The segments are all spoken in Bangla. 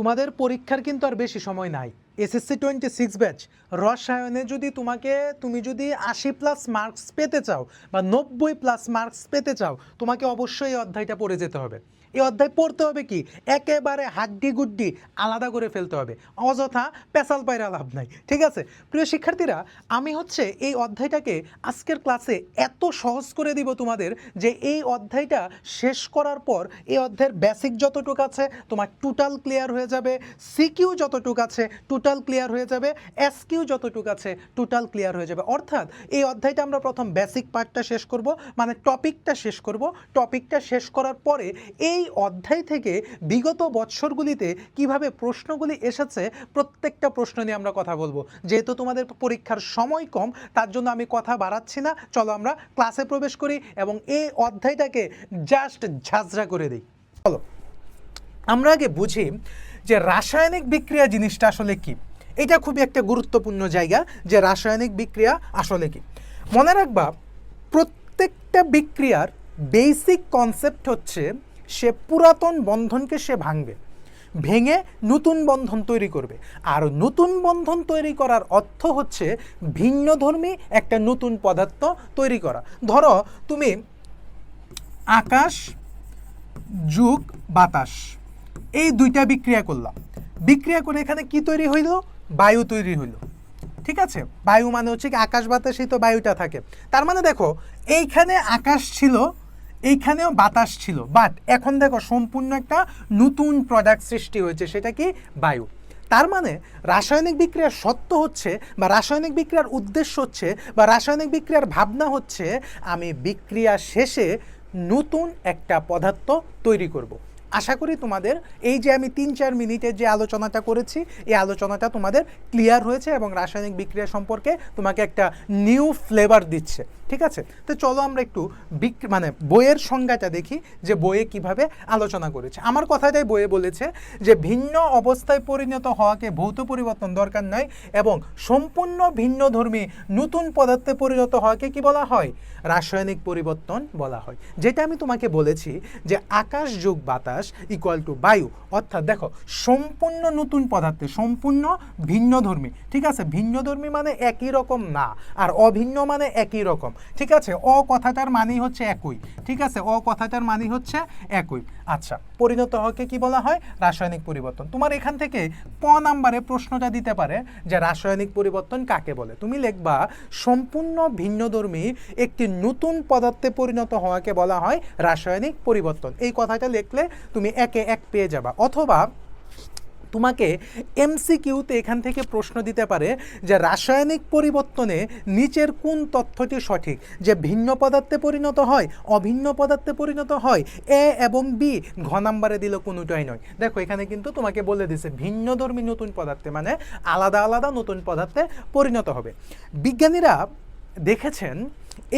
তোমাদের পরীক্ষার কিন্তু আর বেশি সময় নাই। এসএসসি 26 ব্যাচ রসায়নে যদি তুমি যদি 80+ মার্কস পেতে চাও বা 90+ মার্কস পেতে চাও, তোমাকে অবশ্যই এই অধ্যায়টা পড়ে যেতে হবে। এই অধ্যায় পড়তে হবে কি একেবারে হাড্ডি গুড্ডি আলাদা করে ফেলতে হবে, অযথা পেশাল পায়রা লাভ নাই। ঠিক আছে প্রিয় শিক্ষার্থীরা, আমি এই অধ্যায়টাকে আজকের ক্লাসে এত সহজ করে দিব তোমাদের যে এই অধ্যায়টা শেষ করার পর এই অধ্যায়ের বেসিক যতটুকু আছে তোমার টোটাল ক্লিয়ার হয়ে যাবে, সিকিউ যতটুকু আছে টোটাল ক্লিয়ার হয়ে যাবে, এসকিউ যতটুকু আছে টোটাল ক্লিয়ার হয়ে যাবে। অর্থাৎ এই অধ্যায়টা আমরা প্রথম বেসিক পার্টটা শেষ করব, মানে টপিকটা শেষ করব। টপিকটা শেষ করার পরে এই অধ্যায় থেকে বিগত বৎসরগুলিতে কিভাবে প্রশ্নগুলি এসেছে প্রত্যেকটা প্রশ্ন নিয়ে আমরা কথা বলবো। যেহেতু তোমাদের পরীক্ষার সময় কম, তার জন্য আমি কথা বাড়াচ্ছি না, চলো আমরা ক্লাসে প্রবেশ করি এবং এই অধ্যায়টাকে জাস্ট ঝাঁঝরা করে দিই। চলো আমরা আগে বুঝি যে রাসায়নিক বিক্রিয়া জিনিসটা আসলে কি। এটা খুবই একটা গুরুত্বপূর্ণ জায়গা যে রাসায়নিক বিক্রিয়া আসলে কি। মনে রাখবা প্রত্যেকটা বিক্রিয়ার বেসিক কনসেপ্ট হচ্ছে সে পুরাতন বন্ধনকে সে ভাঙবে, ভেঙে নতুন বন্ধন তৈরি করবে। আর নতুন বন্ধন তৈরি করার অর্থ হচ্ছে ভিন্নধর্মী একটা নতুন পদার্থ তৈরি করা। ধরো তুমি আকাশ যোগ বাতাস এই দুইটা বিক্রিয়া করলাম, বিক্রিয়া করে এখানে কি তৈরি হইল? বায়ু তৈরি হইল। ঠিক আছে, বায়ু মানে হচ্ছে কি আকাশ বাতাসেই তো বায়ুটা থাকে। তার মানে দেখো এইখানে আকাশ ছিল, এইখানেও বাতাস ছিল, বাট এখন দেখো সম্পূর্ণ একটা নতুন প্রোডাক্ট সৃষ্টি হয়েছে, সেটা কি? বায়ু। তার মানে রাসায়নিক বিক্রিয়ার সত্য হচ্ছে বা রাসায়নিক বিক্রিয়ার উদ্দেশ্য হচ্ছে বা রাসায়নিক বিক্রিয়ার ভাবনা হচ্ছে আমি বিক্রিয়া শেষে নতুন একটা পদার্থ তৈরি করব। আশা করি তোমাদের এই যে আমি 3-4 মিনিটের যে আলোচনাটা করেছি এই আলোচনাটা তোমাদের ক্লিয়ার হয়েছে এবং রাসায়নিক বিক্রিয়া সম্পর্কে তোমাকে একটা নিউ ফ্লেভার দিচ্ছে। ঠিক আছে, তো চলো আমরা একটু মানে বইয়ের সংজ্ঞাটা দেখি যে বইয়ে কিভাবে আলোচনা করেছে। আমার কথাটাই বইয়ে বলেছে যে ভিন্ন অবস্থায় পরিণত হওয়াকে ভৌত পরিবর্তন দরকার নয় এবং সম্পূর্ণ ভিন্নধর্মী নতুন পদার্থে পরিণত হওয়াকে কি বলা হয়? রাসায়নিক পরিবর্তন বলা হয়। যেটা আমি তোমাকে বলেছি যে আকাশ যোগ বাতাস ইকুয়াল টু বায়ু, অর্থাৎ দেখো সম্পূর্ণ নতুন পদার্থে সম্পূর্ণ ভিন্নধর্মী। ঠিক আছে, ভিন্নধর্মী মানে একই রকম না, আর অভিন্ন মানে একই রকম। ঠিক আছে, অ কথাটার মানে হচ্ছে একই। ঠিক আছে, অ কথাটার মানে হচ্ছে একই। আচ্ছা, পরিণত হওয়াকে কি বলা হয়? রাসায়নিক পরিবর্তন। তোমার এখান থেকে নাম্বারে প্রশ্নটা দিতে পারে যে রাসায়নিক পরিবর্তন কাকে বলে। তুমি লিখবা সম্পূর্ণ ভিন্নধর্মী একটি নতুন পদার্থে পরিণত হওয়াকে বলা হয় রাসায়নিক পরিবর্তন। এই কথাটা লিখলে তুমি 1-এ 1 পেয়ে যাবা। অথবা তোমাকে এমসিকিউতে এখান থেকে প্রশ্ন দিতে পারে যে রাসায়নিক পরিবর্তনে নিচের কোন তথ্যটি সঠিক, যে ভিন্ন পদার্থে পরিণত হয়, অভিন্ন পদার্থে পরিণত হয়, এ এবং বি। ঘ নাম্বারে দিল কোনোটাই নয়। দেখো এখানে কিন্তু তোমাকে বলে দিছে ভিন্নধর্মী নতুন পদার্থে মানে আলাদা আলাদা নতুন পদার্থে পরিণত হবে। বিজ্ঞানীরা দেখেছেন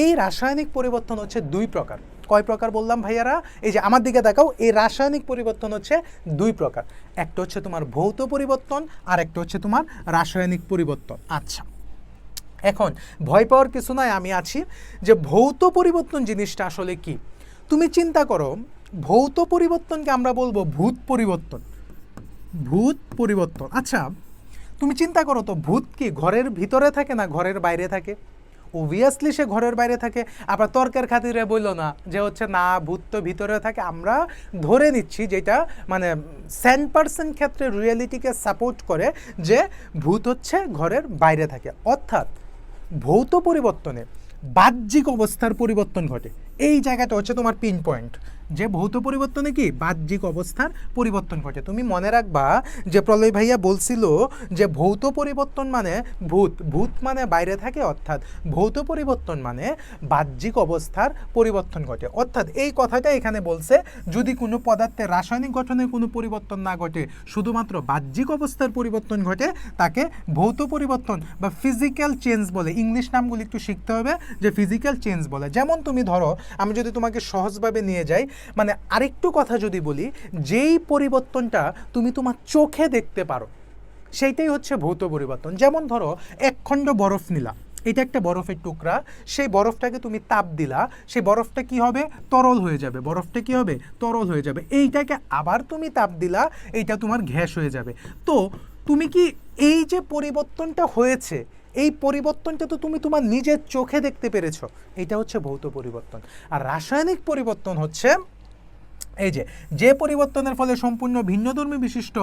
এই রাসায়নিক পরিবর্তন হচ্ছে 2 প্রকার। কয় প্রকার বললাম ভাইয়ারা? এই যে আমার দিকে দেখাও, এই রাসায়নিক পরিবর্তন হচ্ছে 2 প্রকার। একটা হচ্ছে তোমার ভৌত পরিবর্তন আর একটা হচ্ছে তোমার রাসায়নিক পরিবর্তন। আচ্ছা, এখন ভয় পাওয়ার কিছু নয়, আমি আছি যে ভৌত পরিবর্তন জিনিসটা আসলে কি। তুমি চিন্তা করো, ভৌত পরিবর্তনকে আমরা বলবো ভূত পরিবর্তন। ভূত পরিবর্তন। আচ্ছা তুমি চিন্তা করো তো, ভূত কি ঘরের ভিতরে থাকে না ঘরের বাইরে থাকে? অবভিয়াসলি সে ঘরের বাইরে থাকে। আবার তর্কের খাতিরে বলল না যে হচ্ছে না ভূত তো ভিতরে থাকে। আমরা ধরে নিচ্ছি যেটা মানে 100% ক্ষেত্রে রিয়েলিটিকে সাপোর্ট করে যে ভূত হচ্ছে ঘরের বাইরে থাকে। অর্থাৎ ভৌত পরিবর্তনে বাহ্যিক অবস্থার পরিবর্তন ঘটে। এই জায়গাটা হচ্ছে তোমার পিন পয়েন্ট, যে ভৌত পরিবর্তনে কি বাহ্যিক অবস্থার পরিবর্তন ঘটে। তুমি মনে রাখবা যে প্রলয় ভাইয়া বলছিল যে ভৌত পরিবর্তন মানে ভূত, ভূত মানে বাইরে থাকে, অর্থাৎ ভৌত পরিবর্তন মানে বাহ্যিক অবস্থার পরিবর্তন ঘটে। অর্থাৎ এই কথাটা এখানে বলছে যদি কোনো পদার্থের রাসায়নিক গঠনে কোনো পরিবর্তন না ঘটে, শুধুমাত্র বাহ্যিক অবস্থার পরিবর্তন ঘটে, তাকে ভৌত পরিবর্তন বা ফিজিক্যাল চেঞ্জ বলে। ইংলিশ নামগুলি একটু শিখতে হবে যে ফিজিক্যাল চেঞ্জ বলে। যেমন তুমি ধরো, আমি যদি তোমাকে সহজভাবে নিয়ে যাই, মানে আরেকটু কথা যদি বলি, যেই পরিবর্তনটা তুমি তোমার চোখে দেখতে পারো সেইটাই হচ্ছে ভৌত পরিবর্তন। যেমন ধরো 1 খণ্ড বরফ নিলা, এটা একটা বরফের টুকরা, সেই বরফটাকে তুমি তাপ দিলা, সেই বরফটা কি হবে, তরল হয়ে যাবে, বরফটা কি হবে, তরল হয়ে যাবে। এইটাকে আবার তুমি তাপ দিলা, এইটা তোমার গ্যাস হয়ে যাবে। তো তুমি কি এই যে পরিবর্তনটা হয়েছে, এই পরিবর্তনটা তো তুমি তোমার নিজের চোখে দেখতে পেরেছো, এটা হচ্ছে ভৌত পরিবর্তন। আর রাসায়নিক পরিবর্তন হচ্ছে এই যে পরিবর্তনের ফলে সম্পূর্ণ ভিন্নধর্মী বিশিষ্ট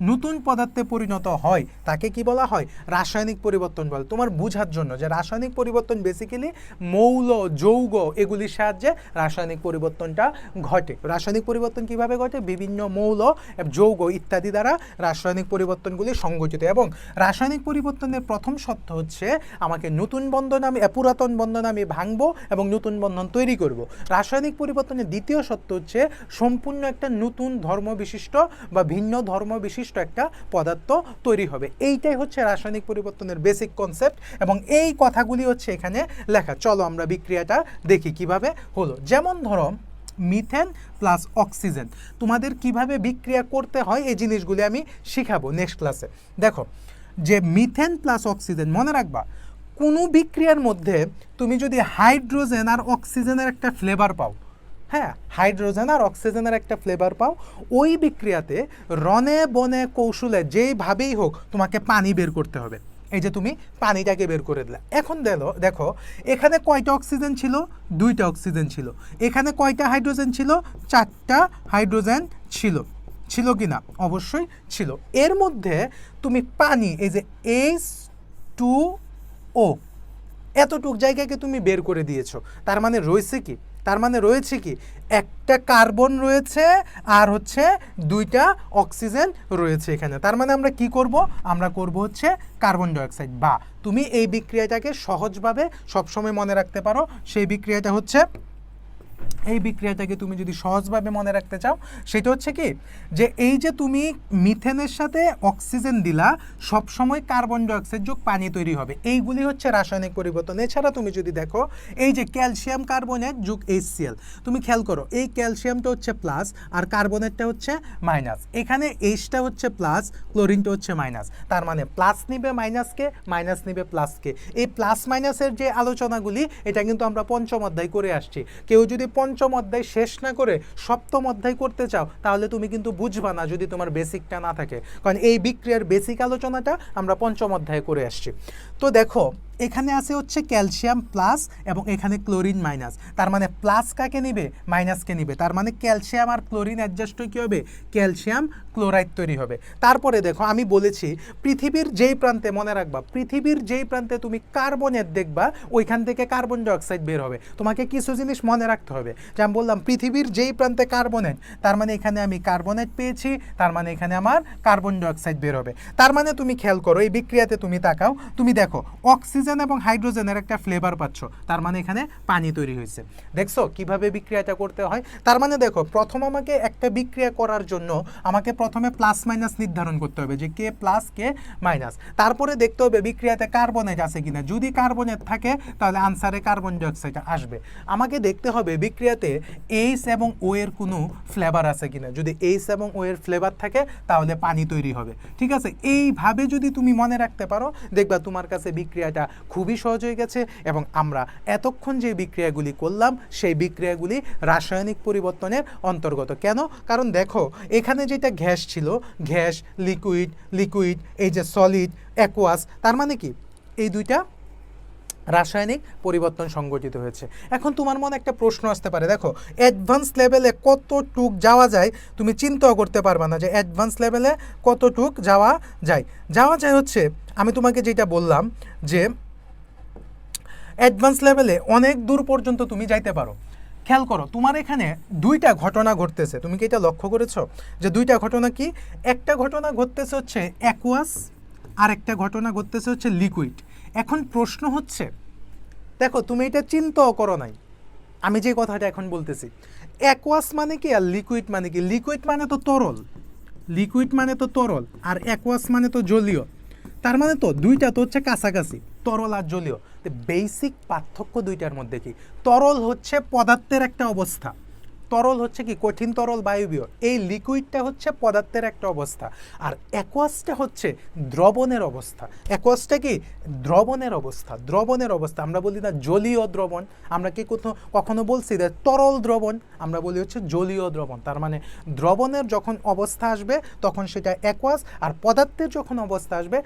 নতুন পদার্থে পরিণত হয় তাকে কি বলা হয়, রাসায়নিক পরিবর্তন বলে। তোমার বোঝার জন্য যে রাসায়নিক পরিবর্তন বেসিক্যালি মৌল যৌগ এগুলির সাহায্যে রাসায়নিক পরিবর্তনটা ঘটে। রাসায়নিক পরিবর্তন কিভাবে ঘটে, বিভিন্ন মৌল যৌগ ইত্যাদি দ্বারা রাসায়নিক পরিবর্তনগুলি সংঘটিত। এবং রাসায়নিক পরিবর্তনের প্রথম শর্ত হচ্ছে আমাকে নতুন বন্ধন আমি পুরাতন বন্ধন আমি ভাঙবো এবং নতুন বন্ধন তৈরি করব। রাসায়নিক পরিবর্তনের দ্বিতীয় শর্ত হচ্ছে সম্পূর্ণ একটা নতুন ধর্ম বিশিষ্ট বা ভিন্ন ধর্ম বিশিষ্ট একটা পদার্থ তৈরি হবে। এইটাই হচ্ছে রাসায়নিক পরিবর্তনের বেসিক কনসেপ্ট এবং এই কথাগুলি হচ্ছে এখানে লেখা। চলো আমরা বিক্রিয়াটা দেখি কিভাবে হলো। যেমন ধরো মিথেন প্লাস অক্সিজেন, তোমাদের কিভাবে বিক্রিয়া করতে হয় এই জিনিসগুলি আমি শিখাবো নেক্সট ক্লাসে। দেখো যে মিথেন প্লাস অক্সিজেন, মনে রাখবা কোনো বিক্রিয়ার মধ্যে তুমি যদি হাইড্রোজেন আর অক্সিজেনের একটা ফ্লেভার পাও, হ্যাঁ হাইড্রোজেন আর অক্সিজেনের একটা ফ্লেভার পাও, ওই বিক্রিয়াতে রনে বনে কৌশলে যেইভাবেই হোক তোমাকে পানি বের করতে হবে। এই যে তুমি পানিটাকে বের করে দিলে। এখন দেখো এখানে কয়টা অক্সিজেন ছিল, 2টা অক্সিজেন ছিল। এখানে কয়টা হাইড্রোজেন ছিল, 4টা হাইড্রোজেন ছিল। ছিল কি না, অবশ্যই ছিল। এর মধ্যে তুমি পানি এই যে H2O এতটুক জায়গাকে তুমি বের করে দিয়েছো। তার মানে রয়েছে কি, তার মানে রয়েছে কি, একটা কার্বন রয়েছে আর হচ্ছে 2টা অক্সিজেন রয়েছে এখানে। তার মানে আমরা কি করব, আমরা করব হচ্ছে কার্বন ডাইঅক্সাইড। বা তুমি এই বিক্রিয়াটাকে সহজভাবে সবসময় মনে রাখতে পারো, সেই বিক্রিয়াটা হচ্ছে, এই বিক্রিয়াটাকে তুমি যদি সহজভাবে মনে রাখতে চাও সেটা হচ্ছে কি, যে এই যে তুমি মিথেনের সাথে অক্সিজেন দিলা, সবসময় কার্বন ডাইঅক্সাইড যোগ পানি তৈরি হবে। এইগুলি হচ্ছে রাসায়নিক পরিবর্তন। এছাড়া তুমি যদি দেখো এই যে ক্যালসিয়াম কার্বনেট যোগ HCl, তুমি খেয়াল করো এই ক্যালসিয়ামটা হচ্ছে প্লাস আর কার্বনেটটা হচ্ছে মাইনাস। এখানে Hটা হচ্ছে প্লাস, ক্লোরিনটা হচ্ছে মাইনাস। তার মানে প্লাস নিবে মাইনাসকে, মাইনাস নিবে প্লাসকে। এই প্লাস মাইনাসের যে আলোচনাগুলি এটা কিন্তু আমরা পঞ্চম অধ্যায় করে আসছি। কেউ যদি পঞ্চম অধ্যায় শেষ না করে সপ্তম অধ্যায় করতে চাও তাহলে তুমি কিন্তু বুঝবা না যদি তোমার বেসিকটা না থাকে, কারণ এই বিক্রিয়ার বেসিক আলোচনাটা আমরা পঞ্চম অধ্যায়ে করে আসছি। তো দেখো এখানে আছে হচ্ছে ক্যালসিয়াম প্লাস এবং এখানে ক্লোরিন মাইনাস। তার মানে প্লাস কাকে নিবে, মাইনাসকে নিবে। তার মানে ক্যালসিয়াম আর ক্লোরিন অ্যাডজাস্ট হয়ে কী হবে, ক্যালসিয়াম ক্লোরাইড তৈরি হবে। তারপরে দেখো আমি বলেছি পৃথিবীর যেই প্রান্তে, মনে রাখবা পৃথিবীর যেই প্রান্তে তুমি কার্বনেট দেখবা ওইখান থেকে কার্বন ডাইঅক্সাইড বের হবে। তোমাকে কিছু জিনিস মনে রাখতে হবে, যে আমি বললাম পৃথিবীর যেই প্রান্তে কার্বনেট, তার মানে এখানে আমি কার্বনেট পেয়েছি, তার মানে এখানে আমার কার্বন ডাইঅক্সাইড বের হবে। তার মানে তুমি খেয়াল করো এই বিক্রিয়াতে তুমি তাকাও, তুমি দেখো অক্সিজেন এবং হাইড্রোজেনের একটা ফ্লেভার পাচ্ছ, তার মানে এখানে পানি তৈরি হয়েছে। দেখছো কিভাবে বিক্রিয়াটা করতে হয়। তার মানে দেখো প্রথম আমাকে একটা বিক্রিয়া করার জন্য আমাকে প্রথমে প্লাস মাইনাস নির্ধারণ করতে হবে, যে কে প্লাস কে মাইনাস। তারপরে দেখতে হবে বিক্রিয়াতে কার্বনেট আছে কিনা, যদি কার্বনেট থাকে তাহলে আনসারে কার্বন ডাইঅক্সাইড আসবে। আমাকে দেখতে হবে বিক্রিয়াতে H এবং O এর কোনো ফ্লেভার আছে কিনা, যদি H এবং O এর ফ্লেভার থাকে তাহলে পানি তৈরি হবে। ঠিক আছে, এইভাবে যদি তুমি মনে রাখতে পারো দেখবা তোমার কাছে বিক্রিয়াটা খুবই সহজ হয়ে গেছে। এবং আমরা এতক্ষণ যে বিক্রিয়াগুলি করলাম সেই বিক্রিয়াগুলি রাসায়নিক পরিবর্তনের অন্তর্গত। কেন, কারণ দেখো এখানে যেটা গ্যাস ছিল, গ্যাস, লিকুইড, লিকুইড, এই যে সলিড, অ্যাকোয়াস, তার মানে কি এই দুইটা রাসায়নিক পরিবর্তন সংঘটিত হয়েছে। এখন তোমার মনে একটা প্রশ্ন আসতে পারে, দেখো অ্যাডভান্স লেভেলে কতটুক যাওয়া যায় তুমি চিন্তাও করতে পারবা না যে অ্যাডভান্স লেভেলে কতটুক যাওয়া যায় হচ্ছে আমি তোমাকে যেটা বললাম যে অ্যাডভান্স লেভেলে অনেক দূর পর্যন্ত তুমি যাইতে পারো। খেয়াল করো তোমার এখানে 2টা ঘটনা ঘটতেছে, তুমি কি এটা লক্ষ্য করেছো যে 2টা ঘটনা কি, একটা ঘটনা ঘটতেছে হচ্ছে অ্যাকোয়াস আর একটা ঘটনা ঘটতেছে হচ্ছে লিকুইড। এখন প্রশ্ন হচ্ছে দেখো তুমি এটা চিন্তাও করো নাই, আমি যে কথাটা এখন বলতেছি, অ্যাকোয়াস মানে কি আর লিকুইড মানে কি, লিকুইড মানে তো তরল, লিকুইড মানে তো তরল আর অ্যাকোয়াস মানে তো জলীয়। তার মানে তো 2টা তো হচ্ছে কাছাকাছি, তরল আর জলীয়। বেসিক পার্থক্য 2টার মধ্যে কি, তরল হচ্ছে পদার্থের একটা অবস্থা, তরল হচ্ছে কি কঠিন তরল বায়বীয়, এই লিকুইডটা হচ্ছে পদার্থের একটা অবস্থা, আর অ্যাকোয়াসটা হচ্ছে দ্রবণের অবস্থা। অ্যাকোয়াসটা কি দ্রবণের অবস্থা, দ্রবণের অবস্থা। আমরা বলি না জলীয় দ্রবণ, আমরা কি কখনো বলছি যে তরল দ্রবণ, আমরা বলি হচ্ছে জলীয় দ্রবণ। তার মানে দ্রবণের যখন অবস্থা আসবে তখন সেটা অ্যাকোয়াস, আর পদার্থের যখন অবস্থা আসবে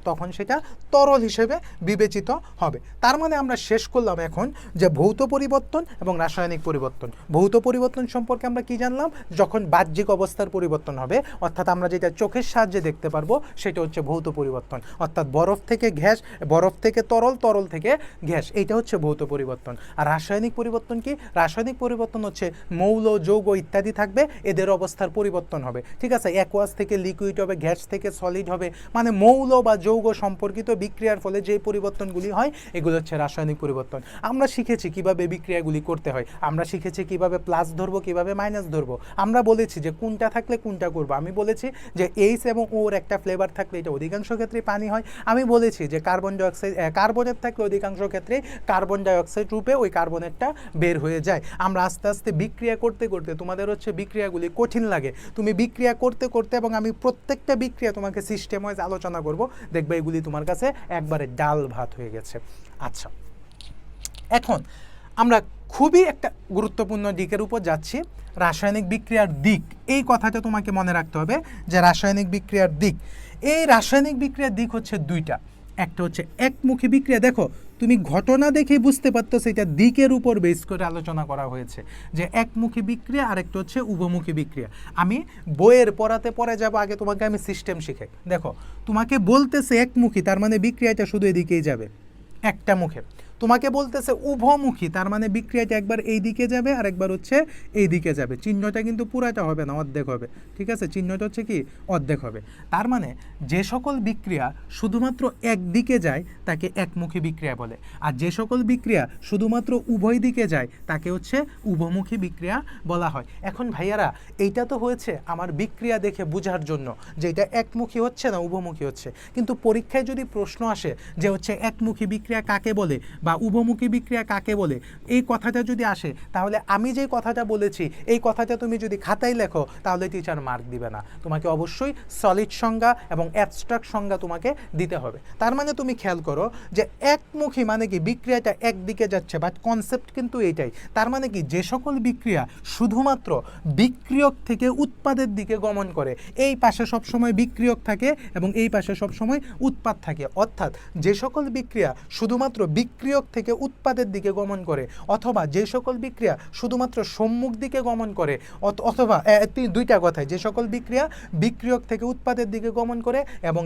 তখন সেটা তরল হিসেবে বিবেচিত হবে। তার মানে আমরা শেষ করলাম এখন যে ভৌত পরিবর্তন এবং রাসায়নিক পরিবর্তন। ভৌত পরিবর্তন সম্পর্কে আমরা কি জানলাম, যখন বাহ্যিক অবস্থার পরিবর্তন হবে, অর্থাৎ আমরা যেটা চোখের সাহায্যে দেখতে পারবো সেটা হচ্ছে ভৌত পরিবর্তন, অর্থাৎ বরফ থেকে গ্যাস, বরফ থেকে তরল, তরল থেকে গ্যাস, এইটা হচ্ছে ভৌত পরিবর্তন। আর রাসায়নিক পরিবর্তন কি, রাসায়নিক পরিবর্তন হচ্ছে মৌল, যৌগ ইত্যাদি থাকবে, এদের অবস্থার পরিবর্তন হবে। ঠিক আছে, অ্যাকোয়াস থেকে লিকুইড হবে, গ্যাস থেকে সলিড হবে, মানে মৌল বা যৌগ সম্পর্কিত বিক্রিয়ার ফলে যে পরিবর্তনগুলি হয় এগুলো হচ্ছে রাসায়নিক পরিবর্তন। আমরা শিখেছি কিভাবে বিক্রিয়াগুলি করতে হয়, আমরা শিখেছি কিভাবে প্লাস ধরবো, কিভাবে মাইনাস ধরবো, আমরা বলেছি যে কোনটা থাকলে কোনটা করবো। আমি বলেছি যে এইচ এবং ওর একটা ফ্লেভার থাকলে এটা অধিকাংশ ক্ষেত্রে পানি হয়। আমি বলেছি যে কার্বন ডাইঅক্সাইড, কার্বনের থাকলে অধিকাংশ ক্ষেত্রে কার্বন ডাইঅক্সাইড রূপে ওই কার্বনেরটা বের হয়ে যায়। আমরা আস্তে আস্তে বিক্রিয়া করতে করতে, তোমাদের হচ্ছে বিক্রিয়াগুলি কঠিন লাগে, তুমি বিক্রিয়া করতে করতে, এবং আমি প্রত্যেকটা বিক্রিয়া তোমাকে সিস্টেম ওয়াইজ আলোচনা করব, দেখবে এগুলি তোমার কাছে একবারে ডাল ভাত হয়ে গেছে। আচ্ছা, এখন আমরা খুবই একটা গুরুত্বপূর্ণ দিকের উপর যাচ্ছি, রাসায়নিক বিক্রিয়ার দিক। এই কথাটা তোমাকে মনে রাখতে হবে যে রাসায়নিক বিক্রিয়ার দিক, এই রাসায়নিক বিক্রিয়ার দিক হচ্ছে দুইটা। একটা হচ্ছে একমুখী বিক্রিয়া, দেখো তুমি ঘটনা দেখে বুঝতে পারতো সেটা দিকের উপর বেস করে আলোচনা করা হয়েছে, যে একমুখী বিক্রিয়া আর একটা হচ্ছে উভমুখী বিক্রিয়া। আমি বইয়ের পড়াতে পড়ে যাব, আগে তোমাকে আমি সিস্টেম শিখাই। দেখো তোমাকে বলতেছে একমুখী, তার মানে বিক্রিয়াটা শুধু এদিকেই যাবে, একটা মুখে। তোমাকে বলতেছে উভমুখী, তার মানে বিক্রিয়াটা একবার এই দিকে যাবে আর একবার হচ্ছে এই দিকে যাবে। চিহ্নটা কিন্তু পুরাটা হবে না, অর্ধেক হবে। ঠিক আছে, চিহ্নটা হচ্ছে কি অর্ধেক হবে। তার মানে যে সকল বিক্রিয়া শুধুমাত্র একদিকে যায় তাকে একমুখী বিক্রিয়া বলে, আর যে সকল বিক্রিয়া শুধুমাত্র উভয় দিকে যায় তাকে হচ্ছে উভমুখী বিক্রিয়া বলা হয়। এখন ভাইয়ারা এইটা তো হয়েছে আমার বিক্রিয়া দেখে বোঝার জন্য যে এটা একমুখী হচ্ছে না উভমুখী হচ্ছে, কিন্তু পরীক্ষায় যদি প্রশ্ন আসে যে হচ্ছে একমুখী বিক্রিয়া কাকে বলে বা উভমুখী বিক্রিয়া কাকে বলে, এই কথাটা যদি আসে, তাহলে আমি যে কথাটা বলেছি এই কথাটা তুমি যদি খাতায় লেখো তাহলে টিচার মার্ক দিবে না। তোমাকে অবশ্যই সলিড সংজ্ঞা এবং অ্যাবস্ট্রাক্ট সংজ্ঞা তোমাকে দিতে হবে। তার মানে তুমি খেয়াল করো যে একমুখী মানে কি বিক্রিয়াটা একদিকে যাচ্ছে, বাট কনসেপ্ট কিন্তু এইটাই। তার মানে কি যে সকল বিক্রিয়া শুধুমাত্র বিক্রিয়ক থেকে উৎপাদের দিকে গমন করে, এই পাশে সবসময় বিক্রিয়ক থাকে এবং এই পাশে সবসময় উৎপাদ থাকে, অর্থাৎ যে সকল বিক্রিয়া শুধুমাত্র বিক্রিয়ক থেকে উৎপাদের দিকে গমন করে, অথবা যে সকল বিক্রিয়া শুধুমাত্র সম্মুখ দিকে গমন করে, অথবা দুইটা কথায়, যে সকল বিক্রিয়া বিক্রিয়ক থেকে উৎপাদের দিকে গমন করে এবং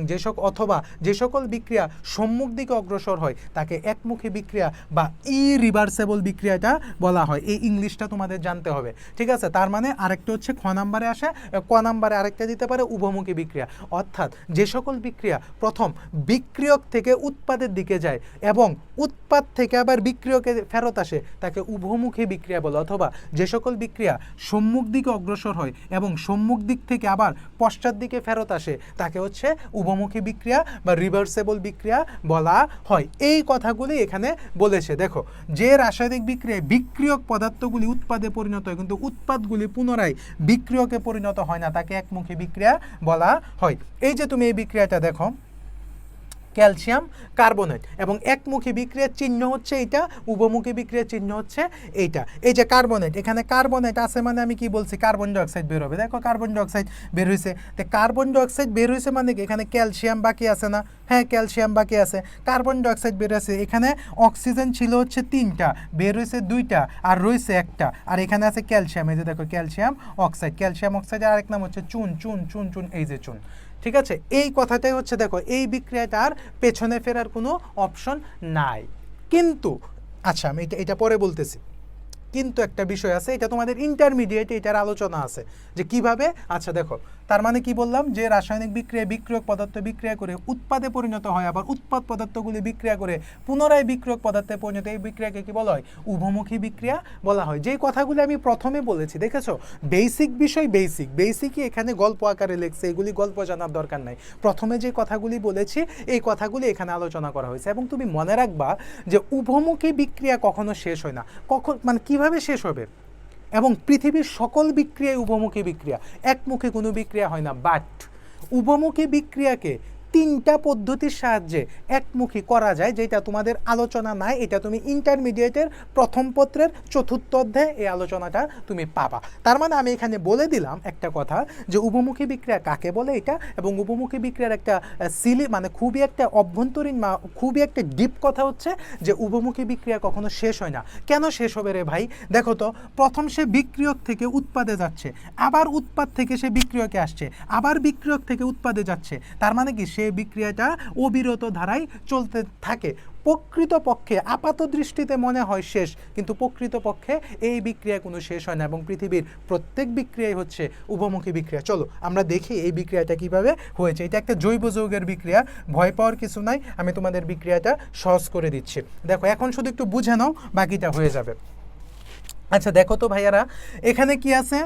যে সকল বিক্রিয়া সম্মুখ দিকে অগ্রসর হয় তাকে একমুখী বিক্রিয়া বা ইরিভার্সেবল বিক্রিয়াটা বলা হয়। এই ইংলিশটা তোমাদের জানতে হবে। ঠিক আছে, তার মানে আরেকটা হচ্ছে খ নাম্বারে আসে, ক নাম্বারে আরেকটা দিতে পারে উভমুখী বিক্রিয়া, অর্থাৎ যে সকল বিক্রিয়া প্রথম বিক্রিয়ক থেকে উৎপাদের দিকে যায় এবং উৎপাদ থেকে আবার বিক্রিয়কে ফেরত আসে তাকে উভমুখী বিক্রিয়া বলে, অথবা যে সকল বিক্রিয়া সম্মুখ দিকে অগ্রসর হয় এবং সম্মুখ দিক থেকে আবার পশ্চাৎ দিকে ফেরত আসে তাকে হচ্ছে উভমুখী বিক্রিয়া বা রিভার্সেবল বিক্রিয়া বলা হয়। এই কথাগুলি এখানে বলেছে। দেখো, যে রাসায়নিক বিক্রিয়ায় বিক্রিয়ক পদার্থগুলি উৎপাদে পরিণত হয় কিন্তু উৎপাদগুলি পুনরায় বিক্রিয়কে পরিণত হয় না তাকে একমুখী বিক্রিয়া বলা হয়। এই যে তুমি এই বিক্রিয়াটা দেখো, ক্যালসিয়াম কার্বনেট, এবং একমুখী বিক্রিয়ার চিহ্ন হচ্ছে এইটা, উভমুখী বিক্রিয়ার চিহ্ন হচ্ছে এইটা। এই যে কার্বনেট, এখানে কার্বনেট আছে মানে আমি কি বলছি, কার্বন ডাইঅক্সাইড বের হবে। দেখো কার্বন ডাইঅক্সাইড বের হয়েছে, তো কার্বন ডাইঅক্সাইড বের হয়েছে মানে কি এখানে ক্যালসিয়াম বাকি আছে না? হ্যাঁ, ক্যালসিয়াম বাকি আছে। কার্বন ডাইঅক্সাইড বের হয়েছে, এখানে অক্সিজেন ছিল হচ্ছে 3টা, বের হয়েছে 2টা আর রয়েছে একটা, আর এখানে আছে ক্যালসিয়াম। এই যে দেখো ক্যালসিয়াম অক্সাইড, ক্যালসিয়াম অক্সাইডের আরেক নাম হচ্ছে চুন, চুন চুন চুন, এই যে চুন। ঠিক আছে, এই কথাটাই হচ্ছে, দেখো এই বিক্রিয়াটার পেছনে ফেরার কোনো অপশন নাই। কিন্তু আচ্ছা, আমি এটা পরে বলতেছি, কিন্তু একটা বিষয় আছে, এটা তোমাদের ইন্টারমিডিয়েটে এটার আলোচনা আছে যে কিভাবে। আচ্ছা দেখো, তার মানে কি বললাম, যে রাসায়নিক বিক্রিয়া বিক্রিয়ক পদার্থ বিক্রিয়া করে উৎপাদে পরিণত হয়, আবার উৎপাদ পদার্থগুলি বিক্রিয়া করে পুনরায় বিক্রিয়ক পদার্থে পরিণত, এই বিক্রিয়াকে কি বলা হয়? উভমুখী বিক্রিয়া বলা হয়। যেই কথাগুলি আমি প্রথমে বলেছি, দেখেছো বেসিক বিষয়, বেসিকই এখানে গল্প আকারে লেখছে, এগুলি গল্প জানার দরকার নাই। প্রথমে যে কথাগুলি বলেছি এই কথাগুলি এখানে আলোচনা করা হয়েছে। এবং তুমি মনে রাখবা যে উভমুখী বিক্রিয়া কখনো শেষ হয় না। কখন মানে কিভাবে শেষ হবে? এবং পৃথিবীর সকল বিক্রিয়াই উভমুখী বিক্রিয়া, একমুখী কোনো বিক্রিয়া হয় না। বাট উভমুখী বিক্রিয়াকে 3টা পদ্ধতির সাহায্যে একমুখী করা যায়, যেটা তোমাদের আলোচনা নাই, এটা তুমি ইন্টারমিডিয়েটের প্রথম পত্রের 4র্থ অধ্যায়ে এই আলোচনাটা তুমি পাবা। তার মানে আমি এখানে বলে দিলাম একটা কথা যে উভমুখী বিক্রিয়া কাকে বলে এটা, এবং উভমুখী বিক্রিয়ার একটা মানে খুবই একটা অভ্যন্তরীণ খুবই একটা ডিপ কথা হচ্ছে যে উভমুখী বিক্রিয়া কখনো শেষ হয় না। কেন শেষ হবে রে ভাই? দেখো তো, প্রথম সে বিক্রিয়ক থেকে উৎপাদে যাচ্ছে, আবার উৎপাদ থেকে সে বিক্রিয়কে আসছে, আবার বিক্রিয়ক থেকে উৎপাদে যাচ্ছে, তার মানে কি সে বিক্রিয়াটা অবিরত ধারায় চলতে থাকে। প্রকৃতপক্ষে আপাত দৃষ্টিতে মনে হয় শেষ, কিন্তু প্রকৃতপক্ষে এই বিক্রিয়া কোনো শেষ হয় না, এবং পৃথিবীর প্রত্যেক বিক্রিয়াই হচ্ছে উভমুখী বিক্রিয়া। চলো আমরা দেখি এই বিক্রিয়াটা কিভাবে হয়েছে। এটা একটা জৈব যৌগের বিক্রিয়া, ভয় পাওয়ার কিছু নাই, আমি তোমাদের বিক্রিয়াটা সহজ করে দিচ্ছি। দেখো এখন শুধু একটু বুঝে নাও, বাকিটা হয়ে যাবে। আচ্ছা দেখো তো ভাইয়ারা, এখানে কি আছে?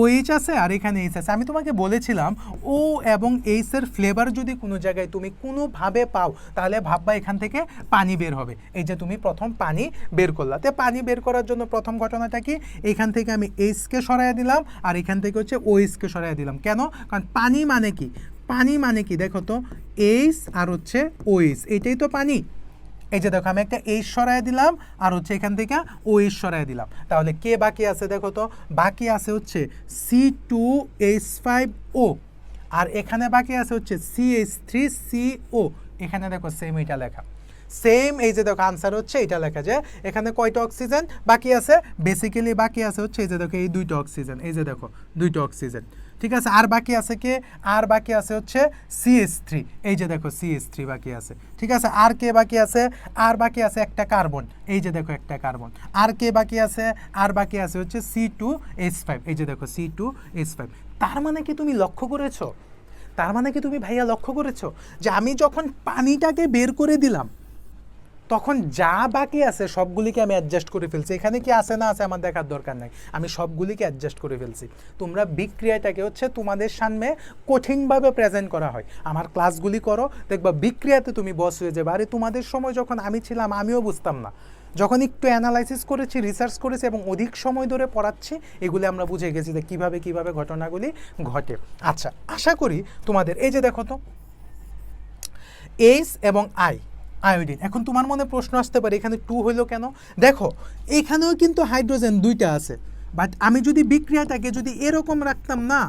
OH আছে আর এখানে H আছে। আমি তোমাকে বলেছিলাম O এবং H এর ফ্লেভার যদি কোনো জায়গায় তুমি কোনোভাবে পাও, তাহলে ভাববা এখান থেকে পানি বের হবে। এই যে তুমি প্রথম পানি বের করলা, তো পানি বের করার জন্য প্রথম ঘটনাটা কি? এখান থেকে আমি H-কে সরাইয়া দিলাম, আর এখান থেকে হচ্ছে OH-কে সরাইয়া দিলাম। কেন? কারণ পানি মানে কি? পানি মানে কি দেখো তো, H আর হচ্ছে OH, এটাই তো পানি। এই যে দেখো আমি একটা H সরাই দিলাম, আর হচ্ছে এখান থেকে OH সরাই দিলাম, তাহলে কে বাকি আছে? দেখো তো, বাকি আছে হচ্ছে C2H5O, আর এখানে বাকি আছে হচ্ছে CH3CO। এখানে দেখো সেম এটা লেখা, সেম। এই যে দেখো আনসার হচ্ছে এটা লেখা, যে এখানে কয়টা অক্সিজেন বাকি আছে? বেসিক্যালি বাকি আছে হচ্ছে এই যে দেখো এই 2টা অক্সিজেন, এই যে দেখো 2টা অক্সিজেন, ঠিক আছে। আর বাকি আছে কে? আর বাকি আছে হচ্ছে CH3, এই যে দেখো CH3 বাকি আছে, ঠিক আছে। আর কে বাকি আছে? আর বাকি আছে একটা কার্বন, এই যে দেখো একটা কার্বন। আর কে বাকি আছে? আর বাকি আছে হচ্ছে C2H5, এই যে দেখো C2H5। তার মানে কি তুমি লক্ষ্য করেছো? তার মানে কি তুমি ভাইয়া লক্ষ্য করেছো যে আমি যখন পানিটাকে বের করে দিলাম, তখন যা বাকি আছে সবগুলিকে আমি অ্যাডজাস্ট করে ফেলছি। এখানে কি আছে না আছে আমার দেখার দরকার নাই, আমি সবগুলিকে অ্যাডজাস্ট করে ফেলছি। তোমরা বিক্রিয়াটাকে হচ্ছে তোমাদের সামনে কঠিনভাবে প্রেজেন্ট করা হয়, আমার ক্লাসগুলি করো, দেখবা বিক্রিয়াতে তুমি বস হয়ে যাবে। আরে তোমাদের সময় যখন আমি ছিলাম আমিও বুঝতাম না, যখন একটু অ্যানালাইসিস করেছি, রিসার্চ করেছি এবং অধিক সময় ধরে পড়াচ্ছি, এগুলি আমরা বুঝে গেছি যে কীভাবে কীভাবে ঘটনাগুলি ঘটে। আচ্ছা, আশা করি তোমাদের এই যে দেখো তো H এবং I, আয়োডিন। এখন তোমার মনে প্রশ্ন আসতে পারে এখানে 2 হইলো কেন? দেখো এখানেও কিন্তু হাইড্রোজেন 2টা আছে, বাট আমি যদি বিক্রিয়াটাকে যদি এরকম রাখতাম না,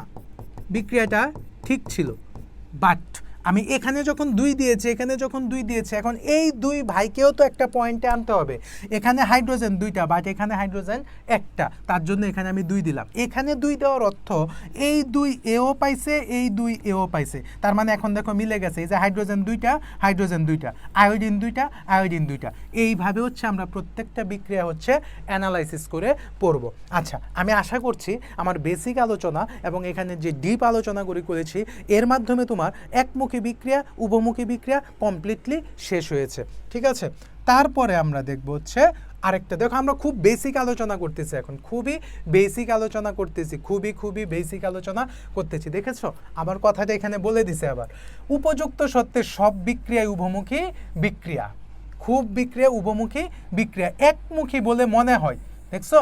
বিক্রিয়াটা ঠিক ছিল। বাট আমি এখানে যখন 2 দিয়েছি, এখানে যখন 2 দিয়েছি, এখন এই 2 ভাইকেও তো একটা পয়েন্টে আনতে হবে। এখানে হাইড্রোজেন 2টা, বাট এখানে হাইড্রোজেন একটা, তার জন্য এখানে আমি 2 দিলাম। এখানে 2 দেওয়ার অর্থ এই 2 এও পাইছে, এই 2 এও পাইছে, তার মানে এখন দেখো মিলে গেছে। এই যে হাইড্রোজেন 2টা, হাইড্রোজেন 2টা, আয়োডিন 2টা, আয়োডিন 2টা। এইভাবে হচ্ছে আমরা প্রত্যেকটা বিক্রিয়া হচ্ছে অ্যানালাইসিস করে পড়ব। আচ্ছা, আমি আশা করছি আমার বেসিক আলোচনা এবং এখানে যে ডিপ আলোচনাগুলি করেছি, এর মাধ্যমে তোমার একমুখী বিক্রিয়া, উভমুখী বিক্রিয়া কমপ্লিটলি শেষ হয়েছে, ঠিক আছে। তারপরে আমরা দেখব হচ্ছে আরেকটা। দেখো আমরা খুব বেসিক আলোচনা করতেছি, এখন খুবই বেসিক আলোচনা করতেছি, খুবই বেসিক আলোচনা করতেছি। দেখেছো আমার কথাটা এখানে বলে দিছে আবার, উপযুক্ত সত্ত্বে সব বিক্রিয়ায় উভমুখী বিক্রিয়া, খুব বিক্রিয়া উভমুখী বিক্রিয়া, একমুখী বলে মনে হয়। দেখছো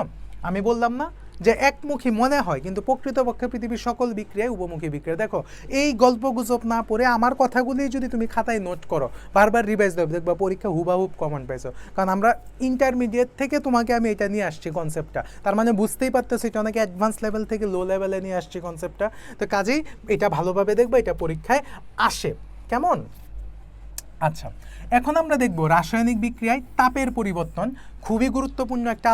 আমি বললাম না যে একমুখী মনে হয়, কিন্তু প্রকৃতপক্ষে পৃথিবীর সকল বিক্রিয়ায় উভমুখী বিক্রিয়া। দেখো এই গল্প গুজব না পড়ে আমার কথাগুলি যদি তুমি খাতায় নোট করো, বারবার রিভাইজ দেবে, দেখবা পরীক্ষা হুবাহুব কমন পাইছো। কারণ আমরা ইন্টারমিডিয়েট থেকে তোমাকে আমি এটা নিয়ে আসছি কনসেপ্টটা, তার মানে বুঝতেই পারতেছি এটা অনেক অ্যাডভান্স লেভেল থেকে লো লেভেলে নিয়ে আসছি কনসেপ্টটা। তো কাজেই এটা ভালোভাবে দেখবা, এটা পরীক্ষায় আসে কেমন। আচ্ছা, এখন আমরা দেখব রাসায়নিক বিক্রিয়ায় তাপের পরিবর্তন, খুবই গুরুত্বপূর্ণ একটা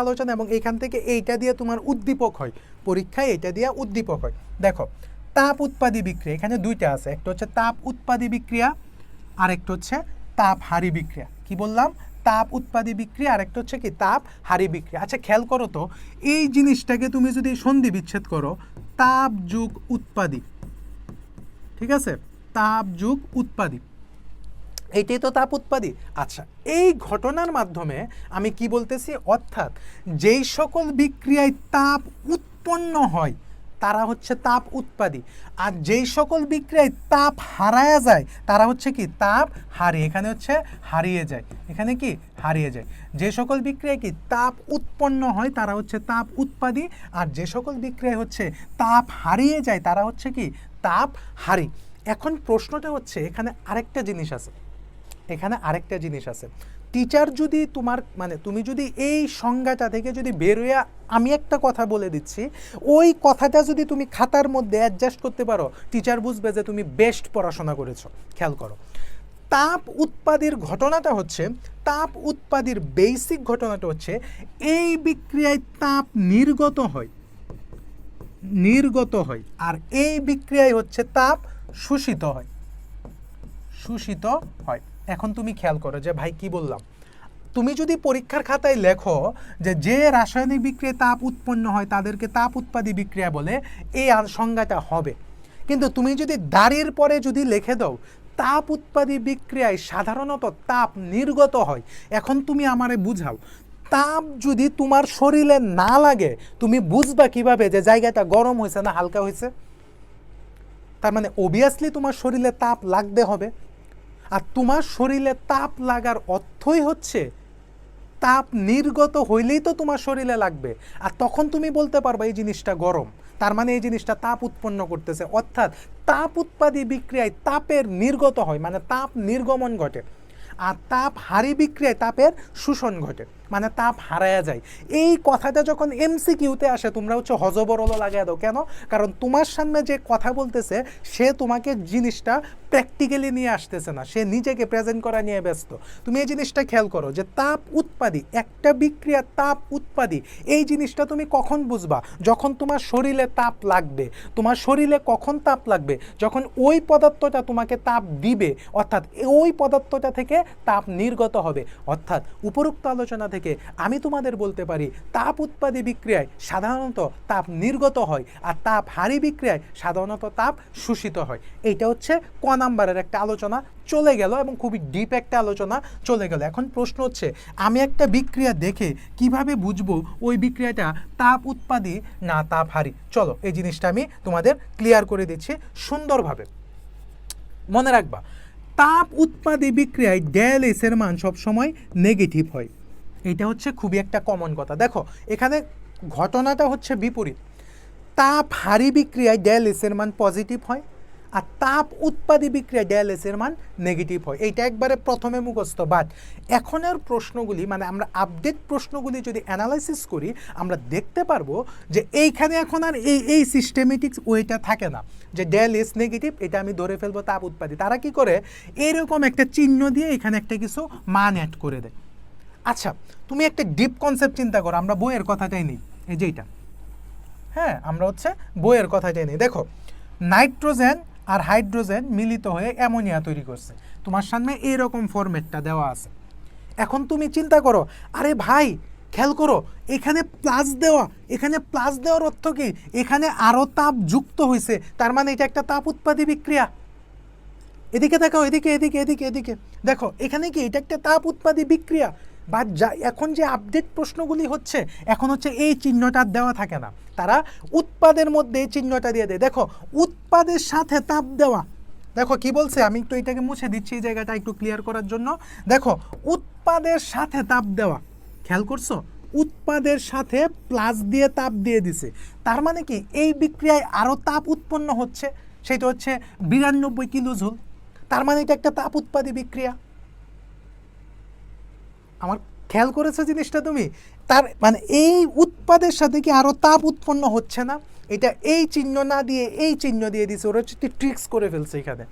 আলোচনা, এবং এখান থেকে এইটা দিয়ে তোমার উদ্দীপক হয় পরীক্ষায়, এটা দিয়ে উদ্দীপক হয়। দেখো তাপ উৎপাদী বিক্রিয়া, এখানে 2টা আছে, একটা হচ্ছে তাপ উৎপাদী বিক্রিয়া আর একটা হচ্ছে তাপ হারি বিক্রিয়া। কি বললাম? তাপ উৎপাদী বিক্রিয়া আর একটা হচ্ছে কি তাপ হারি বিক্রিয়া। আচ্ছা খেয়াল করো তো, এই জিনিসটাকে তুমি যদি সন্ধি বিচ্ছেদ করো, তাপ যোগ উৎপাদী, ঠিক আছে, তাপ যোগ উৎপাদী, এইটাই তো তাপ উৎপাদী। আচ্ছা, এই ঘটনার মাধ্যমে আমি কি বলতেছি, অর্থাৎ যেই সকল বিক্রিয়ায় তাপ উৎপন্ন হয়, তারা হচ্ছে তাপ উৎপাদী। আর যেই সকল বিক্রিয়ায় তাপ হারায়া যায় তারা হচ্ছে কি তাপ হারিয়ে, এখানে হচ্ছে হারিয়ে যায়, এখানে কি হারিয়ে যায়। যে সকল বিক্রিয়ায় কি তাপ উৎপন্ন হয় তারা হচ্ছে তাপ উৎপাদী, আর যে সকল বিক্রিয়ায় হচ্ছে তাপ হারিয়ে যায় তারা হচ্ছে কি তাপ হারি। এখন প্রশ্নটা হচ্ছে এখানে আরেকটা জিনিস আছে, এখানে আরেকটা জিনিস আছে। টিচার যদি তোমার মানে তুমি যদি এই সংজ্ঞাটা থেকে যদি বের হয়ে, আমি একটা কথা বলে দিচ্ছি, ওই কথাটা যদি তুমি খাতার মধ্যে অ্যাডজাস্ট করতে পারো, টিচার বুঝবে যে তুমি বেস্ট পড়াশোনা করেছো। খেয়াল করো, তাপ উৎপাদীর ঘটনাটা হচ্ছে, তাপ উৎপাদীর বেসিক ঘটনাটা হচ্ছে এই বিক্রিয়ায় তাপ নির্গত হয়, নির্গত হয়, আর এই বিক্রিয়ায় হচ্ছে তাপ শোষিত হয়, শোষিত হয়। এখন তুমি খেয়াল করো যে ভাই কি বললাম, তুমি যদি পরীক্ষার খাতায় লেখো যে যে রাসায়নিক বিক্রিয়ায় তাপ উৎপন্ন হয় তাদেরকে তাপ উৎপাদী বিক্রিয়া বলে, এই সংজ্ঞাটা হবে। কিন্তু তুমি যদি দাঁড়ির পরে যদি লিখে দাও তাপ উৎপাদী বিক্রিয়ায় সাধারণত তাপ নির্গত হয়, এখন তুমি আমারে বুঝাও তাপ যদি তোমার শরীরে না লাগে তুমি বুঝবা কিভাবে যে জায়গাটা গরম হয়েছে না হালকা হয়েছে? তার মানে অবভিয়াসলি তোমার শরীরে তাপ লাগতে হবে, আর তোমার শরীরে তাপ লাগার অর্থই হচ্ছে তাপ নির্গত হইলেই তো তোমার শরীরে লাগবে, আর তখন তুমি বলতে পারবে এই জিনিসটা গরম, তার মানে এই জিনিসটা তাপ উৎপন্ন করতেছে। অর্থাৎ তাপ উৎপাদী বিক্রিয়ায় তাপের নির্গত হয় মানে তাপ নির্গমন ঘটে, আর তাপ হারি বিক্রিয়ায় তাপের শোষণ ঘটে মানে তাপ হারায়া যায়। এই কথাটা যখন এমসিকিউতে আসে তোমরা হচ্ছে হজবরল লাগিয়ে দাও। কেন? কারণ তোমার সামনে যে কথা বলতেছে সে তোমাকে জিনিসটা প্র্যাকটিক্যালি নিয়ে আসতেছে না, সে নিজেকে প্রেজেন্ট করা নিয়ে ব্যস্ত। তুমি এই জিনিসটা খেয়াল করো যে তাপ উৎপাদী, একটা বিক্রিয়া তাপ উৎপাদী, এই জিনিসটা তুমি কখন বুঝবা? যখন তোমার শরীরে তাপ লাগবে। তোমার শরীরে কখন তাপ লাগবে? যখন ওই পদার্থটা তোমাকে তাপ দিবে, অর্থাৎ ওই পদার্থটা থেকে তাপ নির্গত হবে। অর্থাৎ উপরোক্ত আলোচনা থেকে আমি তোমাদের বলতে পারি তাপ উৎপাদী বিক্রিয়ায় সাধারণত তাপ নির্গত হয়, আর তাপ হারি বিক্রিয়ায় সাধারণত তাপ শোষিত হয়। এইটা হচ্ছে ক নাম্বারের একটা আলোচনা চলে গেল এবং খুবই ডিপ একটা আলোচনা চলে গেল। এখন প্রশ্ন হচ্ছে আমি একটা বিক্রিয়া দেখে কিভাবে বুঝবো ওই বিক্রিয়াটা তাপ উৎপাদী না তাপ হারি? চলো এই জিনিসটা আমি তোমাদের ক্লিয়ার করে দিচ্ছি সুন্দরভাবে। মনে রাখবা, তাপ উৎপাদী বিক্রিয়ায় ডেল এস এর মান সবসময় নেগেটিভ হয়। এটা হচ্ছে খুবই একটা কমন কথা। দেখো এখানে ঘটনাটা হচ্ছে বিপরীত, তাপ হারি বিক্রিয়ায় ডেল এস এর মান পজিটিভ হয়, আর তাপ উৎপাদী বিক্রিয়ায় ডেল এস এর মান নেগেটিভ হয়। এইটা একবারে প্রথমে মুখস্থ। বাট এখনের প্রশ্নগুলি মানে আমরা আপডেট প্রশ্নগুলি যদি অ্যানালাইসিস করি আমরা দেখতে পারবো যে এইখানে এখন আর এই সিস্টেমেটিক্স ওইটা থাকে না যে ডেল এস নেগেটিভ, এটা আমি ধরে ফেলবো তাপ উৎপাদী। তারা কি করে এরকম একটা চিহ্ন দিয়ে এখানে একটা কিছু মান অ্যাড করে দেয়। আচ্ছা তুমি একটা ডিপ কনসেপ্ট চিন্তা করো, আমরা বইয়ের কথাটাই নেই, এই যেটা, হ্যাঁ আমরা হচ্ছে বইয়ের কথাটাই নেই। দেখো নাইট্রোজেন আর হাইড্রোজেন মিলিত হয়ে অ্যামোনিয়া তৈরি করছে, তোমার সামনে এইরকম ফরম্যাটটা দেওয়া আছে। এখন তুমি চিন্তা করো, আরে ভাই খেয়াল করো এখানে প্লাস দেওয়া, এখানে প্লাস দেওয়ার অর্থ কি? এখানে আরও তাপ যুক্ত হয়েছে, তার মানে এটা একটা তাপ উৎপাদী বিক্রিয়া। এদিকে দেখো, এদিকে এদিকে এদিকে এদিকে দেখো, এখানে কি এটা একটা তাপ উৎপাদী বিক্রিয়া। বা যা এখন যে আপডেট প্রশ্নগুলি হচ্ছে এখন হচ্ছে এই চিহ্নটা দেওয়া থাকে না, তারা উৎপাদের মধ্যে এই চিহ্নটা দিয়ে দেয়। দেখো উৎপাদের সাথে তাপ দেওয়া, দেখো কি বলছে, আমি একটু এটাকে মুছে দিচ্ছি এই জায়গাটা একটু ক্লিয়ার করার জন্য। দেখো উৎপাদের সাথে তাপ দেওয়া, খেয়াল করছো, উৎপাদের সাথে প্লাস দিয়ে তাপ দিয়ে দিছে, তার মানে কি এই বিক্রিয়ায় আরও তাপ উৎপন্ন হচ্ছে, সেটা হচ্ছে 92 কিলো জুল। তার মানে এটা একটা তাপ উৎপাদী বিক্রিয়া। আমার খেয়াল করেছো জিনিসটা তুমি? তার মানে এই উৎপাদের সাথে কি আরও তাপ উৎপন্ন হচ্ছে না? এটা এই চিহ্ন না দিয়ে এই চিহ্ন দিয়ে দিছে, ওরা হচ্ছে ট্রিক্স করে ফেলছে এখানে,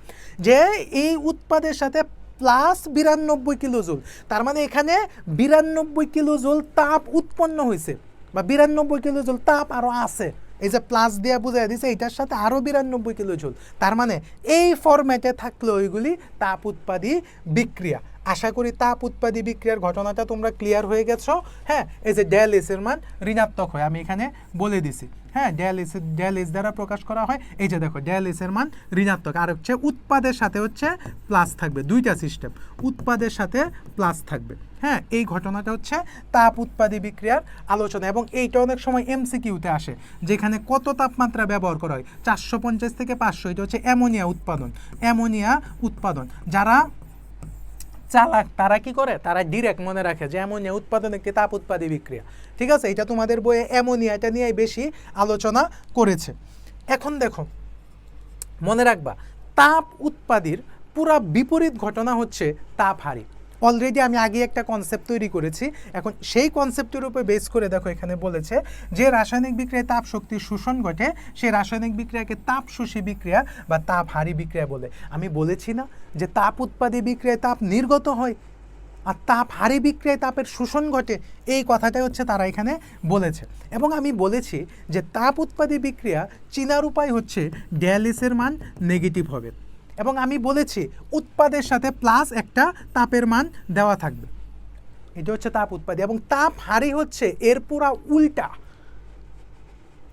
যে এই উৎপাদের সাথে প্লাস 92 কিলো জুল, তার মানে এখানে 92 কিলো জুল তাপ উৎপন্ন হয়েছে, বা 92 কিলো জুল তাপ আরও আছে। এই যে প্লাস দিয়ে বুঝাই দিছে এটার সাথে আরও 92 কিলো জুল, তার মানে এই ফরম্যাটে থাকলে ওইগুলি তাপ উৎপাদী বিক্রিয়া। আশা করি তাপ উৎপাদী বিক্রিয়ার ঘটনাটা তোমরা ক্লিয়ার হয়ে গেছো। হ্যাঁ, এই যে ডেল এস এর মান ঋণাত্মক হয়, আমি এখানে বলে দিছি। হ্যাঁ, ডেল এস দ্বারা প্রকাশ করা হয়। এই যে দেখো ডেল এস এর মান ঋণাত্মক, আর হচ্ছে উৎপাদের সাথে হচ্ছে প্লাস থাকবে। দুইটা সিস্টেম, উৎপাদের সাথে প্লাস থাকবে। হ্যাঁ, এই ঘটনাটা হচ্ছে তাপ উৎপাদী বিক্রিয়ার আলোচনা, এবং এইটা অনেক সময় এমসিকিউতে আসে, যেখানে কত তাপমাত্রা ব্যবহার করা হয়, 450 থেকে 500, এটা হচ্ছে অ্যামোনিয়া উৎপাদন। অ্যামোনিয়া উৎপাদন, যারা চালাক তারা কি করে, তারা ডিরেক্ট মনে রাখে যে অ্যামোনিয়া উৎপাদন একটি তাপ উৎপাদী বিক্রিয়া। ঠিক আছে, এটা তোমাদের বইয়ে অ্যামোনিয়া এটা নিয়ে বেশি আলোচনা করেছে। এখন দেখো, মনে রাখবা তাপ উৎপাদীর পুরা বিপরীত ঘটনা হচ্ছে তাপ হারি। অলরেডি আমি আগে একটা কনসেপ্ট তৈরি করেছি, এখন সেই কনসেপ্টের উপর বেস করে দেখো এখানে বলেছে যে রাসায়নিক বিক্রিয়ায় তাপ শক্তির শোষণ ঘটে সেই রাসায়নিক বিক্রিয়াকে তাপ শোষী বিক্রিয়া বা তাপ হারি বিক্রিয়া বলে। আমি বলেছি না যে তাপ উৎপাদী বিক্রিয়ায় তাপ নির্গত হয় আর তাপ হারি বিক্রিয়ায় তাপের শোষণ ঘটে, এই কথাটাই হচ্ছে তারা এখানে বলেছে। এবং আমি বলেছি যে তাপ উৎপাদী বিক্রিয়া চিনার উপায় হচ্ছে ডেয়ালিসের মান নেগেটিভ হবে, এবং আমি বলেছি উৎপাদের সাথে প্লাস একটা তাপের মান দেওয়া থাকবে, এটা হচ্ছে তাপ উৎপাদী। এবং তাপ হারি হচ্ছে এর পুরা উল্টা।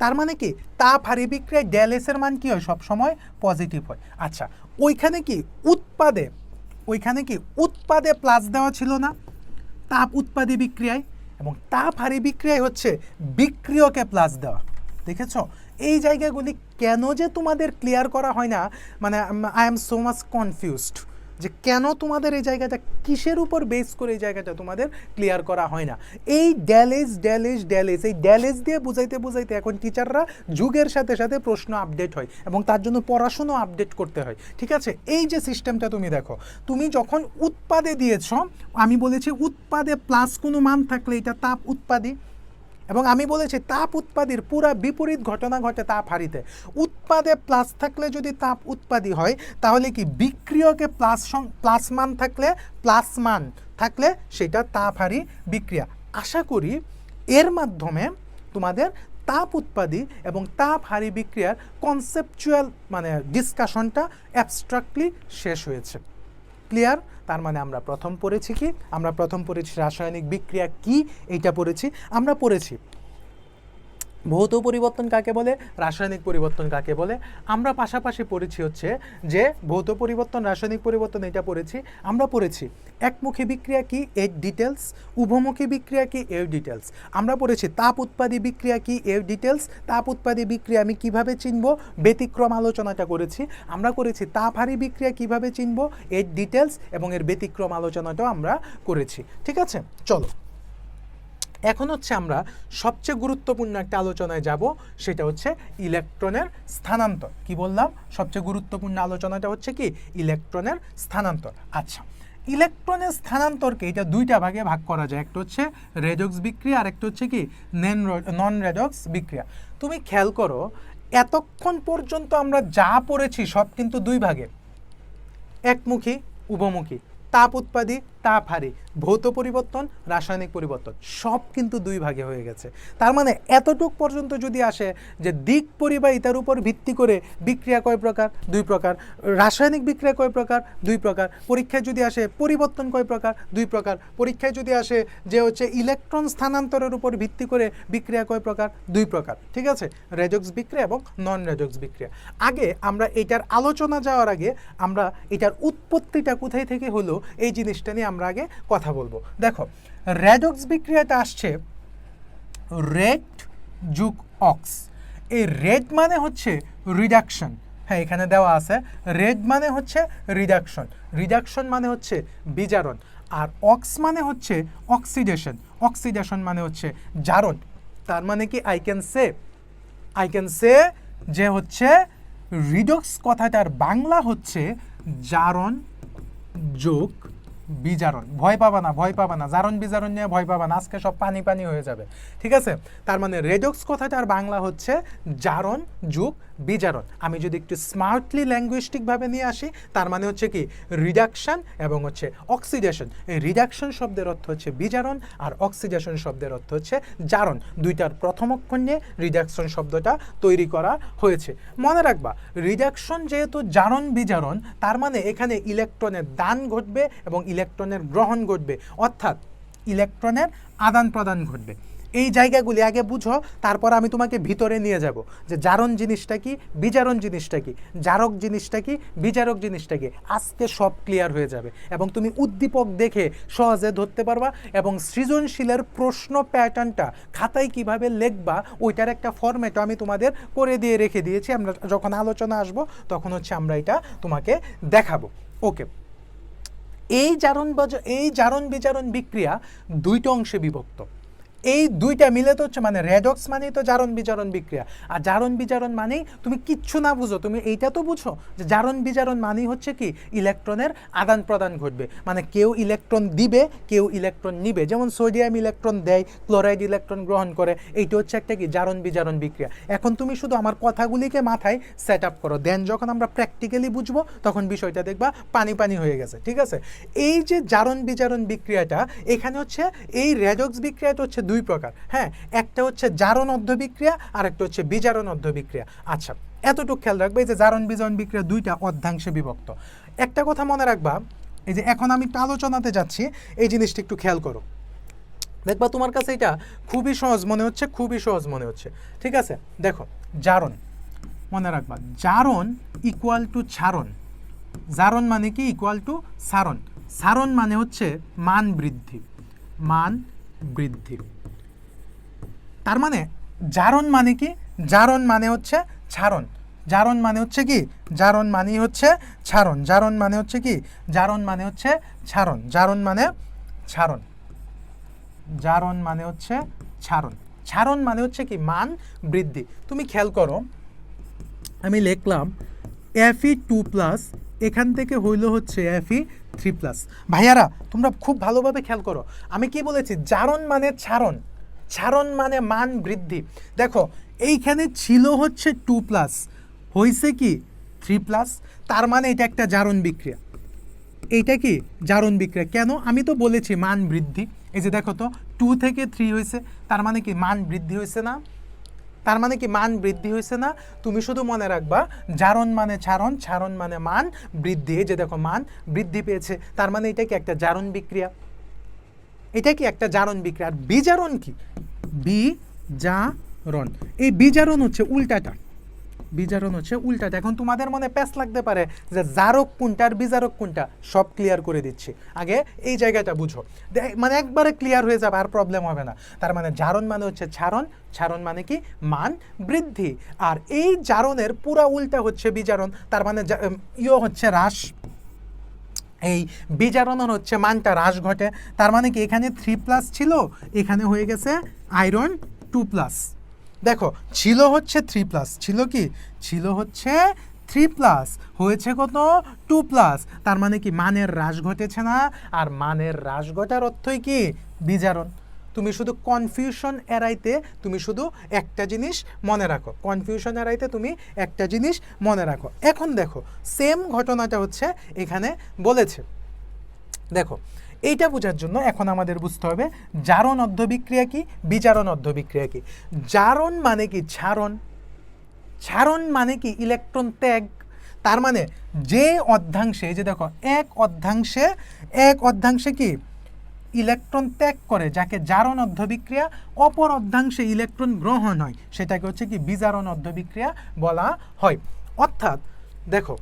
তার মানে কি, তাপ হারি বিক্রিয়ায় ডেয়ালিসের মান কি হয়, সবসময় পজিটিভ হয়। আচ্ছা, ওইখানে কি উৎপাদে প্লাস দেওয়া ছিল না তাপ উৎপাদী বিক্রিয়ায়, এবং তাপ হারি বিক্রিয়ায় হচ্ছে বিক্রিয়কে প্লাস দেওয়া। দেখেছো এই জায়গাগুলি কেন যে তোমাদের ক্লিয়ার করা হয় না, মানে I am so much confused যে কেন তোমাদের এই জায়গাটা কিসের উপর বেস করে এই জায়গাটা তোমাদের ক্লিয়ার করা হয় না। এই ড্যালেজ এই ড্যালেজ দিয়ে বুঝাইতে এখন টিচাররা যুগের সাথে সাথে প্রশ্ন আপডেট হয় এবং তার জন্য পড়াশুনো আপডেট করতে হয়। ঠিক আছে, এই যে সিস্টেমটা তুমি দেখো, তুমি যখন উৎপাদে দিয়েছ, আমি বলেছি উৎপাদে প্লাস কোনো মান থাকলে এটা তাপ উৎপাদী, এবং আমি বলেছি তাপ উৎপাদীর পুরা বিপরীত ঘটনা ঘটে তাপ হারিতে। উৎপাদে প্লাস থাকলে যদি তাপ উৎপাদী হয় তাহলে কি বিক্রিয়কে প্লাস মান থাকলে সেটা তাপ হারি বিক্রিয়া। আশা করি এর মাধ্যমে তোমাদের তাপ উৎপাদী এবং তাপ হারি বিক্রিয়ার কনসেপচুয়াল মানে ডিসকাশনটা অ্যাবস্ট্রাক্টলি শেষ হয়েছে। ক্লিয়ার? তার মানে আমরা প্রথম পড়েছি রাসায়নিক বিক্রিয়া কি, এইটা পড়েছি। আমরা পড়েছি ভৌত পরিবর্তন কাকে বলে, রাসায়নিক পরিবর্তন কাকে বলে। আমরা পাশাপাশি পড়েছি হচ্ছে যে ভৌত পরিবর্তন, রাসায়নিক পরিবর্তন, এটা পড়েছি। আমরা পড়েছি একমুখী বিক্রিয়া কি, এর ডিটেলস, উভমুখী বিক্রিয়া কি, এর ডিটেলস। আমরা পড়েছি তাপ উৎপাদী বিক্রিয়া কি, এর ডিটেলস, তাপ উৎপাদী বিক্রিয়া আমি কিভাবে চিনব, ব্যতিক্রম আলোচনাটা করেছি। আমরা করেছি তাপ হারি বিক্রিয়া কিভাবে চিনব, এর ডিটেলস এবং এর ব্যতিক্রম আলোচনাটাও আমরা করেছি। ঠিক আছে, চলো এখন হচ্ছে আমরা সবচেয়ে গুরুত্বপূর্ণ একটা আলোচনায় যাব, সেটা হচ্ছে ইলেকট্রনের স্থানান্তর। কি বললাম, সবচেয়ে গুরুত্বপূর্ণ আলোচনাটা হচ্ছে কি, ইলেকট্রনের স্থানান্তর। আচ্ছা, ইলেকট্রনের স্থানান্তরকে এটা দুইটা ভাগে ভাগ করা যায়, একটা হচ্ছে রেডক্স বিক্রিয়া আর একটা হচ্ছে কি নন রেডক্স বিক্রিয়া। তুমি খেয়াল করো এতক্ষণ পর্যন্ত আমরা যা পড়েছি সব কিন্তু দুই ভাগে, একমুখী উভমুখী, তাপ উৎপাদী তাপ হারি, ভৌত পরিবর্তন রাসায়নিক পরিবর্তন, সব কিন্তু দুই ভাগে হয়ে গেছে। তার মানে এতটুক পর্যন্ত যদি আসে যে দিক পরিবাহিতার উপর ভিত্তি করে বিক্রিয়া কয় প্রকার, দুই প্রকার, রাসায়নিক বিক্রিয়া কয় প্রকার, দুই প্রকার, পরীক্ষায় যদি আসে পরিবর্তন কয় প্রকার, দুই প্রকার, পরীক্ষায় যদি আসে যে হচ্ছে ইলেকট্রন স্থানান্তরের উপর ভিত্তি করে বিক্রিয়া কয় প্রকার, দুই প্রকার। ঠিক আছে, রেডক্স বিক্রিয়া এবং নন রেডক্স বিক্রিয়া। আগে আমরা এটার আলোচনা যাওয়ার আগে আমরা এটার উৎপত্তিটা কোথায় থেকে হলো এই জিনিসটা নিয়ে আমরা আগে কথা বলবো। দেখো রেডক্স বিক্রিয়াটা আসছে রেড যুগ অক্স। এই রেড মানে হচ্ছে রিডাকশন, হ্যাঁ এখানে দেওয়া আছে, রেড মানে হচ্ছে রিডাকশন মানে হচ্ছে বিজারণ, আর অক্স মানে হচ্ছে অক্সিডেশন মানে হচ্ছে জারণ। তার মানে কি আই ক্যান সে যে হচ্ছে রিডক্স কথাটার বাংলা হচ্ছে জারণ যোগ বিজারণ। ভয় পাবা না, জারণ বিজারণ নিয়ে ভয় পাবা না, আজকে সব পানি হয়ে যাবে। ঠিক আছে, তার মানে রেডক্স কথাটার বাংলা হচ্ছে জারণ যোগ বিজারণ। আমি যদি একটু স্মার্টলি ল্যাঙ্গুইস্টিকভাবে নিয়ে আসি, তার মানে হচ্ছে কি রিডাকশন এবং হচ্ছে অক্সিডেশন। এই রিডাকশন শব্দের অর্থ হচ্ছে বিজারণ আর অক্সিডেশন শব্দের অর্থ হচ্ছে জারণ। দুইটার প্রথম অক্ষর নিয়ে রিডাকশন শব্দটা তৈরি করা হয়েছে। মনে রাখবা রিডাকশন যেহেতু জারণ বিজারণ, তার মানে এখানে ইলেকট্রনের দান ঘটবে এবং ইলেকট্রনের গ্রহণ ঘটবে, অর্থাৎ ইলেকট্রনের আদান প্রদান ঘটবে। এই জায়গাগুলি আগে বুঝো, তারপর আমি তোমাকে ভিতরে নিয়ে যাব যে জারণ জিনিসটা কি, বিজারণ জিনিসটা কি, জারক জিনিসটা কি, বিজারক জিনিসটা কি। আজকে সব ক্লিয়ার হয়ে যাবে এবং তুমি উদ্দীপক দেখে সহজে ধরতে পারবা এবং সৃজনশীলের প্রশ্ন প্যাটার্নটা খাতায় কিভাবে লিখবা ওইটার একটা ফরম্যাটও আমি তোমাদের করে দিয়ে রেখে দিয়েছি। আমরা যখন আলোচনা আসবো তখন হচ্ছে আমরা এটা তোমাকে দেখাবো। ওকে, এই জারণ বিজারণ বিক্রিয়া দুইটা অংশে বিভক্ত। এই দুইটা মিলে তো হচ্ছে মানে রেডক্স মানেই তো জারণ বিজারণ বিক্রিয়া। আর জারণ বিজারণ মানেই তুমি কিচ্ছু না বুঝো, তুমি এইটা তো বুঝো যে জারণ বিজারণ মানেই হচ্ছে কি ইলেকট্রনের আদান প্রদান ঘটবে, মানে কেউ ইলেকট্রন দিবে কেউ ইলেকট্রন নিবে। যেমন সোডিয়াম ইলেকট্রন দেয়, ক্লোরাইড ইলেকট্রন গ্রহণ করে, এইটা হচ্ছে একটা কি জারণ বিজারণ বিক্রিয়া। এখন তুমি শুধু আমার কথাগুলিকে মাথায় সেট আপ করো, দেন যখন আমরা প্র্যাকটিক্যালি বুঝবো তখন বিষয়টা দেখবা পানি পানি হয়ে গেছে। ঠিক আছে, এই যে জারণ বিজারণ বিক্রিয়াটা এখানে হচ্ছে এই রেডক্স বিক্রিয়াটা হচ্ছে দুই প্রকার। হ্যাঁ, একটা হচ্ছে জারণ অর্ধ বিক্রিয়া আর একটা হচ্ছে বিজারণ অর্ধ বিক্রিয়া। আচ্ছা, এতটুকু খেয়াল রাখবে যে জারণ বিজারণ বিক্রিয়া দুইটা অর্ধাংশে বিভক্ত। একটা কথা মনে রাখবা, এই যে এখন আমি একটু আলোচনাতে যাচ্ছি, এই জিনিসটা একটু খেয়াল করো, দেখবা তোমার কাছে এটা খুবই সহজ মনে হচ্ছে, খুবই সহজ মনে হচ্ছে। ঠিক আছে, দেখো জারণ মনে রাখবা, জারণ ইকুয়াল টু ছারণ। জারণ মানে কি ইকুয়াল টু সারণ। সারণ মানে হচ্ছে মান বৃদ্ধি, মান বৃদ্ধি। তার মানে জারণ মানে কি, জারণ মানে হচ্ছে ছারণ, জারণ মানে হচ্ছে কি, জারণ মানে হচ্ছে ছারণ, জারণ মানে হচ্ছে কি, জারণ মানে হচ্ছে ছারণ, জারণ মানে ছারণ, জারণ মানে হচ্ছে ছারণ, ছারণ মানে হচ্ছে কি মান বৃদ্ধি। তুমি খেয়াল করো, আমি লিখলাম Fe2+, এখান থেকে হইল হচ্ছে Fe3+। ভাইয়ারা তোমরা খুব ভালোভাবে খেয়াল করো, আমি কি বলেছি, জারণ মানে ছারণ, ছারণ মানে মান বৃদ্ধি। দেখো এইখানে ছিল হচ্ছে 2+, হয়েছে কি 3+, তার মানে এটা একটা জারণ বিক্রিয়া। এইটা কি জারণ বিক্রিয়া। কেন, আমি তো বলেছি মান বৃদ্ধি। এই যে দেখো তো 2 থেকে 3 হয়েছে, তার মানে কি মান বৃদ্ধি হয়েছে না, তার মানে কি মান বৃদ্ধি হয়েছে না। তুমি শুধু মনে রাখবা জারণ মানে ছারণ, ছারণ মানে মান বৃদ্ধি। এই যে দেখো মান বৃদ্ধি পেয়েছে, তার মানে এটা কি একটা জারণ বিক্রিয়া, এটা কি একটা জারণ বিক্রিয়া। আর বিজারণ কি, বিজারণ, এই বিজারণ হচ্ছে উল্টাটা, বিজারণ হচ্ছে উল্টাটা। এখন তোমাদের মনে প্যাচ লাগতে পারে যে জারক কোনটা আর বিজারক কোনটা, সব ক্লিয়ার করে দিচ্ছি, আগে এই জায়গাটা বুঝো, মানে একবারে ক্লিয়ার হয়ে যাবে, আর প্রবলেম হবে না। তার মানে জারণ মানে হচ্ছে ছারণ, ছারণ মানে কি মান বৃদ্ধি, আর এই জারণের পুরা উল্টা হচ্ছে বিজারণ, তার মানে হচ্ছে হ্রাস। এই বিজারণের হচ্ছে মানটা হ্রাস ঘটে, তার মানে কি এখানে 3+ ছিল, এখানে হয়ে গেছে আয়রন 2+। দেখো ছিল হচ্ছে 3+, ছিল কি, ছিল হচ্ছে 3+, হয়েছে কত 2+, তার মানে কি মানের হ্রাস ঘটেছে না, আর মানের হ্রাস ঘটার অর্থই কি বিজারণ। তুমি শুধু কনফিউশন এড়াইতে তুমি শুধু একটা জিনিস মনে রাখো, কনফিউশন এড়াইতে তুমি একটা জিনিস মনে রাখো। এখন দেখো সেম ঘটনাটা হচ্ছে এখানে বলেছে। দেখো এইটা বোঝার জন্য এখন আমাদের বুঝতে হবে জারণ অর্ধ বিক্রিয়া কি, বিজারণ অর্ধ বিক্রিয়া কি। জারণ মানে কি ছারণ, ছারণ মানে কি ইলেকট্রন ত্যাগ। তার মানে যে অর্ধাংশে, যে দেখো এক অর্ধাংশে কি ইলেকট্রন ত্যাগ করে, যাকে জারণ অর্ধ বিক্রিয়া, অপর অর্ধাংশে ইলেকট্রন গ্রহণ হয়, সেটাকে হচ্ছে কি বিজারণ অর্ধ বিক্রিয়া বলা হয়। অর্থাৎ দেখো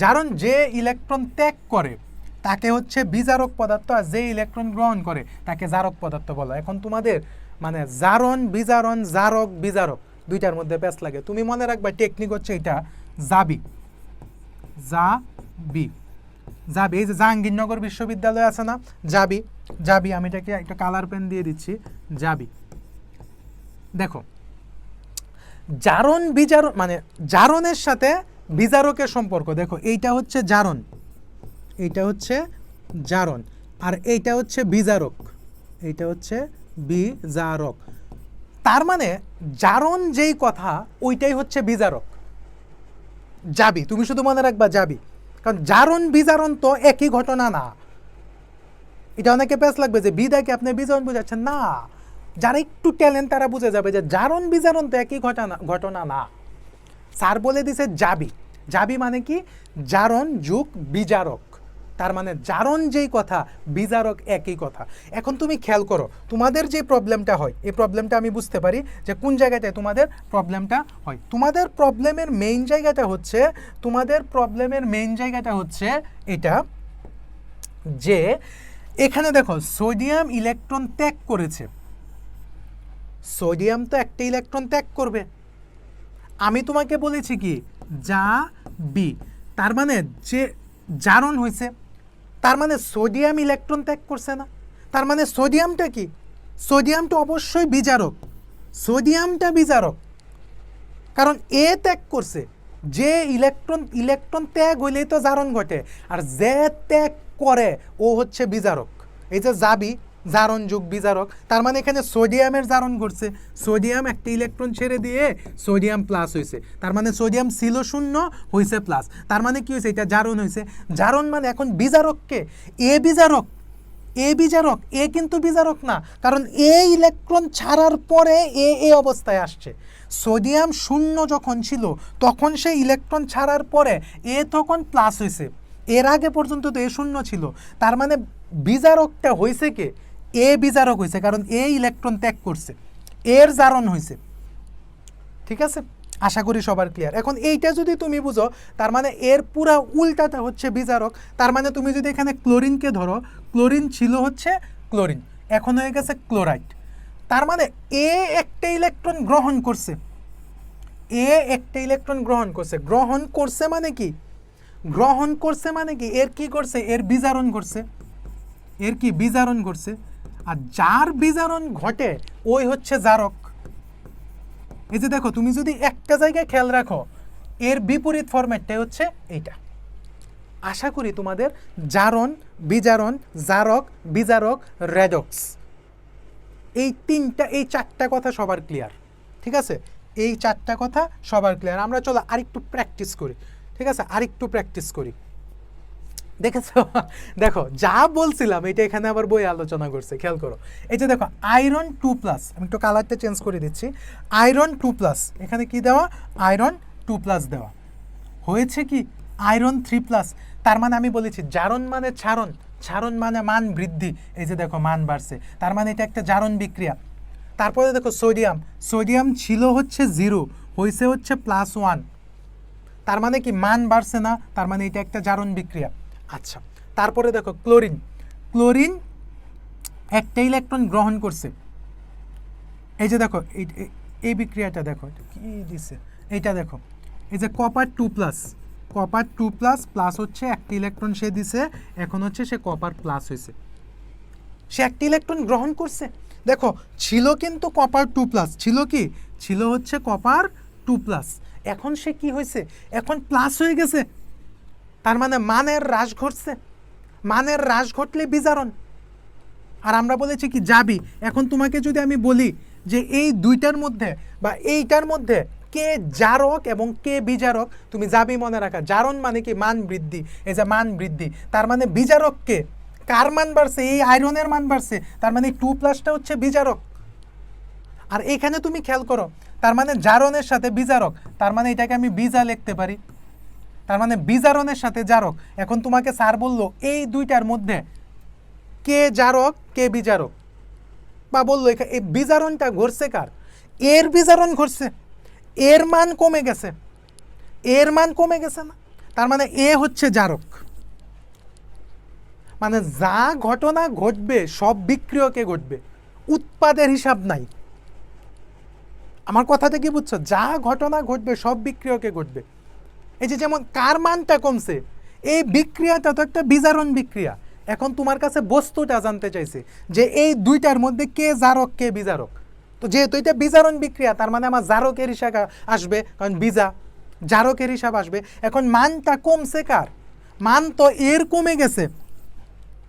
জারণ যে ইলেকট্রন ত্যাগ করে তাকে হচ্ছে বিজারক পদার্থ, আর যে ইলেকট্রন গ্রহণ করে তাকে জারক পদার্থ বলা। এখন তোমাদের মানে জারণ বিজারণ, জারক বিজারক দুইটার মধ্যে প্যাচ লাগে। তুমি মনে রাখবা টেকনিক হচ্ছে এটা জাবি, জাবি, জাবি। এই যে জাহাঙ্গীরনগর বিশ্ববিদ্যালয় আছে না, জাবি, জাবি, আমি এটাকে একটা কালার পেন দিয়ে দিচ্ছি, জাবি। দেখো জারণ বিজারণ মানে জারণের সাথে বিজারকের সম্পর্ক। দেখো এইটা হচ্ছে জারণ, এইটা হচ্ছে জারণ, আর এইটা হচ্ছে বিজারক, এইটা হচ্ছে বিজারক। তার মানে জারণ যেই কথা ওইটাই হচ্ছে বিজারক, যাবি। তুমি শুধু মনে রাখবা যাবি, কারণ জারণ বিজারণ তো একই ঘটনা না। এটা অনেকে প্যাচ লাগবে যে বিদাকে আপনি বিজারণ বুঝাচ্ছেন না, যারা একটু ট্যালেন্ট তারা বুঝে যাবে যে জারণ বিজারণ তো একই ঘটনা না। স্যার বলে দিছে যাবি, যাবি মানে কি জারণ যুগ বিজারক, তার মানে জারণ যেই কথা বিজারক একই কথা। এখন তুমি খেয়াল করো তোমাদের যে প্রবলেমটা হয়, এই প্রবলেমটা আমি বুঝতে পারি যে কোন জায়গাটায় তোমাদের প্রবলেমটা হয়। তোমাদের প্রবলেমের মেইন জায়গাটা হচ্ছে এটা, যে এখানে দেখো সোডিয়াম ইলেকট্রন ত্যাগ করেছে, সোডিয়াম তো একটা ইলেকট্রন ত্যাগ করবে। আমি তোমাকে বলেছি কি যা বি, তার মানে যে জারণ হয়েছে, তার মানে সোডিয়াম ইলেকট্রন ত্যাগ করছে না, তার মানে সোডিয়ামটা কি, সোডিয়ামটা অবশ্যই বিজারক, সোডিয়ামটা বিজারক, কারণ এ ত্যাগ করছে। যে ইলেকট্রন ত্যাগ হইলেই তো জারণ ঘটে, আর যে ত্যাগ করে ও হচ্ছে বিজারক। এই যে যাবি জারণ যুগ বিজারক, তার মানে এখানে সোডিয়ামের জারণ ঘটছে, সোডিয়াম একটা ইলেকট্রন ছেড়ে দিয়ে সোডিয়াম প্লাস হয়েছে, তার মানে সোডিয়াম ছিল শূন্য হয়েছে প্লাস, তার মানে কি হয়েছে, এটা জারণ হয়েছে। জারণ মানে এখন বিজারককে এ বিজারক, এ বিজারক, এ কিন্তু বিজারক না, কারণ এ ইলেকট্রন ছাড়ার পরে এ অবস্থায় আসছে। সোডিয়াম শূন্য যখন ছিল তখন সে ইলেকট্রন ছাড়ার পরে এ তখন প্লাস হয়েছে, এর আগে পর্যন্ত তো এ শূন্য ছিল, তার মানে বিজারকটা হয়েছে কে, এ বিজারক হয়েছে, কারণ এ ইলেকট্রন ত্যাগ করছে, এর জারণ হয়েছে। ঠিক আছে, আশা করি সবার ক্লিয়ার। এখন এইটা যদি তুমি বুঝো, তার মানে এর পুরা উল্টাটা হচ্ছে বিজারক। তার মানে তুমি যদি এখানে ক্লোরিনকে ধরো, ক্লোরিন ছিল হচ্ছে ক্লোরিন, এখন হয়ে গেছে ক্লোরাইড, তার মানে এ একটা ইলেকট্রন গ্রহণ করছে, এ একটা ইলেকট্রন গ্রহণ করছে, গ্রহণ করছে মানে কি, গ্রহণ করছে মানে কি, এর কি করছে, এর বিজারণ করছে, এর কি বিজারণ করছে, আর যার বিজারণ ঘটে ওই হচ্ছে জারক। এই যে দেখো তুমি যদি একটা জায়গায় খেয়াল রাখো, এর বিপরীত ফরম্যাটটাই হচ্ছে এইটা। আশা করি তোমাদের জারণ, বিজারণ, জারক, বিজারক, রেডক্স, এই চারটা কথা সবার ক্লিয়ার। ঠিক আছে, এই চারটা কথা সবার ক্লিয়ার। আমরা চলো আরেকটু প্র্যাকটিস করি। ঠিক আছে, আরেকটু প্র্যাকটিস করি। দেখেছো, দেখো যা বলছিলাম এটা এখানে আবার বই আলোচনা করছে, খেয়াল করো। এই যে দেখো আয়রন 2+, আমি একটু কালারটা চেঞ্জ করে দিচ্ছি, আয়রন 2+, এখানে কি দেওয়া, আয়রন 2+ দেওয়া হয়েছে, কি আয়রন 3+, তার মানে আমি বলেছি জারণ মানে ছারণ, ছারণ মানে মান বৃদ্ধি, এই যে দেখো মান বাড়ছে, তার মানে এটা একটা জারণ বিক্রিয়া। তারপরে দেখো সোডিয়াম, সোডিয়াম ছিল হচ্ছে 0 হয়েছে হচ্ছে +1, তার মানে কি মান বাড়ছে না, তার মানে এটা একটা জারণ বিক্রিয়া। আচ্ছা, তারপরে দেখো ক্লোরিন, ক্লোরিন একটা ইলেকট্রন গ্রহণ করছে, এই যে দেখো এই বিক্রিয়াটা দেখো কি দিছে, এইটা দেখো, এই যে কপার 2+, কপার 2+ প্লাস হচ্ছে একটা ইলেকট্রন সে দিছে, এখন হচ্ছে সে কপার প্লাস হয়েছে, সে একটা ইলেকট্রন গ্রহণ করছে। দেখো ছিল কিন্তু কপার 2+, ছিল কি, ছিল হচ্ছে কপার 2+, এখন সে কি হয়েছে, এখন প্লাস হয়ে গেছে, তার মানে মানের হ্রাস ঘটছে, মানের হ্রাস ঘটলে বিজারণ। আর আমরা বলেছি কি যাবি, এখন তোমাকে যদি আমি বলি যে এই দুইটার মধ্যে বা এইটার মধ্যে কে জারক এবং কে বিজারক, তুমি যাবি মনে রাখা, জারণ মানে কি মান বৃদ্ধি, এই যে মান বৃদ্ধি, তার মানে বিজারক কে, কার মান বাড়ছে, এই আয়রনের মান বাড়ছে, তার মানে 2+টা হচ্ছে বিজারক। আর এখানে তুমি খেয়াল করো, তার মানে জারণের সাথে বিজারক, তার মানে এটাকে আমি বিজা লিখতে পারি, তার মানে বিজারণের সাথে জারক। এখন তোমাকে স্যার বললো এই দুইটার মধ্যে কে জারক কে বিজারক, বা বললো এই বিজারণটা ঘটছে কার, এর বিজারণ ঘটছে, এর মান কমে গেছে, এর মান কমে গেছে না, তার মানে এ হচ্ছে জারক। মানে যা ঘটনা ঘটবে সব বিক্রিয়কে ঘটবে, উৎপাদের হিসাব নাই। আমার কথাটা কি বুঝছো, যা ঘটনা ঘটবে সব বিক্রিয়কে ঘটবে। এই যে যেমন কার মানটা কমছে, এই বিক্রিয়াটা তো একটা বিজারণ বিক্রিয়া। এখন তোমার কাছে বস্তুটা জানতে চাইছে যে এই দুইটার মধ্যে কে জারক কে বিজারক, তো যেহেতু এটা বিজারণ বিক্রিয়া তার মানে আমার জারকের হিসাব আসবে, কারণ বিজা জারকের হিসাব আসবে। এখন মানটা কমছে কার, মান তো এর কমে গেছে,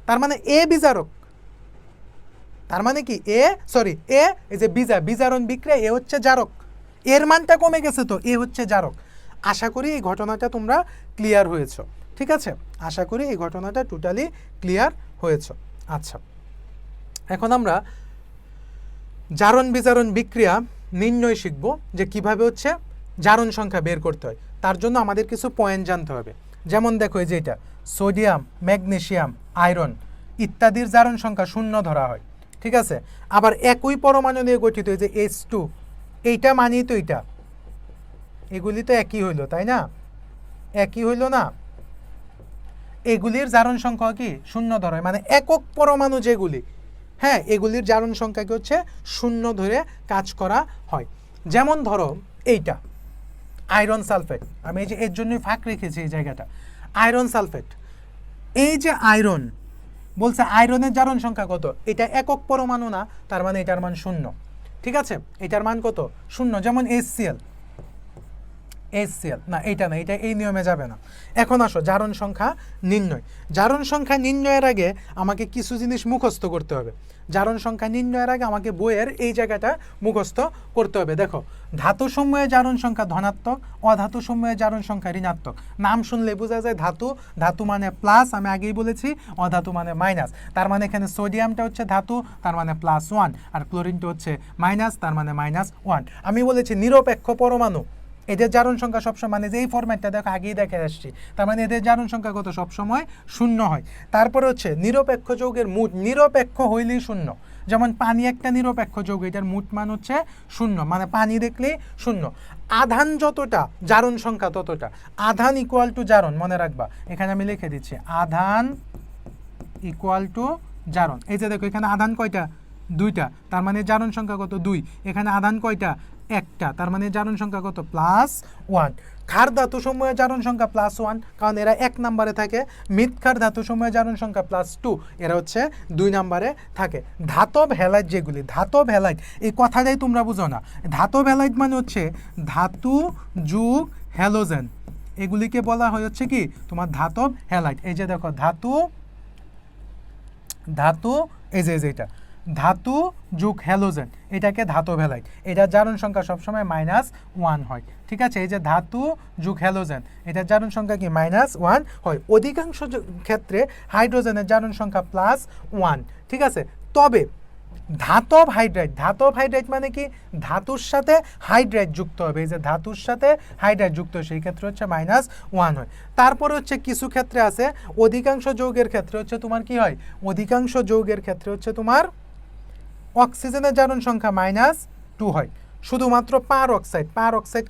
তার মানে এ বিজারক, তার মানে কি এ এই যে বিজারণ বিক্রিয়া, এ হচ্ছে জারক, এর মানটা কমে গেছে তো এ হচ্ছে জারক। আশা করি এই ঘটনাটা তোমরা ক্লিয়ার হয়েছো। ঠিক আছে, আশা করি এই ঘটনাটা টোটালি ক্লিয়ার হয়েছো। আচ্ছা, এখন আমরা জারণ বিজারণ বিক্রিয়া নির্ণয় শিখব, যে কিভাবে হচ্ছে জারণ সংখ্যা বের করতে হয়। তার জন্য আমাদের কিছু পয়েন্ট জানতে হবে। যেমন দেখো এই যে এটা সোডিয়াম, ম্যাগনেসিয়াম, আয়রন ইত্যাদির জারণ সংখ্যা 0 ধরা হয়। ঠিক আছে, আবার একই পরমাণু নিয়ে গঠিত এই যে H2, এইটা মানেই তো এইটা, এগুলি তো একই হইলো তাই না, একই হইলো না, এগুলির জারণ সংখ্যা কি 0 ধরা হয়, মানে একক পরমাণু যেগুলি, হ্যাঁ এগুলির জারণ সংখ্যা কি হচ্ছে 0 ধরে কাজ করা হয়। যেমন ধরো এইটা আয়রন সালফেট, আমি এই যে এর জন্যই ফাঁক রেখেছি এই জায়গাটা, আয়রন সালফেট, এই যে আয়রন বলছে আয়রনের জারণ সংখ্যা কত, এটা একক পরমাণু না, তার মানে এটার মান 0। ঠিক আছে, এটার মান কত 0। যেমন HCl না, এইটা না, এটা এই নিয়মে যাবে না। এখন আসো জারণ সংখ্যা নির্ণয়। জারণ সংখ্যা নির্ণয়ের আগে আমাকে কিছু জিনিস মুখস্থ করতে হবে। জারণ সংখ্যা নির্ণয়ের আগে আমাকে বইয়ের এই জায়গাটা মুখস্থ করতে হবে। দেখো ধাতু সমূহে জারণ সংখ্যা ধনাত্মক, অধাতু সমূহে জারণ সংখ্যা ঋণাত্মক। নাম শুনলে বোঝা যায় ধাতু, ধাতু মানে প্লাস, আমি আগেই বলেছি, অধাতু মানে মাইনাস। তার মানে এখানে সোডিয়ামটা হচ্ছে ধাতু, তার মানে +1, আর ক্লোরিনটা হচ্ছে মাইনাস, তার মানে -1। আমি বলেছি নিরপেক্ষ পরমাণু, এদের জারণ সংখ্যা সবসময়, মানে যে এই ফরম্যাটটা দেখো আগেই দেখে আসছি, তার মানে এদের জারণ সংখ্যা কত সবসময় 0 হয়। তারপরে হচ্ছে নিরপেক্ষ যৌগের মুট, নিরপেক্ষ হইলেই 0। যেমন পানি একটা নিরপেক্ষ যৌগ, এটার মুট মান হচ্ছে 0, মানে পানি দেখলেই 0। আধান যতটা জারণ সংখ্যা ততটা, আধান ইকুয়াল টু জারণ, মনে রাখবা, এখানে আমি লিখে দিচ্ছি আধান ইকুয়াল টু জারণ। এই যে দেখো এখানে আধান কয়টা, 2টা, তার মানে জারণ সংখ্যা কত 2। এখানে আধান কয়টা, 1টা, তার মানে জারণ সংখ্যা কত +1। ক্ষার ধাতু সমূহের জারণ সংখ্যা +1, কারণ এরা 1 নম্বরে থাকে। মৃৎক্ষার ধাতু সমূহের জারণ সংখ্যা +2, এরা হচ্ছে 2 নম্বরে থাকে। ধাতব হ্যালাইড যেগুলি, ধাতব হ্যালাইড এই কথাটাই তোমরা বুঝো না। ধাতব হ্যালাইড মানে হচ্ছে ধাতু যুগ হ্যালোজেন, এগুলিকে বলা হয় হচ্ছে কি তোমার ধাতব হ্যালাইড। এই যে দেখো ধাতু এই যে এটা ধাতু যুগ হ্যালোজেন, এটাকে ধাতব হ্যালাইড, এটার জারণ সংখ্যা সবসময় -1 হয়। ঠিক আছে, এই যে ধাতু যুগ হ্যালোজেন, এটার জারণ সংখ্যা কি -1 হয়। অধিকাংশ ক্ষেত্রে হাইড্রোজেনের জারণ সংখ্যা +1। ঠিক আছে, তবে ধাতব হাইড্রাইড মানে কি, ধাতুর সাথে হাইড্রাইড যুক্ত হবে, এই যে ধাতুর সাথে হাইড্রাইড যুক্ত, সেই ক্ষেত্রে হচ্ছে -1 হয়। তারপরে হচ্ছে কিছু ক্ষেত্রে আছে, অধিকাংশ যৌগের ক্ষেত্রে হচ্ছে তোমার কি হয়, অধিকাংশ যৌগের ক্ষেত্রে হচ্ছে তোমার অক্সিজেনের জারণ সংখ্যা -2 হয়। শুধুমাত্র পার অক্সাইড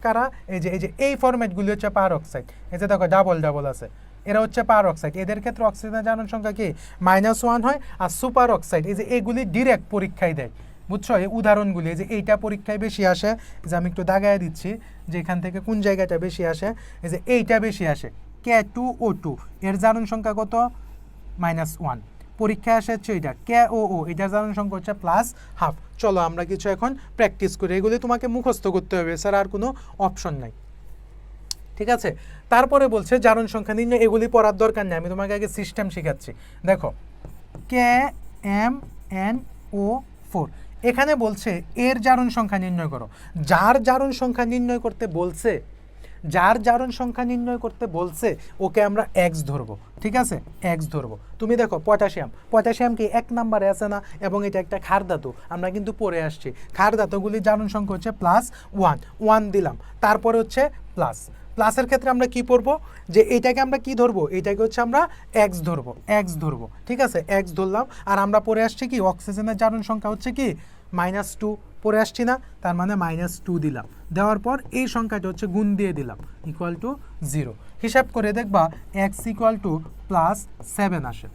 কারা, এই যে এই ফরম্যাটগুলি হচ্ছে পার অক্সাইড, এই যে দেখো ডাবল আছে, এরা হচ্ছে পার অক্সাইড, এদের ক্ষেত্রে অক্সিজেনের জারণ সংখ্যা কি -1 হয়। আর সুপার অক্সাইড, এই যে এগুলি ডিরেক্ট পরীক্ষায় দেয়, বুঝছো, এই উদাহরণগুলি, এই যে এইটা পরীক্ষায় বেশি আসে, যে আমি একটু দাগায় দিচ্ছি যে এখান থেকে কোন জায়গাটা বেশি আসে, এই যে এইটা বেশি আসে, K2O2, এর জারণ সংখ্যা কত -1। পরীক্ষায় আসে হচ্ছে এইটা KOO, এটার জারণ সংখ্যা হচ্ছে +1/2। চলো আমরা কিছু এখন প্র্যাকটিস করি, এগুলি তোমাকে মুখস্থ করতে হবে, স্যার আর কোনো অপশন নাই। ঠিক আছে, তারপরে বলছে জারণ সংখ্যা নির্ণয়, এগুলি পড়ার দরকার নেই, আমি তোমাকে আগে সিস্টেম শেখাচ্ছি। দেখো KMNO4, এখানে বলছে এর জারণ সংখ্যা নির্ণয় করো। যার জারণ সংখ্যা নির্ণয় করতে বলছে, ওকে আমরা X ধরবো। ঠিক আছে, X ধরবো। তুমি দেখো পটাশিয়াম কি 1 নম্বরে আছে না, এবং এটা একটা ক্ষার ধাতু, আমরা কিন্তু পড়ে আসছি, ক্ষার ধাতুগুলির জারণ সংখ্যা হচ্ছে +1 দিলাম। তারপরে হচ্ছে প্লাসের ক্ষেত্রে আমরা কি পড়বো, যে এটাকে আমরা কি ধরবো, এটাকে হচ্ছে আমরা X ধরবো। ঠিক আছে, X ধরলাম। আর আমরা পড়ে আসছি কি অক্সিজেনের জারণ সংখ্যা হচ্ছে কি -2, পড়ে আসছি না, তার মানে -2 দিলাম। দেওয়ার পর এই সংখ্যাটা হচ্ছে গুণ দিয়ে দিলাম, =0। হিসাব করে দেখবা X +7 আসে,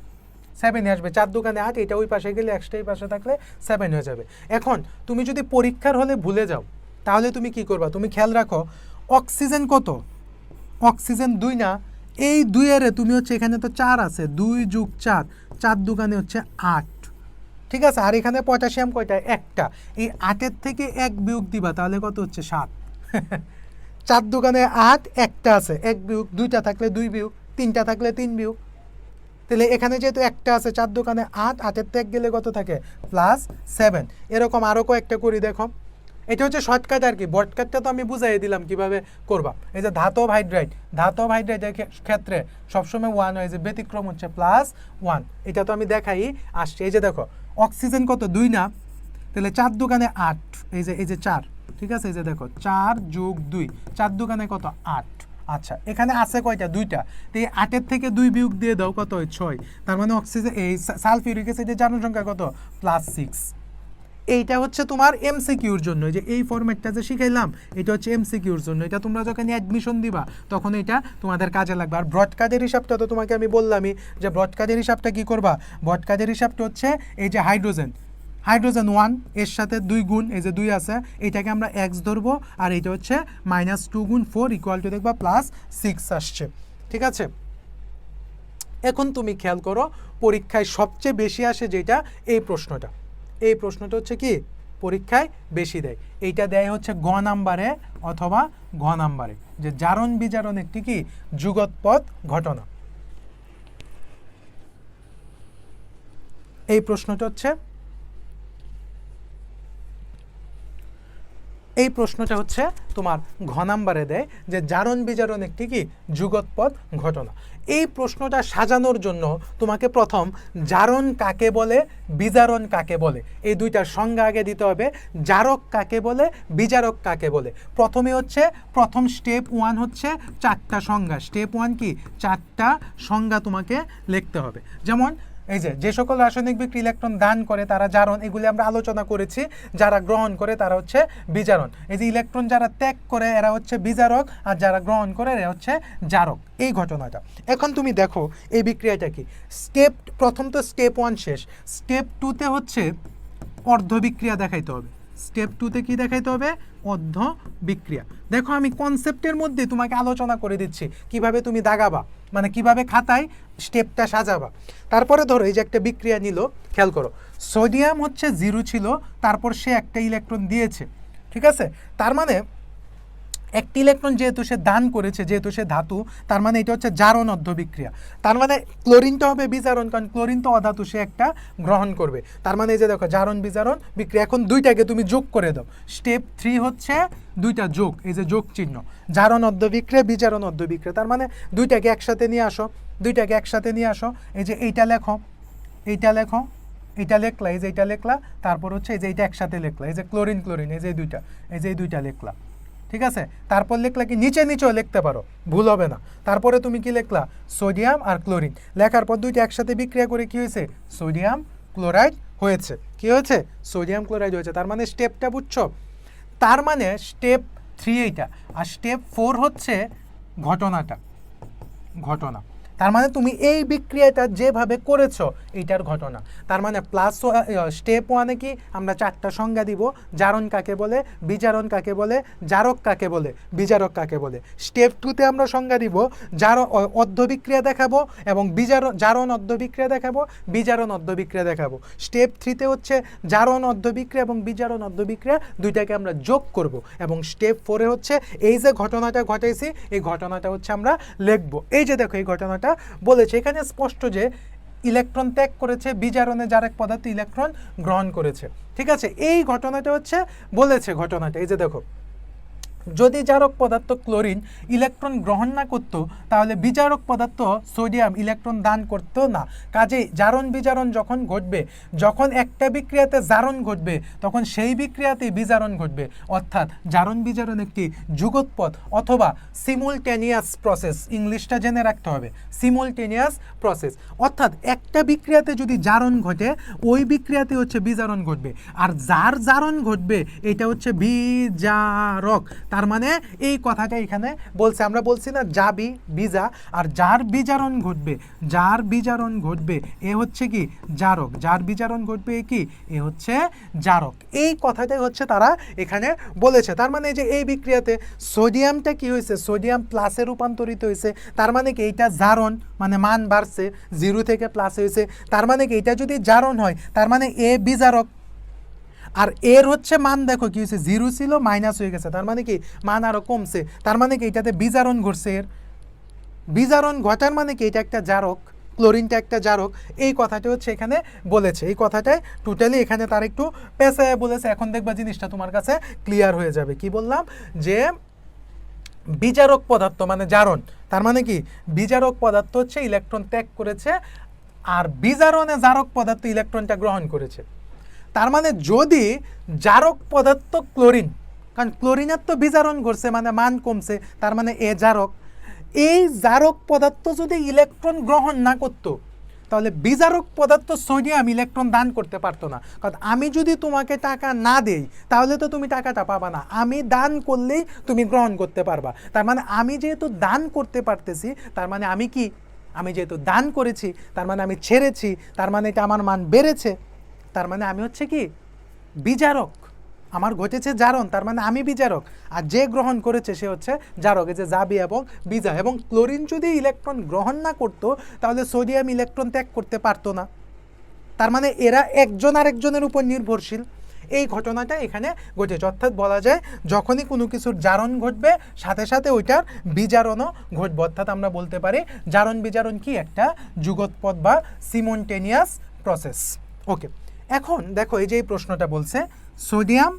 7 আসবে, 4 দোকানে 8, এটা ওই পাশে গেলে এক্সট্রা এই পাশে থাকলে 7 হয়ে যাবে। এখন তুমি যদি পরীক্ষার হলে ভুলে যাও, তাহলে তুমি কি করবা, তুমি খেয়াল রাখো অক্সিজেন কত, অক্সিজেন 2 না, এই 2 এর তুমি হচ্ছে এখানে তো 4 আছে, 2 + 4, 4 দোকানে হচ্ছে 8। ঠিক আছে, আর এখানে পটাশিয়াম কয়টা, একটা, এই 8-এর থেকে 1 বিয়োগ দিবা, তাহলে কত হচ্ছে 7। 4 দোকানে 8, একটা আছে, 1 বিয়োগ, 2টা থাকলে 2 বিয়োগ, 3টা থাকলে 3 বিয়োগ, তাহলে এখানে যেহেতু একটা আছে, 4 দোকানে 8, 8-এর থেকে গেলে কত থাকে +7। এরকম আরও কয়েকটা করি, দেখো এটা হচ্ছে শর্টকাট আর কি, বর্টকাটটা তো আমি বুঝাই দিলাম কিভাবে করবা। এই যে ধাতব হাইড্রাইডের ক্ষেত্রে সবসময় 1 হয়, যে ব্যতিক্রম হচ্ছে +1, এটা তো আমি দেখাই আসছি। এই যে দেখো অক্সিজেন কত 2 না, তাহলে 4 দোকানে 8, এই যে 4। ঠিক আছে, এই যে দেখো 4 + 2, 4 দোকানে কত 8, আচ্ছা এখানে আছে কয়টা? দুইটা। তো এই 8-এর থেকে 2 বিয়োগ দিয়ে দাও, কত হয়? 6। তার মানে অক্সিজেন এই সালফিউরিক অ্যাসিডের জারণ সংখ্যা কত? +6। এইটা হচ্ছে তোমার এমসিকিউর জন্য, যে এই ফরম্যাটটা যে শিখাইলাম এটা হচ্ছে এমসিকিউর জন্য। এটা তোমরা যখন অ্যাডমিশন দিবা তখন এটা তোমাদের কাজে লাগবে। আর ব্রড কাজের হিসাবটা তো তোমাকে আমি বললামই, যে ব্রড কাজের হিসাবটা কি করবা? ব্রড কাজের হিসাবটা হচ্ছে এই যে হাইড্রোজেন 1 এর সাথে 2 গুণ, এই যে 2 আছে, এটাকে আমরা এক্স ধরবো, আর এটা হচ্ছে -2 গুণ 4 ইকুয়াল টু দেখবা +6 আসছে। ঠিক আছে, এখন তুমি খেয়াল করো পরীক্ষায় সবচেয়ে বেশি আসে যেটা, এই প্রশ্নটা। এই প্রশ্নটা হচ্ছে কি পরীক্ষায় বেশি দেয়, এইটা দেয় হচ্ছে গ নাম্বারে অথবা ঘ নাম্বারে, যে জারণ বিজারণ একটি কি যুগৎপদ ঘটনা। এই প্রশ্নটা হচ্ছে তোমার ঘ নাম্বারে দেয়, যে জারণ বিজারণ একটি কি যুগৎপদ ঘটনা। এই প্রশ্নটা সাজানোর জন্য তোমাকে প্রথম জারণ কাকে বলে, বিজারণ কাকে বলে, এই দুইটার সংজ্ঞা আগে দিতে হবে। জারক কাকে বলে, বিজারক কাকে বলে। প্রথমে হচ্ছে প্রথম স্টেপ 1 হচ্ছে 4টা সংজ্ঞা। স্টেপ 1 কি 4টা সংজ্ঞা তোমাকে লিখতে হবে। যেমন এই যে সকল রাসায়নিক বিক্রিয়া ইলেকট্রন দান করে তারা জারণ, এগুলি আমরা আলোচনা করেছি। যারা গ্রহণ করে তারা হচ্ছে বিজারণ। এই যে ইলেকট্রন যারা ত্যাগ করে এরা হচ্ছে বিজারক, আর যারা গ্রহণ করে এরা হচ্ছে জারক। এই ঘটনাটা এখন তুমি দেখো এই বিক্রিয়াটা কি। প্রথম তো স্টেপ 1 শেষ, স্টেপ 2তে হচ্ছে অর্ধ বিক্রিয়া দেখাইতে হবে। স্টেপ 2তে কি দেখাইতে হবে? অর্ধ বিক্রিয়া। দেখো আমি কনসেপ্টের মধ্যে তোমাকে আলোচনা করে দিচ্ছি কিভাবে তুমি দাগাবা, মানে কিভাবে খাতায় স্টেপটা সাজাবা। তারপরে ধরো এই যে একটা বিক্রিয়া নিল, খেয়াল করো সোডিয়াম হচ্ছে 0 ছিল, তারপর সে একটা ইলেকট্রন দিয়েছে। ঠিক আছে, তার মানে একটি ইলেকট্রন যেহেতু সে দান করেছে, যেহেতু সে ধাতু, তার মানে এটা হচ্ছে জারণ অর্ধ বিক্রিয়া। তার মানে ক্লোরিনটা হবে বিজারণ, কারণ ক্লোরিন তো অধাতু, সে একটা গ্রহণ করবে। তার মানে এই যে দেখো জারণ বিজারণ বিক্রিয়া। এখন দুইটাকে তুমি যোগ করে দাও। স্টেপ 3 হচ্ছে দুইটা যোগ, এই যে যোগ চিহ্ন, জারণ অর্ধ বিক্রিয়া, বিজারণ অর্ধ বিক্রিয়া। তার মানে দুইটাকে একসাথে নিয়ে আসো, দুইটাকে একসাথে নিয়ে আসো। এই যে এইটা লেখো, এইটা লেখো, এইটা লেখলা, এই যে এইটা লেখলা, তারপর হচ্ছে এই যে এইটা একসাথে লেখলা, এই যে ক্লোরিন ক্লোরিন, এই যে দুইটা, এই যে এই দুইটা লেখলা। ঠিক আছে, তারপর লিখলা কি নিচেও লিখতে পারো, ভুল হবে না। তারপরে তুমি কি লিখলা? সোডিয়াম আর ক্লোরিন। লেখার পর দুইটা একসাথে বিক্রিয়া করে কি হয়েছে? সোডিয়াম ক্লোরাইড হয়েছে। কি হয়েছে? সোডিয়াম ক্লোরাইড হয়েছে। তার মানে স্টেপটা বুঝছো? তার মানে স্টেপ 3 এইটা, আর স্টেপ 4 হচ্ছে ঘটনাটা, ঘটনা। তার মানে তুমি এই বিক্রিয়াটা যেভাবে করেছো এইটার ঘটনা। তার মানে স্টেপ 1-এ কি আমরা 4টা সংজ্ঞা দিব, জারণ কাকে বলে, বিজারণ কাকে বলে, জারক কাকে বলে, বিজারক কাকে বলে। স্টেপ 2-তে আমরা সংজ্ঞা দিব, অর্ধ বিক্রিয়া দেখাবো, এবং জারণ অর্ধ বিক্রিয়া দেখাবো, বিজারণ অর্ধ বিক্রিয়া দেখাবো। স্টেপ 3-তে হচ্ছে জারণ অর্ধ বিক্রিয়া এবং বিজারণ অর্ধ বিক্রিয়া দুইটাকে আমরা যোগ করব, এবং স্টেপ 4-এ হচ্ছে এই যে ঘটনাটা ঘটাইছি এই ঘটনাটা হচ্ছে আমরা লিখবো। এই যে দেখো এই ঘটনাটা বলেছে এখানে স্পষ্ট যে ইলেকট্রন ত্যাগ করেছে, বিজারণে জারক পদার্থ ইলেকট্রন গ্রহণ করেছে। ঠিক আছে, এই ঘটনাটা হচ্ছে বলেছে ঘটনাটা। এই যে দেখো, যদি জারক পদার্থ ক্লোরিন ইলেকট্রন গ্রহণ না করতো তাহলে বিজারক পদার্থ সোডিয়াম ইলেকট্রন দান করতো না। কাজেই জারণ বিজারণ যখন ঘটবে, যখন একটা বিক্রিয়াতে জারণ ঘটবে তখন সেই বিক্রিয়াতেই বিজারণ ঘটবে। অর্থাৎ জারণ বিজারণ একটি যুগৎপদ অথবা সিমুলটেনিয়াস প্রসেস। ইংলিশটা জেনে রাখতে হবে, সিমুলটেনিয়াস প্রসেস। অর্থাৎ একটা বিক্রিয়াতে যদি জারণ ঘটে ওই বিক্রিয়াতে হচ্ছে বিজারণ ঘটবে, আর যার জারণ ঘটবে এটা হচ্ছে বিজারক। তার মানে এই কথাটা এখানে বলছে, আমরা বলছি না যাবি বিজা, আর যার বিজারণ ঘটবে, যার বিজারণ ঘটবে এ হচ্ছে কি জারক, যার বিজারণ ঘটবে কি এ হচ্ছে জারক। এই কথাটাই হচ্ছে তারা এখানে বলেছে। তার মানে যে এই বিক্রিয়াতে সোডিয়ামটা কি হয়েছে? সোডিয়াম প্লাসে রূপান্তরিত হয়েছে। তার মানে কি এইটা জারণ, মানে মান বাড়ছে, 0 থেকে প্লাস হয়েছে। তার মানে কি এটা যদি জারণ হয় তার মানে এ বিজারক, আর এর হচ্ছে মান দেখো কি হয়েছে, 0 ছিল মাইনাস হয়ে গেছে, তার মানে কি মান আরো কমছে। তার মানে কি এটাতে বিজারণ ঘটছে। এর বিজারণ ঘটার মানে কি এটা একটা জারক, ক্লোরিনটা একটা জারক। এই কথাটা হচ্ছে এখানে বলেছে। এই কথাটাই টোটালি এখানে তার একটু পেঁচায় বলেছে। এখন দেখবা জিনিসটা তোমার কাছে ক্লিয়ার হয়ে যাবে। কি বললাম? যে বিজারক পদার্থ মানে জারণ, তার মানে কি বিজারক পদার্থ হচ্ছে ইলেকট্রন ত্যাগ করেছে, আর বিজারণে জারক পদার্থ ইলেকট্রনটা গ্রহণ করেছে। তার মানে যদি জারক পদার্থ ক্লোরিন, কারণ ক্লোরিনের তো বিজারণ ঘটছে মানে মান কমছে, তার মানে এ জারক, এই জারক পদার্থ যদি ইলেকট্রন গ্রহণ না করতো তাহলে বিজারক পদার্থ সোডিয়াম ইলেকট্রন দান করতে পারতো না। কারণ আমি যদি তোমাকে টাকা না দেই তাহলে তো তুমি টাকাটা পাবা না, আমি দান করলেই তুমি গ্রহণ করতে পারবা। তার মানে আমি যেহেতু দান করতে পারতেছি, তার মানে আমি কি, আমি যেহেতু দান করেছি তার মানে আমি ছেড়েছি, তার মানে এটা আমার মান বেড়েছে, তার মানে আমি হচ্ছে কি বিজারক, আমার ঘটেছে জারণ, তার মানে আমি বিজারক, আর যে গ্রহণ করেছে সে হচ্ছে জারক। এই যে জাবি এবং বিজা। এবং ক্লোরিন যদি ইলেকট্রন গ্রহণ না করতো তাহলে সোডিয়াম ইলেকট্রন ত্যাগ করতে পারতো না। তার মানে এরা একজন আরেকজনের উপর নির্ভরশীল। এই ঘটনাটা এখানে ঘটেছে। অর্থাৎ বলা যায় যখনই কোনো কিছুর জারণ ঘটবে সাথে সাথে ওইটার বিজারণও ঘটবে। অর্থাৎ আমরা বলতে পারি জারণ বিজারণ কি একটা যুগোৎপদ বা সিমন্টেনিয়াস প্রসেস। ওকে, এখন দেখো এই যে এই প্রশ্নটা বলছে সোডিয়াম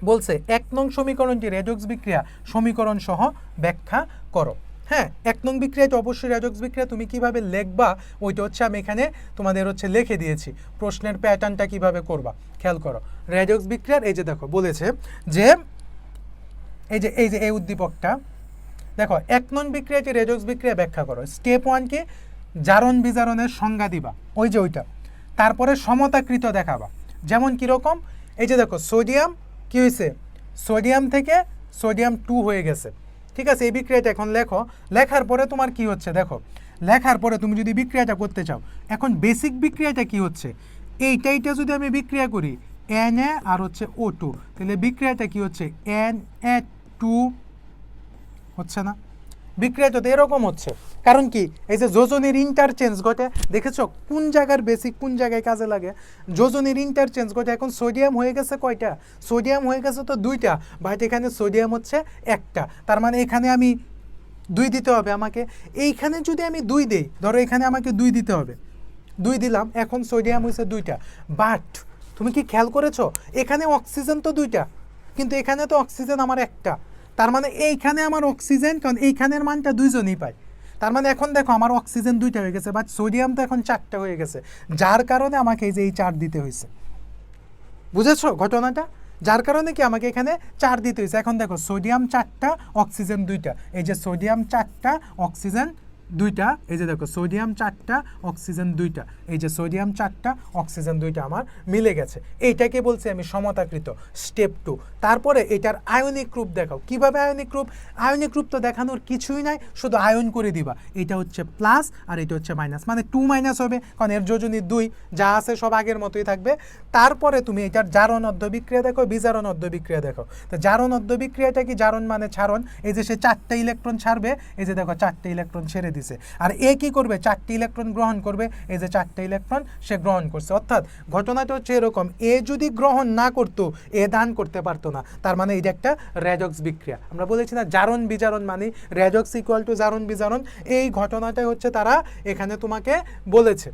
বলছে 1 নং সমীকরণটি রেডক্স বিক্রিয়া সমীকরণ সহ ব্যাখ্যা করো। হ্যাঁ, 1 নং বিক্রিয়াটা অবশ্যই রেডক্স বিক্রিয়া, তুমি কিভাবে লিখবা ওইটা হচ্ছে আমি এখানে তোমাদের হচ্ছে লিখে দিয়েছি। প্রশ্নের প্যাটার্নটা কিভাবে করবা খেয়াল করো। রেডক্স বিক্রিয়ার এই যে দেখো বলেছে যে এই উদ্দীপকটা দেখো 1 নং বিক্রিয়াটি রেডক্স বিক্রিয়া ব্যাখ্যা করো। স্টেপ 1 কি, জারণ বিজারণের সংজ্ঞা দিবা, ওই যে ওইটা। তারপরে সমতাকৃত দেখাবা, যেমন কীরকম, এই যে দেখো সোডিয়াম কী হয়েছে, সোডিয়াম থেকে সোডিয়াম 2 হয়ে গেছে। ঠিক আছে, এই বিক্রিয়াটা এখন লেখো। লেখার পরে তোমার কি হচ্ছে দেখো, লেখার পরে তুমি যদি বিক্রিয়াটা করতে চাও, এখন বেসিক বিক্রিয়াটা কি হচ্ছে, এইটা যদি আমি বিক্রিয়া করি Na আর হচ্ছে O2, তাহলে বিক্রিয়াটা কি হচ্ছে Na2 হচ্ছে না, বিক্রিয়াটা তো এরকম হচ্ছে। কারণ কি, এই যে যোজনের ইন্টারচেঞ্জ ঘটে, দেখেছো কোন জায়গার বেসিক কোন জায়গায় কাজে লাগে, যোজনের ইন্টারচেঞ্জ ঘটে। এখন সোডিয়াম হয়ে গেছে কয়টা, সোডিয়াম হয়ে গেছে তো 2টা, বাট এখানে সোডিয়াম হচ্ছে 1টা, তার মানে এখানে আমি 2 দিতে হবে আমাকে। এইখানে যদি আমি 2 দেই, ধরো এখানে আমাকে 2 দিতে হবে, 2 দিলাম, এখন সোডিয়াম হয়েছে 2টা। বাট তুমি কি খেয়াল করেছো, এখানে অক্সিজেন তো 2টা, কিন্তু এখানে তো অক্সিজেন আমার 1টা, তার মানে এইখানে আমার অক্সিজেন, কারণ এইখানের মানটা 2জনই পায়, তার মানে এখন দেখো আমার অক্সিজেন 2টা হয়ে গেছে, বাট সোডিয়াম তো এখন 4টা হয়ে গেছে, যার কারণে আমাকে এই যে এই 4 দিতে হয়েছে। বুঝেছো ঘটনাটা, যার কারণে কি আমাকে এখানে 4 দিতে হয়েছে। এখন দেখো সোডিয়াম 4টা অক্সিজেন 2টা, এই যে সোডিয়াম 4টা অক্সিজেন 2টা, এই যে দেখো সোডিয়াম 4টা অক্সিজেন 2টা, এই যে সোডিয়াম 4টা অক্সিজেন 2টা আমার মিলে গেছে। এইটাকে বলছি আমি সমতাকৃত। স্টেপ 2, তারপরে এটার আয়নিক রূপ দেখাও। কিভাবে আয়নিক রূপ, আয়নিক রূপ তো দেখানোর কিছুই নাই, শুধু আয়ন করে দিবা। এটা হচ্ছে প্লাস আর এটা হচ্ছে মাইনাস, মানে 2 মাইনাস হবে, কারণ এর যোজনী 2, যা আছে সব আগের মতোই থাকবে। তারপরে তুমি এটার জারণ অর্ধ বিক্রিয়া দেখো, বিজারণ অর্ধ বিক্রিয়া দেখো। তো জারণ অর্ধ বিক্রিয়াটা কি, জারণ মানে ছাড়ন, এই যে সে 4টা ইলেকট্রন ছাড়বে, এই যে দেখো 4টা ইলেকট্রন ছেড়ে দিছে। আর এ কি করবে, 4টি ইলেকট্রন গ্রহণ করবে, এই যে 4টা ইলেকট্রন সে গ্রহণ করছে। অর্থাৎ ঘটনাটা হচ্ছে এরকম, এ যদি গ্রহণ না করতো এ দান করতে পারতো না, তার মানে এটা একটা রেডক্স বিক্রিয়া। আমরা বলেছি না জারণ বিজারণ মানে রেডক্স ইকুয়াল টু জারণ বিজারণ, এই ঘটনাটাই হচ্ছে তারা এখানে তোমাকে বলেছে।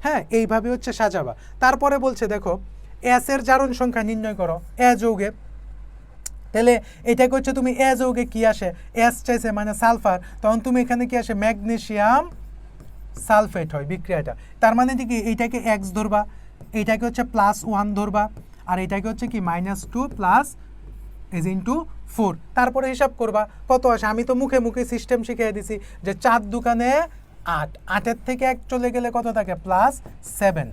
হ্যাঁ, এইভাবে হচ্ছে সাজাবা। তারপরে বলছে দেখো এস এর জারণ সংখ্যা নির্ণয় করো এ যৌগে। তাহলে এটাকে হচ্ছে তুমি এ যৌগে কি আসে, এস চাইছে মানে সালফার, তখন তুমি এখানে কি আসে ম্যাগনেসিয়াম সালফেট হয় বিক্রিয়াটা। তার মানে কি এইটাকে এক্স ধরবা, এইটাকে হচ্ছে +1 ধরবা, আর এইটাকে হচ্ছে কি -2 প্লাস is into 4, তারপরে হিসাব করবা কত আসে। আমি তো মুখে মুখে সিস্টেম শিখিয়ে দিছি যে 4 দোকানে 8, 8-এর থেকে 1 চলে গেলে কত থাকে +7,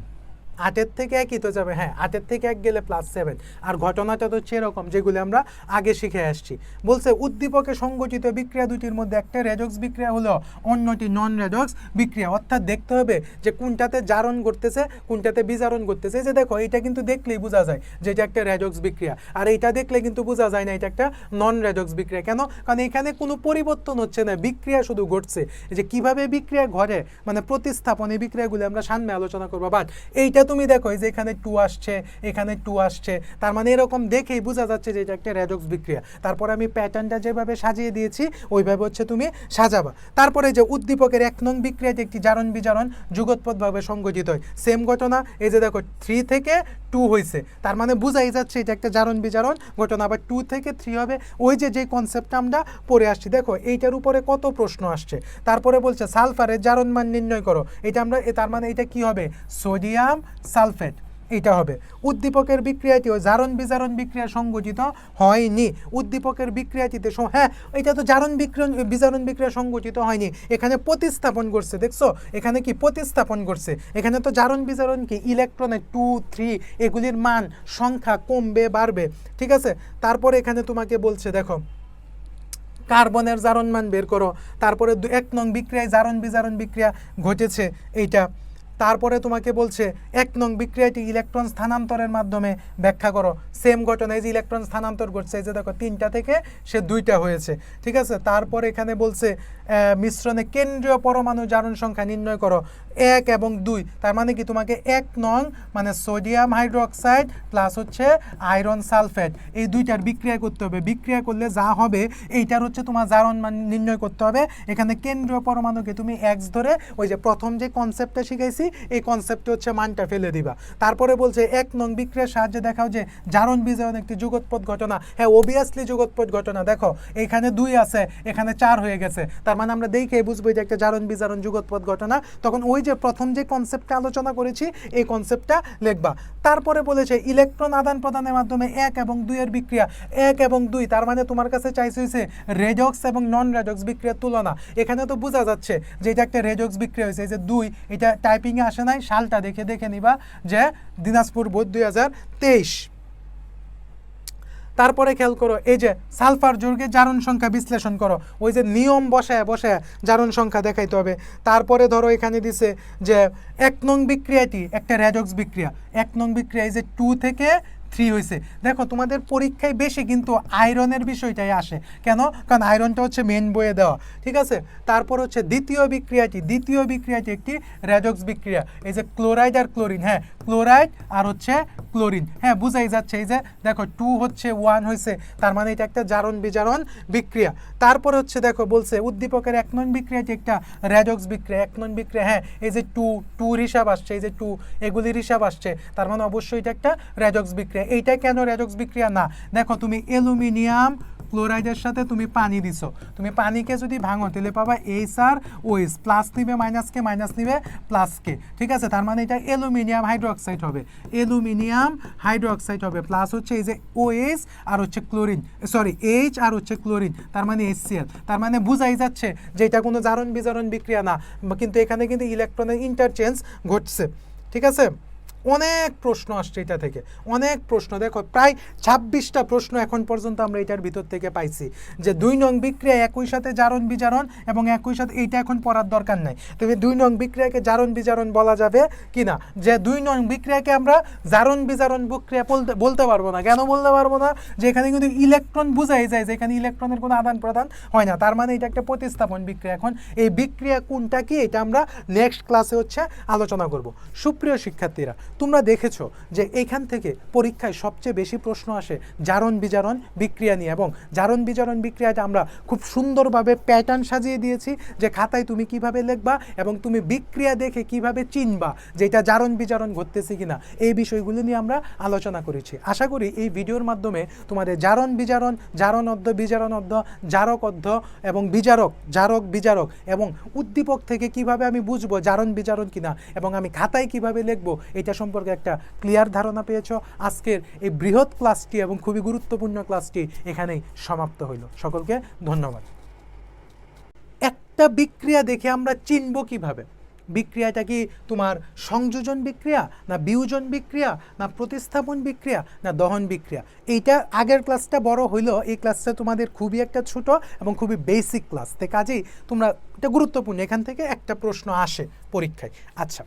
8-এর থেকে 1ই তো যাবে, হ্যাঁ 8-এর থেকে 1 গেলে +7। আর ঘটনাটা তো হচ্ছে এরকম যেগুলো আমরা আগে শিখে আসছি। বলছে উদ্দীপকে সংগঠিত বিক্রিয়া দুটির মধ্যে একটা রেডক্স বিক্রিয়া হলো, অন্যটি নন রেডক্স বিক্রিয়া। অর্থাৎ দেখতে হবে যে কোনটাতে জারণ করতেছে কোনটাতে বিজারণ করতেছে। যে দেখো এটা কিন্তু দেখলেই বোঝা যায় যে এটা একটা রেডক্স বিক্রিয়া, আর এটা দেখলে কিন্তু বোঝা যায় না এটা একটা নন রেডক্স বিক্রিয়া। কেন, কারণ এখানে কোনো পরিবর্তন হচ্ছে না, বিক্রিয়া শুধু ঘটছে। যে কিভাবে বিক্রিয়া ঘটে মানে প্রতিস্থাপন, এই বিক্রিয়াগুলো আমরা সামনে আলোচনা করবো। বাট এইটা তুমি দেখো এই যে এখানে 2 আসছে, এখানে 2 আসছে, তার মানে এরকম দেখেই বোঝা যাচ্ছে যে এটা একটা রেডক্স বিক্রিয়া। তারপরে আমি প্যাটার্নটা যেভাবে সাজিয়ে দিয়েছি ওইভাবে হচ্ছে তুমি সাজাবা। তারপরে যে উদ্দীপকের 1 নং বিক্রিয়াটি একটি জারণ বিজারণ যুগোৎপদভাবে সংঘটিত হয়, সেম ঘটনা। এই যে দেখো 3 থেকে 2 হয়েছে, তার মানে বোঝাই যাচ্ছে এটা একটা জারণ বিজারণ ঘটনা। আবার 2 থেকে 3 হবে, ওই যে কনসেপ্টটা আমরা পড়ে আসছি। দেখো এইটার উপরে কত প্রশ্ন আসছে। তারপরে বলছে সালফারের জারণ মান নির্ণয় করো, এটা আমরা, তার মানে এটা কি হবে সোডিয়াম সালফেট। এটা হবে। উদ্দীপকের বিক্রিয়াটি ওই জারণ বিজারণ বিক্রিয়া সংঘটিত হয়নি। উদ্দীপকের বিক্রিয়াটিতে হ্যাঁ এটা তো জারণ বিজারণ বিক্রিয়া সংঘটিত হয়নি, এখানে প্রতিস্থাপন করছে। দেখছো এখানে কি প্রতিস্থাপন করছে, এখানে তো জারণ বিজারণ কি ইলেকট্রনের 2 3 এগুলির মান সংখ্যা কমবে বাড়বে, ঠিক আছে। তারপরে এখানে তোমাকে বলছে দেখো কার্বনের জারণ মান বের করো, তারপরে 1 নং বিক্রিয়ায় জারণ বিজারণ বিক্রিয়া ঘটেছে এইটা। তারপরে তোমাকে বলছে 1 নং বিক্রিয়াটি ইলেকট্রন স্থানান্তরের মাধ্যমে ব্যাখ্যা করো। সেম ঘটনা, এই যে ইলেকট্রন স্থানান্তর ঘটছে, এই যে দেখো 3টা থেকে সে 2টা হয়েছে, ঠিক আছে। তারপর এখানে বলছে মিশ্রণে কেন্দ্রীয় পরমাণু জারণ সংখ্যা নির্ণয় করো 1 এবং 2, তার মানে কি তোমাকে 1 নং মানে সোডিয়াম হাইড্রোক্সাইড প্লাস হচ্ছে আয়রন সালফেট, এই 2টার বিক্রিয়া করতে হবে। বিক্রিয়া করলে যা হবে এইটার হচ্ছে তোমার জারণ মান নির্ণয় করতে হবে। এখানে কেন্দ্রীয় পরমাণুকে তুমি এক্স ধরে ওই যে প্রথম যে কনসেপ্টটা শিখাইছি এই কনসেপ্টে হচ্ছে মানটা ফেলে দিবা। তারপরে বলছে 1 নং বিক্রিয়ার সাহায্যে দেখাও যে জারণ বিজারণ একটি যুগোৎপদ ঘটনা। হ্যাঁ অবভিয়াসলি যুগোৎপদ ঘটনা, দেখো এখানে 2 আছে এখানে 4 হয়ে গেছে, তার মানে আমরা দেখে বুঝবো যে একটা জারণ বিজারণ যুগোৎপদ ঘটনা। তখন ওই যে প্রথম যে কনসেপ্টটা আলোচনা করেছি এই কনসেপ্টটা লিখবা। তারপরে বলেছে ইলেকট্রন আদান প্রদানের মাধ্যমে 1 এবং 2 এর বিক্রিয়া। 1 এবং 2 তার মানে তোমার কাছে চাইছে হয়েছে রেডক্স এবং নন রেডক্স বিক্রিয়ার তুলনা। এখানে তো বোঝা যাচ্ছে যে এটা একটা রেডক্স বিক্রিয়া হয়েছে। এই যে 2 এটা টাইপিংয়ে আসে নাই, সালটা দেখে নিবা যে দিনাজপুর বোর্ড 2023। তারপরে খেয়াল করো এই যে সালফার যৌগে জারণ সংখ্যা বিশ্লেষণ করো, ওই যে নিয়ম বসায় জারণ সংখ্যা দেখাইতে হবে। তারপরে ধরো এখানে দিছে যে 1 নং বিক্রিয়াটি একটা রেডক্স বিক্রিয়া। 1 নং বিক্রিয়া এই যে 2 থেকে 3 হয়েছে। দেখো তোমাদের পরীক্ষায় বেশি কিন্তু আয়রনের বিষয়টাই আসে, কেন? কারণ আয়রনটা হচ্ছে মেন বইয়ে দেওয়া, ঠিক আছে। তারপর হচ্ছে দ্বিতীয় বিক্রিয়াটি একটি রেডক্স বিক্রিয়া। এই যে ক্লোরাইড আর ক্লোরিন, হ্যাঁ ক্লোরাইড আর হচ্ছে ক্লোরিন, হ্যাঁ বুঝাই যাচ্ছে। এই যে দেখো 2 হচ্ছে 1 হয়েছে, তার মানে এটা একটা জারণ বিজারণ বিক্রিয়া। তারপর হচ্ছে দেখো বলছে উদ্দীপকের 1 নং বিক্রিয়াটি একটা রেডক্স বিক্রিয়া। 1 নং বিক্রিয়া, হ্যাঁ এই যে 2 হিসাব আসছে, এই যে 2 এগুলির হিসাব আসছে, তার মানে অবশ্যই এটা একটা রেডক্স বিক্রিয়া। এইটা কেন রেডক্স বিক্রিয়া না? দেখো তুমি অ্যালুমিনিয়াম ক্লোরাইডের সাথে তুমি পানি দিছো, তুমি পানিকে যদি ভাঙো তাহলে পাবা HROH, প্লাস নিবে মাইনাসকে, মাইনাস নিবে প্লাসকে, ঠিক আছে। তার মানে এটা অ্যালুমিনিয়াম হাইড্রোক্সাইড হবে, প্লাস হচ্ছে এই যে OH আর হচ্ছে ক্লোরিন, সরি H আর হচ্ছে ক্লোরিন, তার মানে HCl। তার মানে বুঝাই যাচ্ছে যে এটা কোনো জারণ বিজারণ বিক্রিয়া না, কিন্তু এখানে কিন্তু ইলেকট্রনের ইন্টারচেঞ্জ ঘটছে, ঠিক আছে। অনেক প্রশ্ন আসছে এটা থেকে, অনেক প্রশ্ন। দেখো প্রায় 26টা প্রশ্ন এখন পর্যন্ত আমরা এটার ভিতর থেকে পাইছি যে 2 নং বিক্রিয়া একই সাথে জারণ বিজারণ এবং একই সাথে, এইটা এখন পড়ার দরকার নাই। তুমি 2 নং বিক্রিয়াকে জারণ বিজারণ বলা যাবে কিনা, যে 2 নং বিক্রিয়াকে আমরা জারণ বিজারণ বিক্রিয়া বলতে পারবো না। কেন বলতে পারবো না? যে এখানে কিন্তু ইলেকট্রন বুঝাই যায় যে এখানে ইলেকট্রনের কোনো আদান প্রদান হয় না, তার মানে এটা একটা প্রতিস্থাপন বিক্রিয়া। এখন এই বিক্রিয়া কোনটা কি এটা আমরা নেক্সট ক্লাসে হচ্ছে আলোচনা করব। সুপ্রিয় শিক্ষার্থীরা, তোমরা দেখেছো যে এখান থেকে পরীক্ষায় সবচেয়ে বেশি প্রশ্ন আসে জারণ বিজারণ বিক্রিয়া নিয়ে, এবং জারণ বিজারণ বিক্রিয়াটা আমরা খুব সুন্দরভাবে প্যাটার্ন সাজিয়ে দিয়েছি যে খাতায় তুমি কিভাবে লিখবা এবং তুমি বিক্রিয়া দেখে কিভাবে চিনবা যে এটা জারণ বিজারণ ঘটতেছে কিনা, এই বিষয়গুলো নিয়ে আমরা আলোচনা করেছি। আশা করি এই ভিডিওর মাধ্যমে তোমাদের জারণ বিজারণ, জারণ অধ্য, বিজারণ অধ্য, জারক অধ্য এবং বিজারক, জারক বিজারক এবং উদ্দীপক থেকে কিভাবে আমি বুঝবো জারণ বিজারণ কিনা এবং আমি খাতায় কিভাবে লিখবো এটা সম্পর্কে একটা ক্লিয়ার ধারণা পেয়েছো। আজকের এই বৃহৎ ক্লাসটি এবং খুবই গুরুত্বপূর্ণ ক্লাসটি এখানেই সমাপ্ত হইল। সকলকে ধন্যবাদ। একটা বিক্রিয়া দেখে আমরা চিনবো কিভাবে বিক্রিয়াটা কি তোমার সংযোজন বিক্রিয়া না বিয়োজন বিক্রিয়া না প্রতিস্থাপন বিক্রিয়া না দহন বিক্রিয়া। এইটা আগের ক্লাসটা বড় হইলো, এই ক্লাসটা তোমাদের খুবই একটা ছোট এবং খুবই বেসিক ক্লাস, তাই কাজেই তোমরা এটা গুরুত্বপূর্ণ, এখান থেকে একটা প্রশ্ন আসে পরীক্ষায়। আচ্ছা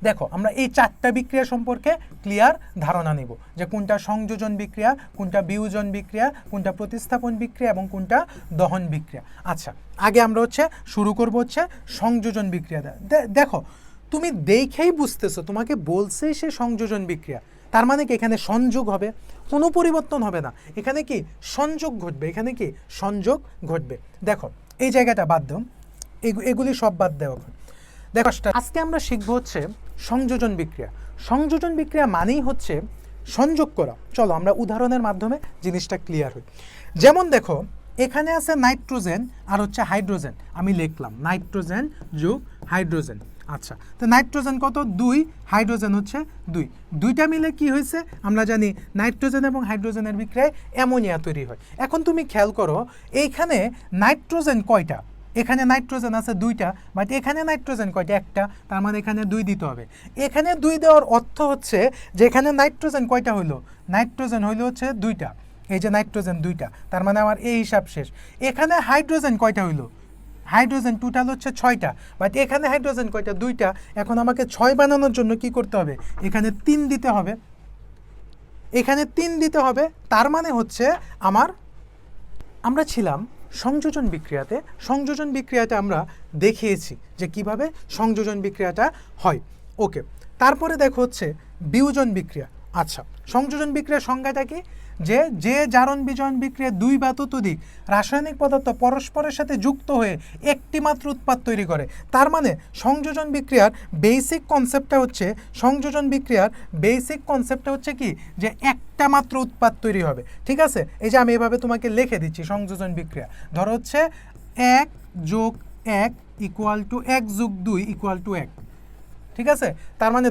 দেখো আমরা এই 4টা বিক্রিয়া সম্পর্কে ক্লিয়ার ধারণা নেব যে কোনটা সংযোজন বিক্রিয়া, কোনটা বিয়োজন বিক্রিয়া, কোনটা প্রতিস্থাপন বিক্রিয়া এবং কোনটা দহন বিক্রিয়া। আচ্ছা আগে আমরা হচ্ছে শুরু করব হচ্ছে সংযোজন বিক্রিয়া। দেখো তুমি দেখেই বুঝতেছো, তোমাকে বলছেই সে সংযোজন বিক্রিয়া, তার মানে কি এখানে সংযোগ হবে, কোনো পরিবর্তন হবে না, এখানে কি সংযোগ ঘটবে, এখানে কি সংযোগ ঘটবে। দেখো এই জায়গাটা বাদ দাও, এগুলি সব বাদ দেওয়া। দেখো আজকে আমরা শিখবো হচ্ছে সংযোজন বিক্রিয়া। সংযোজন বিক্রিয়া মানেই হচ্ছে সংযোগ করা। চলো আমরা উদাহরণের মাধ্যমে জিনিসটা ক্লিয়ার হই। যেমন দেখো এখানে আছে নাইট্রোজেন আর হচ্ছে হাইড্রোজেন, আমি লিখলাম নাইট্রোজেন যোগ হাইড্রোজেন। আচ্ছা, তো নাইট্রোজেন কত 2, হাইড্রোজেন হচ্ছে 2, দুইটা মিলে কি হয়েছে আমরা জানি নাইট্রোজেন এবং হাইড্রোজেনের বিক্রিয়ায় অ্যামোনিয়া তৈরি হয়। এখন তুমি খেয়াল করো এইখানে নাইট্রোজেন কয়টা, এখানে নাইট্রোজেন আছে 2টা, বাট এখানে নাইট্রোজেন কয়টা, একটা, তার মানে এখানে 2 দিতে হবে। এখানে 2 দেওয়ার অর্থ হচ্ছে যে এখানে নাইট্রোজেন কয়টা হইলো, নাইট্রোজেন হইলো হচ্ছে 2টা, এই যে নাইট্রোজেন 2টা, তার মানে আমার এই হিসাব শেষ। এখানে হাইড্রোজেন কয়টা হইলো, হাইড্রোজেন টোটাল হচ্ছে 6টা, বাট এখানে হাইড্রোজেন কয়টা, 2টা। এখন আমাকে 6 বানানোর জন্য কি করতে হবে, এখানে 3 দিতে হবে, এখানে 3 দিতে হবে। তার মানে হচ্ছে আমরা ছিলাম সংযোজন বিক্রিয়াতে, সংযোজন বিক্রিয়াটা আমরা দেখিয়েছি যে কিভাবে সংযোজন বিক্রিয়াটা হয়। ওকে, তারপরে দেখো হচ্ছে বিয়োজন বিক্রিয়া। আচ্ছা, সংযোজন বিক্রিয়ার সংজ্ঞাটা কি, যে জারণ বিজয়ন বিক্রিয়া 2 বা ততোধিক রাসায়নিক পদার্থ পরস্পরের সাথে যুক্ত হয়ে একটি মাত্র উৎপাদ তৈরি করে। তার মানে সংযোজন বিক্রিয়ার বেসিক কনসেপ্টটা হচ্ছে, সংযোজন বিক্রিয়ার বেসিক কনসেপ্টটা হচ্ছে কি, যে একটা মাত্র উৎপাদ তৈরি হবে। ঠিক আছে, এই যে আমি এভাবে তোমাকে লিখে দিচ্ছি সংযোজন বিক্রিয়া। ধরো হচ্ছে 1 + 1 = 1 + 2 = 1। ঠিক আছে, তার মানে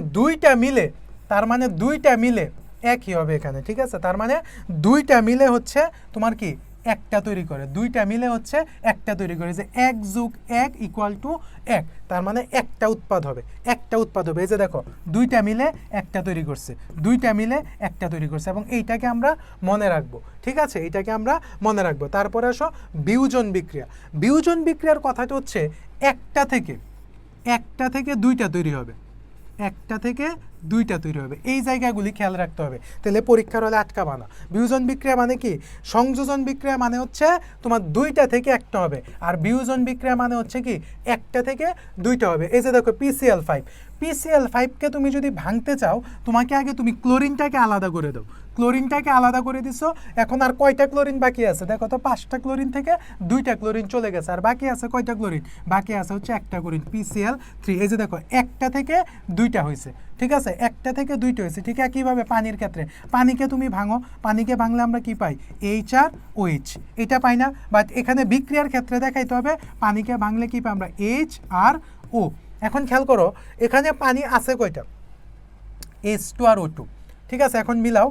দুইটা মিলে একই হবে এখানে। ঠিক আছে, তার মানে 2টা মিলে হচ্ছে তোমার কি একটা তৈরি করে, 2টা মিলে হচ্ছে একটা তৈরি করে, যে 1 + 1 = 1, তার মানে একটা উৎপাদ হবে, একটা উৎপাদ হবে। এই যে দেখো 2টা মিলে একটা তৈরি করছে, 2টা মিলে একটা তৈরি করছে, এবং এইটাকে আমরা মনে রাখবো। ঠিক আছে, এইটাকে আমরা মনে রাখবো। তারপরে আসো বিয়োজন বিক্রিয়া। বিয়োজন বিক্রিয়ার কথাটা হচ্ছে একটা থেকে 2টা তৈরি হবে, একটা থেকে 2টা তৈরি হবে। এই জায়গাগুলি খেয়াল রাখতে হবে, তাহলে পরীক্ষার হলে আটকাবা না। বিয়োজন বিক্রিয়া মানে কি, সংযোজন বিক্রিয়া মানে হচ্ছে তোমার 2টা থেকে একটা হবে, আর বিয়োজন বিক্রিয়া মানে হচ্ছে কি একটা থেকে 2টা হবে। এই যে দেখো PCl5কে তুমি যদি ভাঙতে চাও, তোমাকে আগে তুমি ক্লোরিনটাকে আলাদা করে দাও, ক্লোরিনটাকে আলাদা করে দিছো। এখন আর কয়টা ক্লোরিন বাকি আছে, দেখো তো 5টা ক্লোরিন থেকে 2টা ক্লোরিন চলে গেছে, আর বাকি আছে কয়টা ক্লোরিন, বাকি আছে হচ্ছে একটা ক্লোরিন PCl3। এই যে দেখো একটা থেকে 2টা হয়েছে। ঠিক আছে, একটা থেকে 2টা হয়েছে। ঠিক একইভাবে পানির ক্ষেত্রে, পানিকে তুমি ভাঙো, পানিকে ভাঙলে আমরা কি পাই, HROH, এটা পাই না, বাট এখানে বিক্রিয়ার ক্ষেত্রে দেখাইতে হবে পানিকে ভাঙলে কি পাই আমরা, HRO। এখন খেয়াল করো এখানে পানি আছে কয়টা, H2 আর O2। ঠিক আছে, এখন মিলাও,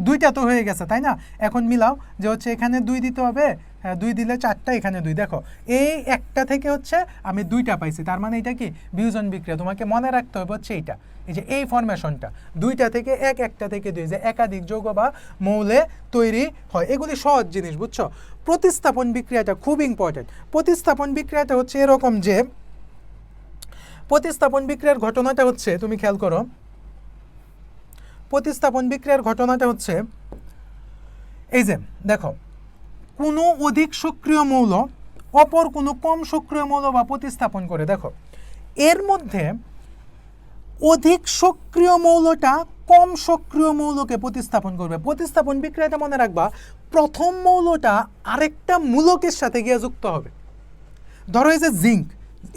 2টা তো হয়ে গেছে তাই না, এখন মিলাও যে হচ্ছে এখানে 2 দিতে হবে, হ্যাঁ 2 দিলে 4টা, এখানে 2। দেখো এই একটা থেকে হচ্ছে আমি 2টা পাইছি, তার মানে এটা কি বিয়োজন বিক্রিয়া। তোমাকে মনে রাখতে হবে হচ্ছে এইটা, এই যে এই ফরমেশনটা, 2টা থেকে 1, একটা থেকে 2, যে একাধিক যৌগ বা মৌলে তৈরি হয়। এগুলি সহজ জিনিস, বুঝছো। প্রতিস্থাপন বিক্রিয়াটা খুব ইম্পর্টেন্ট। প্রতিস্থাপন বিক্রিয়াটা হচ্ছে এরকম যে, প্রতিস্থাপন বিক্রিয়ার ঘটনাটা হচ্ছে, তুমি খেয়াল করো, প্রতিস্থাপন বিক্রিয়ার ঘটনাটা হচ্ছে এই যে দেখো, কোনো অধিক সক্রিয় মৌল অপর কোনো কম সক্রিয় মৌল বা প্রতিস্থাপন করে। দেখো এর মধ্যে অধিক সক্রিয় মৌলটা কম সক্রিয় মৌলকে প্রতিস্থাপন করবে। প্রতিস্থাপন বিক্রিয়াটা মনে রাখবা, প্রথম মৌলটা আরেকটা মূলকের সাথে গিয়ে যুক্ত হবে। ধরো এই যে জিঙ্ক,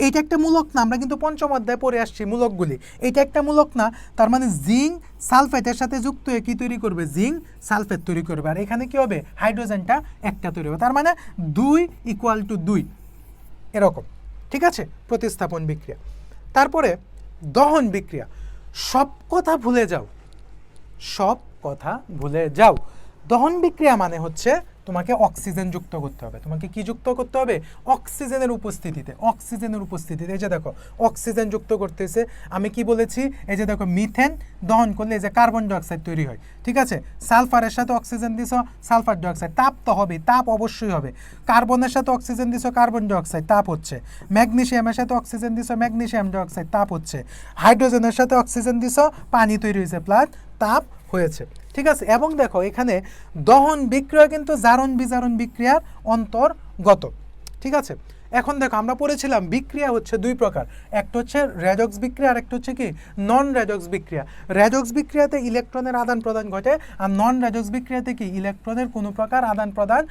এইটা একটা মূলক না, আমরা কিন্তু পঞ্চম অধ্যায়ে পড়ে আসছি মূলকগুলি, এটা একটা মূলক না, তার মানে জিঙ্ক সালফেটের সাথে যুক্ত হয়ে কি তৈরি করবে, জিঙ্ক সালফেট তৈরি করবে, আর এখানে কি হবে, হাইড্রোজেনটা একটা তৈরি হবে, তার মানে 2 = 2 এরকম। ঠিক আছে, প্রতিস্থাপন বিক্রিয়া। তারপরে দহন বিক্রিয়া। সব কথা ভুলে যাও, দহন বিক্রিয়া মানে হচ্ছে তোমাকে অক্সিজেন যুক্ত করতে হবে। তোমাকে কি যুক্ত করতে হবে, অক্সিজেনের উপস্থিতিতে, এই যে দেখো অক্সিজেন যুক্ত করতেছে। আমি কি বলেছি, এই যে দেখো মিথেন দহন করলে এই যে কার্বন ডাইঅক্সাইড তৈরি হয়। ঠিক আছে, সালফারের সাথে অক্সিজেন দিছো, সালফার ডাইঅক্সাইড, তাপ তো হবে, তাপ অবশ্যই হবে। কার্বনের সাথে অক্সিজেন দিছো, কার্বন ডাইঅক্সাইড, তাপ হচ্ছে। ম্যাগনেসিয়ামের সাথে অক্সিজেন দিছো, ম্যাগনেসিয়াম ডাইঅক্সাইড, তাপ হচ্ছে। হাইড্রোজেনের সাথে অক্সিজেন দিছো, পানি তৈরি হয়েছে, প্লাস তাপ হয়েছে। ঠিক আছে, এবং দেখো এখানে দহন বিক্রিয়া কিন্তু জারণ বিজারণ বিক্রিয়ার অন্তর্গত। ঠিক আছে, এখন দেখো আমরা পড়েছিলাম বিক্রিয়া হচ্ছে 2 প্রকার, একটা হচ্ছে রেডক্স বিক্রিয়া, আর একটা হচ্ছে কি নন রেডক্স বিক্রিয়া। রেডক্স বিক্রিয়াতে ইলেকট্রনের আদান প্রদান ঘটে, আর নন রেডক্স বিক্রিয়াতে কি ইলেকট্রনের কোনো প্রকার আদান প্রদান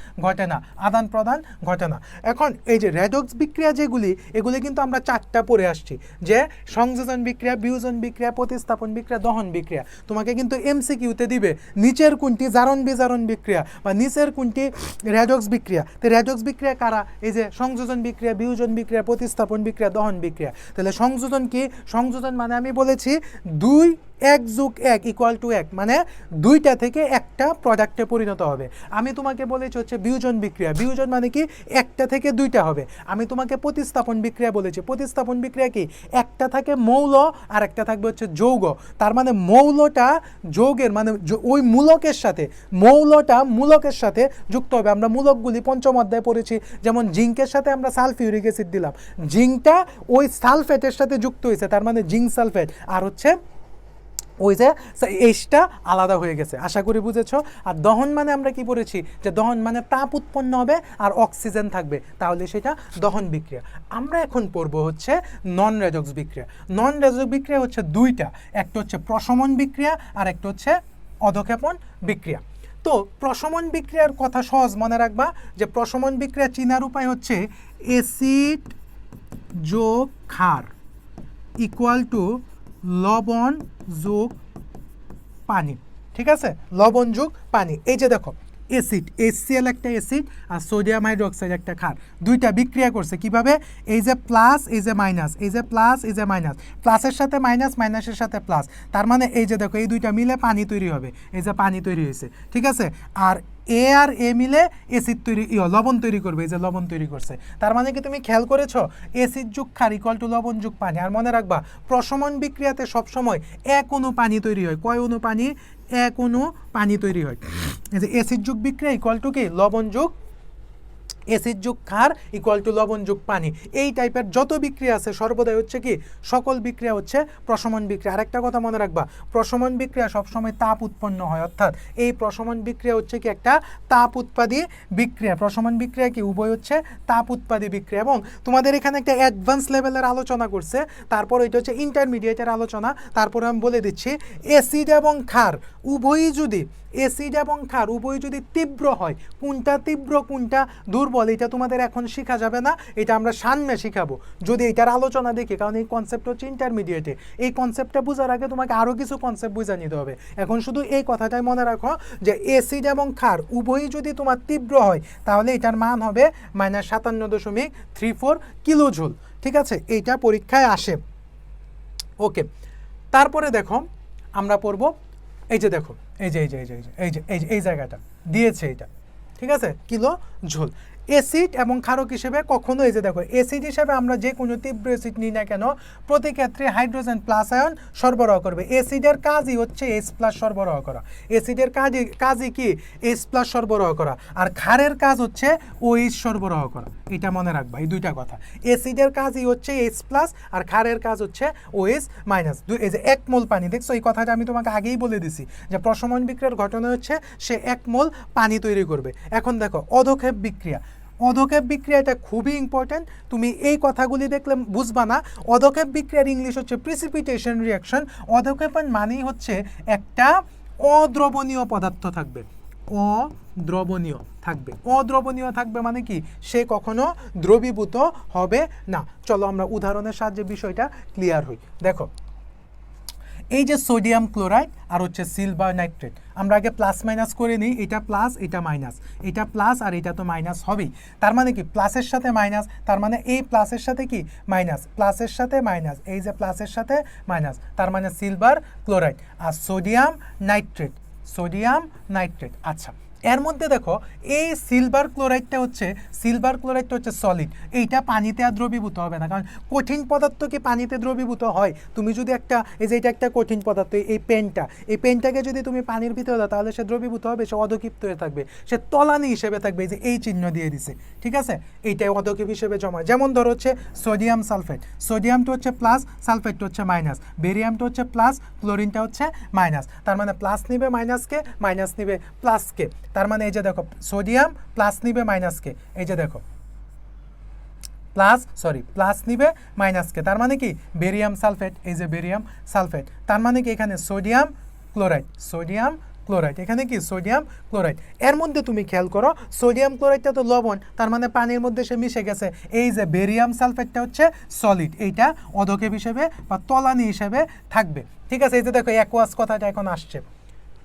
ঘটে না। এখন এই যে রেডক্স বিক্রিয়া যেগুলি, এগুলি কিন্তু আমরা 4টা পড়ে আসছি, যে সংযোজন বিক্রিয়া, বিয়োজন বিক্রিয়া, প্রতিস্থাপন বিক্রিয়া, দহন বিক্রিয়া। তোমাকে কিন্তু MCQতে দিবে নিচের কোনটি জারণ বিজারণ বিক্রিয়া বা নিচের কোনটি রেডক্স বিক্রিয়া। তো রেডক্স বিক্রিয়া কারা, এই যে সংযোজন বিক্রিয়া বিক্রিয়া, বিয়োজন বিক্রিয়া, প্রতিস্থাপন বিক্রিয়া, দহন বিক্রিয়া। তাহলে সংযোজন কি? সংযোজন মানে আমি বলেছি 2 1 + 1 = 1, মানে দুইটা থেকে একটা প্রোডাক্টে পরিণত হবে। আমি তোমাকে বলেছি হচ্ছে বিয়োজন বিক্রিয়া, বিয়োজন মানে কি একটা থেকে দুইটা হবে। আমি তোমাকে প্রতিস্থাপন বিক্রিয়া বলেছি, প্রতিস্থাপন বিক্রিয়া কি একটা থাকে মৌল আর একটা থাকবে হচ্ছে যৌগ। তার মানে মৌলটা যৌগের মানে ওই মূলকের সাথে, মৌলটা মূলকের সাথে যুক্ত হবে। আমরা মূলকগুলি পঞ্চম অধ্যায়ে পড়েছি, যেমন জিঙ্কের সাথে আমরা সালফিউরিক অ্যাসিড দিলাম, জিঙ্কটা ওই সালফেটের সাথে যুক্ত হয়েছে, তার মানে জিঙ্ক সালফেট, আর হচ্ছে ওই যে এইচটা আলাদা হয়ে গেছে। আশা করি বুঝেছো। আর দহন মানে আমরা কি পড়েছি, যে দহন মানে তাপ উৎপন্ন হবে আর অক্সিজেন থাকবে, তাহলে সেটা দহন বিক্রিয়া। আমরা এখন পড়বো হচ্ছে নন রেডক্স বিক্রিয়া। নন রেডক্স বিক্রিয়া হচ্ছে দুইটা, একটা হচ্ছে প্রশমন বিক্রিয়া আর একটা হচ্ছে অধক্ষেপণ বিক্রিয়া। তো প্রশমন বিক্রিয়ার কথা সহজ মনে রাখবা, যে প্রশমন বিক্রিয়া চিনার উপায় হচ্ছে অ্যাসিড যোগ ক্ষার = লবণ যোগ পানি। ঠিক আছে, লবণ যোগ পানি। এই যে দেখো অ্যাসিড, HCl একটা অ্যাসিড আর সোডিয়াম হাইড্রোক্সাইড একটা ক্ষার, দুইটা বিক্রিয়া করছে কিভাবে, এই যে প্লাস এই যে মাইনাস, এই যে প্লাস এই যে মাইনাস, প্লাসের সাথে মাইনাস, মাইনাসের সাথে প্লাস, তার মানে এই যে দেখো এই দুইটা মিলে পানি তৈরি হবে, এই যে পানি তৈরি হয়েছে। ঠিক আছে, আর এ আর এ মিলে অ্যাসিড তৈরি লবণ তৈরি করবে, এই যে লবণ তৈরি করছে। তার মানে কি তুমি খেয়াল করেছো, অ্যাসিড যোগ ক্ষার = লবণ যোগ পানি। আর মনে রাখবা প্রশমন বিক্রিয়াতে সবসময় এক অণু পানি তৈরি হয়। কয় অণু পানি? এক অণু পানি তৈরি হয়। এই যে অ্যাসিড যোগ বিক্রিয়া = কি লবণ যোগ, অ্যাসিড যোগ ক্ষার = লবণ যোগ পানি। এই টাইপের যত বিক্রিয়া আছে সর্বদাই হচ্ছে কি সকল বিক্রিয়া হচ্ছে প্রশমন বিক্রিয়া। আরেকটা কথা মনে রাখবা, প্রশমন বিক্রিয়া সবসময় তাপ উৎপন্ন হয়, অর্থাৎ এই প্রশমন বিক্রিয়া হচ্ছে কি একটা তাপ উৎপাদী বিক্রিয়া। প্রশমন বিক্রিয়া কি উভয় হচ্ছে তাপ উৎপাদী বিক্রিয়া। এবং তোমাদের এখানে একটা অ্যাডভান্স লেভেলের আলোচনা করছে, তারপর এটা হচ্ছে ইন্টারমিডিয়েটের আলোচনা। তারপরে আমি বলে দিচ্ছি, অ্যাসিড এবং ক্ষার উভয়ই যদি, অ্যাসিড এবং ক্ষার উভয় যদি তীব্র হয়, কোনটা তীব্র কোনটা দুর্বল এটা তোমাদের এখন শেখা যাবে না, এটা আমরা সামনে শিখাবো যদি এটার আলোচনা দেখি, কারণ এই কনসেপ্ট হচ্ছে ইন্টারমিডিয়েটে। এই কনসেপ্টটা বোঝার আগে তোমাকে আরও কিছু কনসেপ্ট বুঝে নিতে হবে। এখন শুধু এই কথাটাই মনে রাখো যে অ্যাসিড এবং ক্ষার উভয়ই যদি তোমার তীব্র হয় তাহলে এটার মান হবে -57.34 কিলোজুল। ঠিক আছে, এইটা পরীক্ষায় আসে। ওকে, তারপরে দেখো আমরা পড়বো, এই যে দেখো এই যে এই যে এই যে এই যে এই যে এই জায়গাটা দিয়েছে এটা। ঠিক আছে, কিলো ঝোল। অ্যাসিড এবং ক্ষারক হিসেবে কখনো, এই যে দেখো অ্যাসিড হিসেবে আমরা যে কোনো তীব্র অ্যাসিড নিই না কেন, প্রতি ক্ষেত্রে হাইড্রোজেন প্লাস আয়ন সরবরাহ করবে। অ্যাসিডের কাজই হচ্ছে H+ সরবরাহ করা, অ্যাসিডের কাজই কি H+ সরবরাহ করা, আর ক্ষারের কাজ হচ্ছে OH সরবরাহ করা। এটা মনে রাখবা, এই দুইটা কথা। অ্যাসিডের কাজই হচ্ছে H+ আর ক্ষারের কাজ হচ্ছে OH-। এই যে 1 মোল পানি, দেখছো এই কথাটা আমি তোমাকে আগেই বলে দিছি যে প্রশমন বিক্রিয়ার ঘটনা হচ্ছে সে 1 মোল পানি তৈরি করবে। এখন দেখো অধক্ষেপ বিক্রিয়া, অধক্ষেপ বিক্রিয়াটা খুবই ইম্পর্ট্যান্ট, তুমি এই কথাগুলি দেখলে বুঝবা না। অধক্ষেপ বিক্রিয়ার ইংলিশ হচ্ছে প্রিসিপিটেশন রিঅ্যাকশন। অধক্ষেপণ মানেই হচ্ছে একটা অদ্রবণীয় পদার্থ থাকবে, অদ্রবণীয় থাকবে। অদ্রবণীয় থাকবে মানে কি সে কখনো দ্রবীভূত হবে না। চলো আমরা উদাহরণের সাহায্যে বিষয়টা ক্লিয়ার হই। দেখো এই যে সোডিয়াম ক্লোরাইড আর হচ্ছে সিলভার নাইট্রেট, আমরা আগে প্লাস মাইনাস করে নিই, এটা প্লাস এটা মাইনাস, এটা প্লাস আর এটা তো মাইনাস হবেই। তার মানে কি প্লাসের সাথে মাইনাস, তার মানে এই প্লাসের সাথে কি মাইনাস, প্লাসের সাথে মাইনাস, এই যে প্লাসের সাথে মাইনাস, তার মানে সিলভার ক্লোরাইড। আর সোডিয়াম নাইট্রেট, সোডিয়াম নাইট্রেট। আচ্ছা, এর মধ্যে দেখো এই সিলভার ক্লোরাইডটা হচ্ছে সলিড, এইটা পানিতে আর দ্রবীভূত হবে না, কারণ কঠিন পদার্থ কি পানিতে দ্রবীভূত হয়? তুমি যদি একটা, এই যে এটা একটা কঠিন পদার্থ, এই পেনটাকে যদি তুমি পানির ভিতরে দাও তাহলে সে দ্রবীভূত হবে, সে অধক্ষিপ্ত হয়ে থাকবে, সে তলানি হিসেবে থাকবে, এই যে এই চিহ্ন দিয়ে দিছে। ঠিক আছে, এইটাই অধক্ষেপ হিসেবে জমা। যেমন ধরো হচ্ছে সোডিয়াম সালফেট, সোডিয়ামটা হচ্ছে প্লাস, সালফেটটা হচ্ছে মাইনাস, বেরিয়ামটা হচ্ছে প্লাস, ক্লোরিনটা হচ্ছে মাইনাস। তার মানে প্লাস নিবে মাইনাসকে, মাইনাস নিবে প্লাসকে। তার মানে এই যে দেখো সোডিয়াম প্লাস নিবে মাইনাসকে, এই যে দেখো প্লাস নিবে মাইনাসকে, তার মানে কি বেরিয়াম সালফেট, এই যে বেরিয়াম সালফেট। তার মানে কি এখানে সোডিয়াম ক্লোরাইড, এখানে কি সোডিয়াম ক্লোরাইড। এর মধ্যে তুমি খেয়াল করো সোডিয়াম ক্লোরাইডটা তো লবণ, তার মানে পানির মধ্যে সে মিশে গেছে। এই যে বেরিয়াম সালফেটটা হচ্ছে সলিড, এইটা অধক্ষেপ হিসেবে বা তলানি হিসেবে থাকবে। ঠিক আছে, এই যে দেখো অ্যাকোয়াস কথাটা এখন আসছে।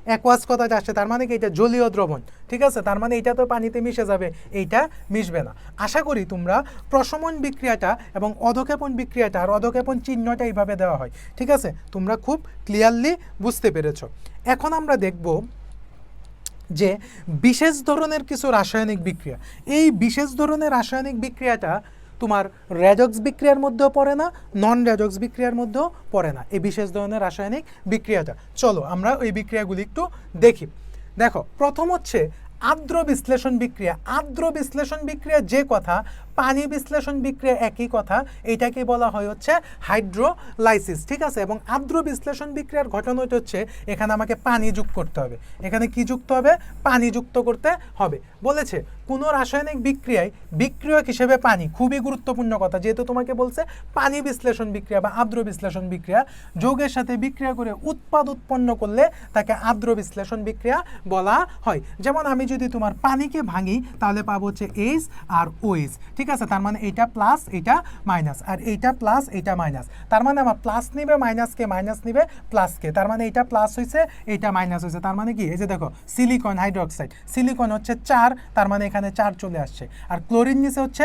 অ্যাকোয়াস কথাটা আসছে, তার মানে কি এটা জলীয় দ্রবণ, ঠিক আছে, তার মানে এটা তো পানিতে মিশে যাবে, এইটা মিশবে না। আশা করি তোমরা প্রশমন বিক্রিয়াটা এবং অধক্ষেপণ বিক্রিয়াটা আর অধক্ষেপণ চিহ্নটা এইভাবে দেওয়া হয়, ঠিক আছে, তোমরা খুব ক্লিয়ারলি বুঝতে পেরেছো। এখন আমরা দেখব যে বিশেষ ধরনের কিছু রাসায়নিক বিক্রিয়া। এই বিশেষ ধরনের রাসায়নিক বিক্রিয়াটা তোমার রেডক্স বিক্রিয়ার মধ্যেও পড়ে না, নন রেডক্স বিক্রিয়ার মধ্যেও পড়ে না, এই বিশেষ ধরনের রাসায়নিক বিক্রিয়াটা। চলো আমরা ওই বিক্রিয়াগুলি একটু দেখি। দেখো, প্রথম হচ্ছে আর্দ্র বিশ্লেষণ বিক্রিয়া। আর্দ্র বিশ্লেষণ বিক্রিয়া যে কথা, পানি বিশ্লেষণ বিক্রিয়া একই কথা, এটাকে বলা হয় হচ্ছে হাইড্রোলাইসিস, ঠিক আছে। এবং আর্দ্র বিশ্লেষণ বিক্রিয়ার ঘটনাটা হচ্ছে এখানে আমাকে পানি যোগ করতে হবে। এখানে কি যুক্ত হবে? পানি যুক্ত করতে হবে। বলেছে কোনো রাসায়নিক বিক্রিয়ায় বিক্রিয়ক হিসেবে পানি, খুবই গুরুত্বপূর্ণ কথা, যেহেতু তোমাকে বলছে পানি বিশ্লেষণ বিক্রিয়া বা আর্দ্র বিশ্লেষণ বিক্রিয়া, যৌগের সাথে বিক্রিয়া করে উৎপাদ উৎপন্ন করলে তাকে আর্দ্র বিশ্লেষণ বিক্রিয়া বলা হয়। যেমন আমি যদি তোমার পানিকে ভাঙি তাহলে পাবো হচ্ছে এইচ আর ওএইচ, ঠিক আছে, তার মানে এইটা প্লাস এইটা মাইনাস, আর এইটা প্লাস এইটা মাইনাস, তার মানে আমার প্লাস নিবে মাইনাসকে, মাইনাস নিবে প্লাসকে, তার মানে এইটা প্লাস হয়েছে এইটা মাইনাস হয়েছে, তার মানে কি, এই যে দেখো সিলিকন হাইড্রোক্সাইড, সিলিকন হচ্ছে 4, তার মানে এখানে 4 চলে আসছে, আর ক্লোরিন নিচে হচ্ছে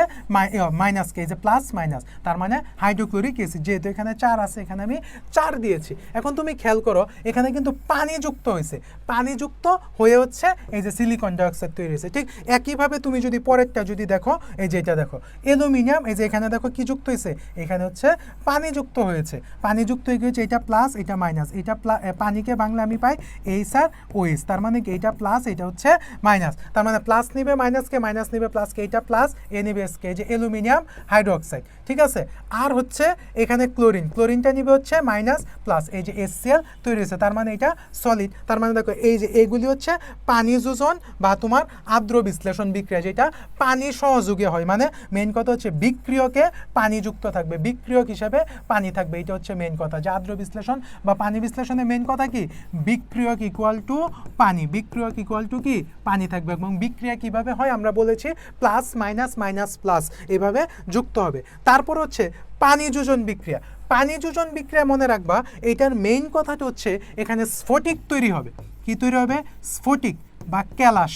মাইনাসকে, এই যে প্লাস মাইনাস, তার মানে হাইড্রোক্লোরিক অ্যাসিড, যেহেতু এখানে 4 আছে এখানে আমি 4 দিয়েছি। এখন তুমি খেয়াল করো এখানে কিন্তু পানি যুক্ত হয়েছে, পানি যুক্ত হয়ে হচ্ছে এই যে সিলিকন ডাইঅক্সাইড তৈরি হয়েছে। ঠিক একইভাবে তুমি যদি পরেরটা যদি দেখো, এই যে এটা দেখো অ্যালুমিনিয়াম, এই যে এখানে দেখো কি যুক্ত হয়েছে, এখানে হচ্ছে পানি যুক্ত হয়েছে, পানি যুক্ত হয়ে গিয়েছে, এটা প্লাস এটা মাইনাস, এটা পানিকে বাংলা আমি পাই এইচ আর ওএইচ, তার মানে কি এইটা প্লাস এটা হচ্ছে মাইনাস, তার মানে প্লাস নিবে মাইনাসকে, মাইনাস নিবে প্লাসকে, এইটা প্লাস এ নিবে এসকে, এই যে অ্যালুমিনিয়াম হাইড্রোক্সাইড, ঠিক আছে। আর হচ্ছে এখানে ক্লোরিন, ক্লোরিনটা নিবে হচ্ছে মাইনাস প্লাস, এই যে HCl তৈরি হয়েছে, তার মানে এটা সলিড, তার মানে দেখো এই যে এইগুলি হচ্ছে পানি যোজন বা তোমার আর্দ্র বিশ্লেষণ বিক্রিয়া, যেটা পানি সহযোগী হয়, মানে মেইন কথা হচ্ছে বিক্রিয়কে পানি যুক্ত থাকবে, বিক্রিয়ক হিসাবে পানি থাকবে, এটা হচ্ছে মেইন কথা। যে আর্দ্র বিশ্লেষণ বা পানি বিশ্লেষণে মেইন কথা কি, বিক্রিয়ক ইকুয়াল টু পানি, বিক্রিয়ক ইকুয়াল টু কি পানি থাকবে, এবং বিক্রিয়া কিভাবে হয় আমরা বলেছি প্লাস মাইনাস মাইনাস প্লাস এভাবে যুক্ত হবে। তারপর হচ্ছে পানি যোজন বিক্রিয়া। পানি যোজন বিক্রিয়া মনে রাখবা, এইটার মেইন কথাটা হচ্ছে এখানে স্ফটিক তৈরি হবে, কি তৈরি হবে? স্ফটিক বা ক্যালাস,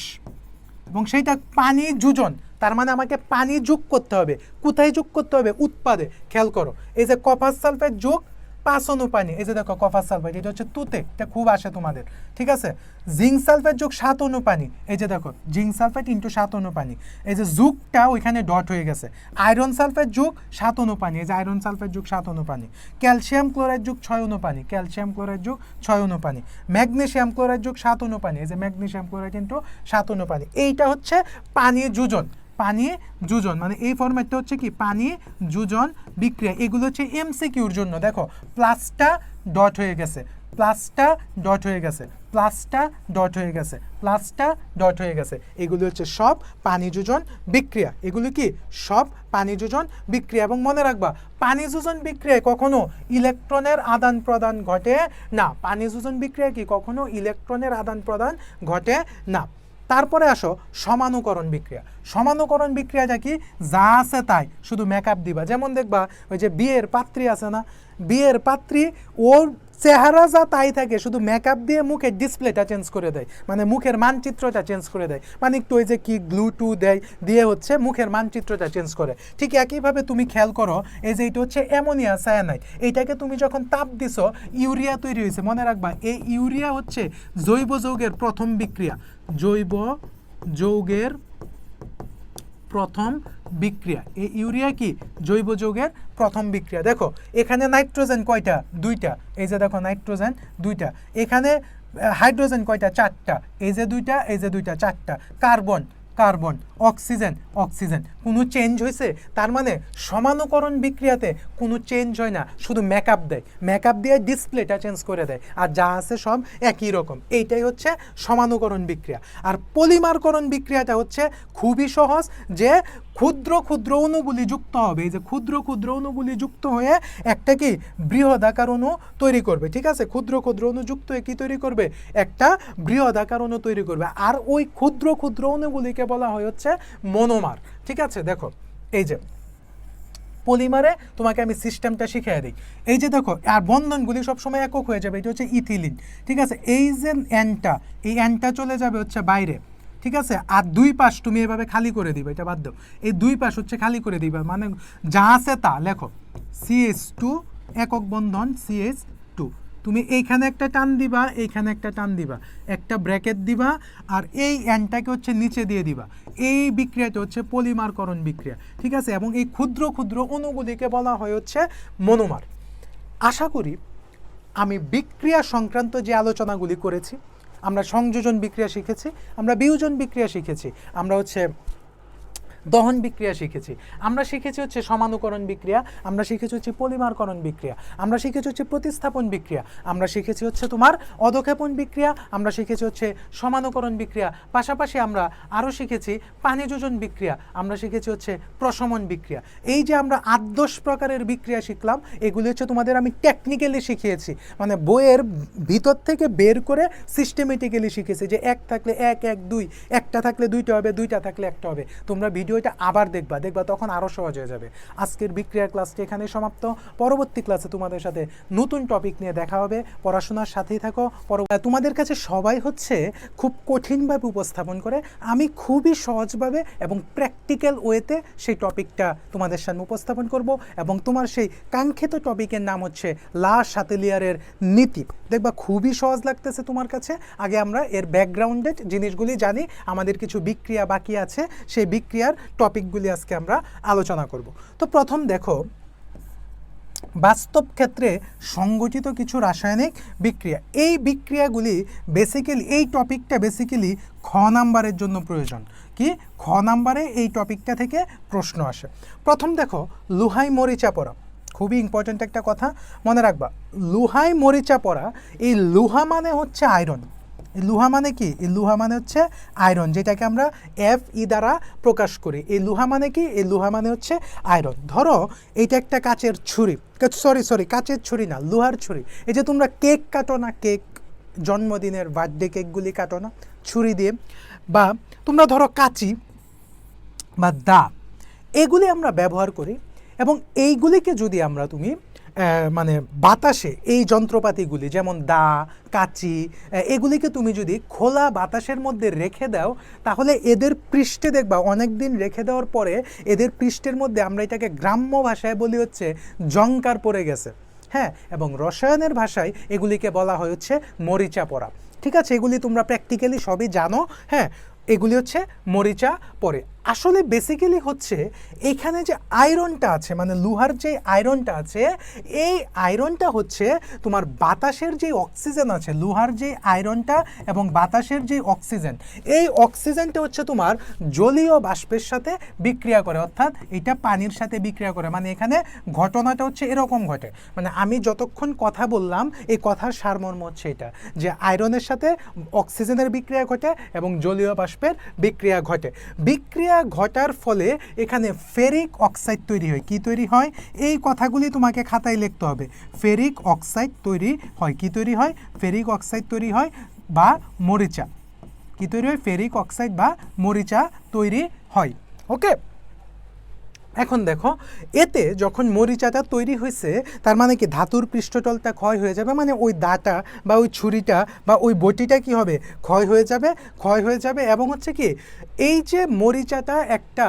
এবং সেইটা পানি যোজন, তার মানে আমাকে পানি যোগ করতে হবে। কোথায় যোগ করতে হবে? উৎপাদে। খেয়াল করো এই যে কপার সালফেট যোগ 5 অণু পানি, এই যে দেখো কপার সালফেট, এটা হচ্ছে তুতে, এটা খুব আসে তোমাদের, ঠিক আছে। জিঙ্ক সালফেট যোগ 7 অণু পানি, এই যে দেখো জিঙ্ক সালফেট ইন্টু 7 অণু পানি, এই যে যুগটা ওইখানে ডট হয়ে গেছে। আয়রন সালফেট যোগ 7 অণু পানি, এই যে আয়রন সালফেট যোগ 7 অণু পানি। ক্যালসিয়াম ক্লোরাইড যোগ 6 অণু পানি, ক্যালসিয়াম ক্লোরাইড যোগ 6 অণু পানি। ম্যাগনেসিয়াম ক্লোরাইড যোগ 7 অণু পানি, এই যে ম্যাগনেসিয়াম ক্লোরাইড ইন্টু 7 অণু পানি। এইটা হচ্ছে পানি যোজন, পানি যোজন মানে এই ফরম্যাটটা হচ্ছে কি পানি যোজন বিক্রিয়া। এগুলো হচ্ছে এমসিকিউর জন্য। দেখো প্লাসটা ডট হয়ে গেছে, প্লাসটা ডট হয়ে গেছে, প্লাসটা ডট হয়ে গেছে, প্লাসটা ডট হয়ে গেছে, এগুলো হচ্ছে সব পানি যোজন বিক্রিয়া। এগুলো কি সব পানি যোজন বিক্রিয়া। এবং মনে রাখবা পানি যোজন বিক্রিয়ায় কখনো ইলেকট্রনের আদান প্রদান ঘটে না। পানি যোজন বিক্রিয়া কি কখনো ইলেকট্রনের আদান প্রদান ঘটে না। তারপরে আসো সমানুকরণ বিক্রিয়া। সমানুকরণ বিক্রিয়াটা কি? যা আছে তাই শুধু মেকআপ দিবা। যেমন দেখবা ওই যে বিয়ের পাত্রী আছে না, বিয়ের পাত্রী ওর চেহারা যা তাই থাকে, শুধু মেকআপ দিয়ে মুখের ডিসপ্লেটা চেঞ্জ করে দেয়, মানে মুখের মানচিত্রটা চেঞ্জ করে দেয়, মানে একটু ওই যে কি গ্লু টু দেয় দিয়ে হচ্ছে মুখের মানচিত্রটা চেঞ্জ করে। ঠিক একইভাবে তুমি খেয়াল করো এই যে এটা হচ্ছে অ্যামোনিয়া সায়ানাইড, এইটাকে তুমি যখন তাপ দিছো ইউরিয়া তৈরি হয়েছে। মনে রাখবা এই ইউরিয়া হচ্ছে জৈব যৌগের প্রথম বিক্রিয়া, জৈব যৌগের প্রথম বিক্রিয়া। এই ইউরিয়া কি জৈব যৌগের প্রথম বিক্রিয়া। দেখো এখানে নাইট্রোজেন কয়টা? 2টা, এই যে দেখো নাইট্রোজেন 2টা। এখানে হাইড্রোজেন কয়টা? 4টা, এই যে 2টা, এই যে 2টা, 4টা। Carbon carbon, oxygen oxygen. কোনো চেঞ্জ হয়েছে? তার মানে সমানুকরণ বিক্রিয়াতে কোনো চেঞ্জ হয় না, শুধু মেকআপ দেয়, মেকআপ দিয়ে ডিসপ্লেটা চেঞ্জ করে দেয়, আর যা আছে সব একই রকম। এইটাই হচ্ছে সমানুকরণ বিক্রিয়া। আর পলিমারকরণ বিক্রিয়াটা হচ্ছে খুবই সহজ, যে ক্ষুদ্র ক্ষুদ্র অণুগুলি যুক্ত হবে। এই যে ক্ষুদ্র ক্ষুদ্র অণুগুলি যুক্ত হয়ে একটা কি বৃহদাকার অণু তৈরি করবে। ঠিক আছে, ক্ষুদ্র ক্ষুদ্র অণু যুক্ত হয়ে কি তৈরি করবে? একটা বৃহদাকার অণু তৈরি করবে। আর ওই ক্ষুদ্র ক্ষুদ্র অণুগুলিকে বলা হয় হচ্ছে মনোমার। ঠিক আছে, দেখো এই যে পলিমারে তোমাকে আমি সিস্টেমটা শিখিয়ে দিই। এই যে দেখো, আর বন্ধনগুলি সবসময় একক হয়ে যাবে, এটা হচ্ছে ইথিলিন, ঠিক আছে। এই যে এনটা, এই এনটা চলে যাবে হচ্ছে বাইরে, ঠিক আছে। আর দুই পাশ তুমি এভাবে খালি করে দিবে, এটা বাদ দাও, এই দুই পাশ হচ্ছে খালি করে দিবা, মানে যা আছে তা লেখো CH2 একক বন্ধন CH2, তুমি এইখানে একটা টান দিবা, এইখানে একটা টান দিবা, একটা ব্র্যাকেট দিবা, আর এই এনটাকে হচ্ছে নিচে দিয়ে দিবা। এই বিক্রিয়াটা হচ্ছে পলিমারকরণ বিক্রিয়া, ঠিক আছে। এবং এই ক্ষুদ্র ক্ষুদ্র অণুগুলিকে বলা হয় হচ্ছে মনোমার। আশা করি আমি বিক্রিয়া সংক্রান্ত যে আলোচনাগুলি করেছি, আমরা সংযোজন বিক্রিয়া শিখেছি, আমরা বিয়োজন বিক্রিয়া শিখেছি, আমরা হচ্ছে দহন বিক্রিয়া শিখেছি, আমরা শিখেছি হচ্ছে সমানুকরণ বিক্রিয়া, আমরা শিখেছি হচ্ছে পলিমারকরণ বিক্রিয়া, আমরা শিখেছি হচ্ছে প্রতিস্থাপন বিক্রিয়া, আমরা শিখেছি হচ্ছে তোমার অধক্ষেপণ বিক্রিয়া, আমরা শিখেছি হচ্ছে সমানুকরণ বিক্রিয়া, পাশাপাশি আমরা আরও শিখেছি পানিযোজন বিক্রিয়া, আমরা শিখেছি হচ্ছে প্রশমন বিক্রিয়া। এই যে আমরা 8-10 প্রকারের বিক্রিয়া শিখলাম, এগুলি হচ্ছে তোমাদের আমি টেকনিক্যালি শিখিয়েছি, মানে বইয়ের ভিতর থেকে বের করে সিস্টেমেটিক্যালি শিখেছি, যে এক থাকলে এক, এক দুই, একটা থাকলে দুইটা হবে, দুইটা থাকলে একটা হবে। তোমরা ভিডিওটা আবার দেখবা তখন আরও সহজ হয়ে যাবে। আজকের বিক্রিয়ার ক্লাসটি এখানে সমাপ্ত। পরবর্তী ক্লাসে তোমাদের সাথে নতুন টপিক নিয়ে দেখা হবে। পড়াশোনার সাথেই থাকো। তোমাদের কাছে সবাই হচ্ছে খুব কঠিনভাবে উপস্থাপন করে, আমি খুবই সহজভাবে এবং প্র্যাকটিক্যাল ওয়েতে সেই টপিকটা তোমাদের সামনে উপস্থাপন করব, এবং তোমার সেই কাঙ্ক্ষিত টপিকের নাম হচ্ছে লা শাতেলিয়ারের নীতি। দেখবা খুবই সহজ লাগতেছে তোমার কাছে। আগে আমরা এর ব্যাকগ্রাউন্ডেড জিনিসগুলি জানি, আমাদের কিছু বিক্রিয়া বাকি আছে, সেই বিক্রিয়ার টপিকগুলি আজকে আমরা আলোচনা করব। তো প্রথম দেখো, বাস্তব ক্ষেত্রে সংগঠিত কিছু রাসায়নিক বিক্রিয়া। এই বিক্রিয়াগুলি বেসিক্যালি, এই টপিকটা বেসিক্যালি খ নাম্বারের জন্য প্রয়োজন। কি খ নাম্বারে এই টপিকটা থেকে প্রশ্ন আসে। প্রথম দেখো, লুহাই মরিচা পড়া, খুবই ইম্পর্ট্যান্ট একটা কথা মনে রাখবা। লুহাই মরিচা পড়া, এই লুহা মানে হচ্ছে আয়রন। এই লুহা মানে কি? এই লুহা মানে হচ্ছে আয়রন, যেটাকে আমরা Fe দ্বারা প্রকাশ করি। এই লুহা মানে কি? এই লুহা মানে হচ্ছে আয়রন। ধরো এইটা একটা কাচের ছুরি, সরি কাচের ছুরি না, লোহার ছুরি। এই যে তোমরা কেক কাটো না, কেক, জন্মদিনের বার্থডে কেকগুলি কাটো না ছুরি দিয়ে, বা তোমরা ধরো কাঁচি বা দা, এগুলি আমরা ব্যবহার করি। এবং এইগুলিকে যদি আমরা তুমি মানে বাতাসে, এই যন্ত্রপাতিগুলি যেমন দা, কাঁচি, এগুলিকে তুমি যদি খোলা বাতাসের মধ্যে রেখে দাও, তাহলে এদের পৃষ্ঠে দেখবা অনেক দিন রেখে দেওয়ার পরে এদের পৃষ্ঠের মধ্যে, আমরা এটাকে গ্রাম্য ভাষায় বলি হচ্ছে জংকার পড়ে গেছে। হ্যাঁ, এবং রসায়নের ভাষায় এগুলিকে বলা হয় হচ্ছে মরিচা পড়া। ঠিক আছে, এগুলি তোমরা প্র্যাকটিক্যালি সবই জানো। হ্যাঁ, এগুলি হচ্ছে মরিচা পড়ে। আসলে বেসিক্যালি হচ্ছে এখানে যে আয়রনটা আছে, মানে লোহার যে আয়রনটা আছে, এই আয়রনটা হচ্ছে তোমার বাতাসের যে অক্সিজেন আছে, লোহার যে আয়রনটা এবং বাতাসের যে অক্সিজেন, এই অক্সিজেনটা হচ্ছে তোমার জলীয় বাষ্পের সাথে বিক্রিয়া করে, অর্থাৎ এটা পানির সাথে বিক্রিয়া করে। মানে এখানে ঘটনাটা হচ্ছে এরকম ঘটে, মানে আমি যতক্ষণ কথা বললাম এই কথার সারমর্ম হচ্ছে এটা, যে আয়রনের সাথে অক্সিজেনের বিক্রিয়া ঘটে এবং জলীয় বাষ্পের বিক্রিয়া ঘটে। বিক্রিয়া ঘটার ফলে এখানে ফেরিক অক্সাইড তৈরি হয়। কি তৈরি হয়? এই কথাগুলি তোমাকে খাতায় লিখতে হবে। ফেরিক অক্সাইড তৈরি হয়। কি তৈরি হয়? ফেরিক অক্সাইড তৈরি হয় বা মরিচা। কি তৈরি হয়? ফেরিক অক্সাইড বা মরিচা তৈরি হয়। ওকে, এখন দেখো, এতে যখন মরিচাটা তৈরি হয়েছে, তার মানে কি ধাতুর পৃষ্ঠতলটা ক্ষয় হয়ে যাবে, মানে ওই দাটা বা ওই ছুরিটা বা ওই বটিটা কি হবে? ক্ষয় হয়ে যাবে। এবং হচ্ছে কি, এই যে মরিচাটা একটা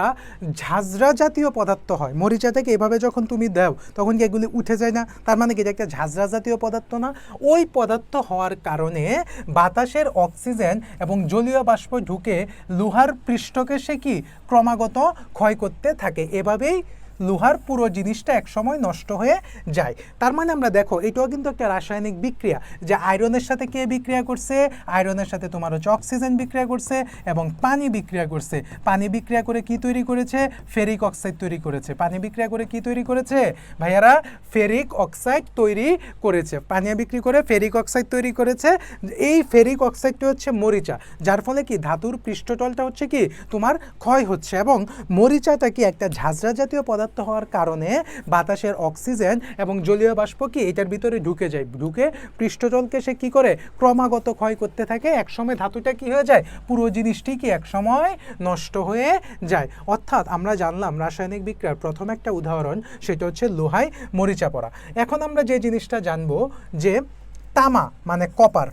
ঝাঁঝরা জাতীয় পদার্থ হয়, মরিচাটাকে এভাবে যখন তুমি দাও তখন কি এগুলি উঠে যায় না? তার মানে কি এটা একটা ঝাঁঝরা জাতীয় পদার্থ না? ওই পদার্থ হওয়ার কারণে বাতাসের অক্সিজেন এবং জলীয় বাষ্প ঢুকে লোহার পৃষ্ঠকে সে কি ক্রমাগত ক্ষয় করতে থাকে। এভাবেই লোহার পুরো জিনিসটা একসময় নষ্ট হয়ে যায়। তার মানে আমরা দেখো, এটাও কিন্তু একটা রাসায়নিক বিক্রিয়া, যে আয়রনের সাথে কে বিক্রিয়া করছে? আয়রনের সাথে তোমার হচ্ছে অক্সিজেন বিক্রিয়া করছে এবং পানি বিক্রিয়া করছে। পানি বিক্রিয়া করে কি তৈরি করেছে? ফেরিক অক্সাইড তৈরি করেছে। পানি বিক্রিয়া করে কি তৈরি করেছে ভাইয়ারা? ফেরিক অক্সাইড তৈরি করেছে। পানি বিক্রি করে ফেরিক অক্সাইড তৈরি করেছে। এই ফেরিক অক্সাইডটা হচ্ছে মরিচা, যার ফলে কি ধাতুর পৃষ্ঠতলটা হচ্ছে কি তোমার ক্ষয় হচ্ছে। এবং মরিচাটা কি একটা ঝাঁঝরা জাতীয় পদার্থ উত্তপ্ত হওয়ার কারণে বাতাসের অক্সিজেন এবং জলীয় বাষ্প কি এটার ভিতরে ঢুকে যায়, ঢুকে পৃষ্ঠতলকে সে কি করে ক্রমাগত ক্ষয় করতে থাকে। একসময় ধাতুটা কি হয়ে যায়, পুরো জিনিসটি কি একসময় নষ্ট হয়ে যায়। অর্থাৎ আমরা জানলাম রাসায়নিক বিক্রিয়ার প্রথম একটা উদাহরণ, সেটা হচ্ছে লোহায় মরিচা পড়া। এখন আমরা যে জিনিসটা জানবো যে তামা মানে কপার,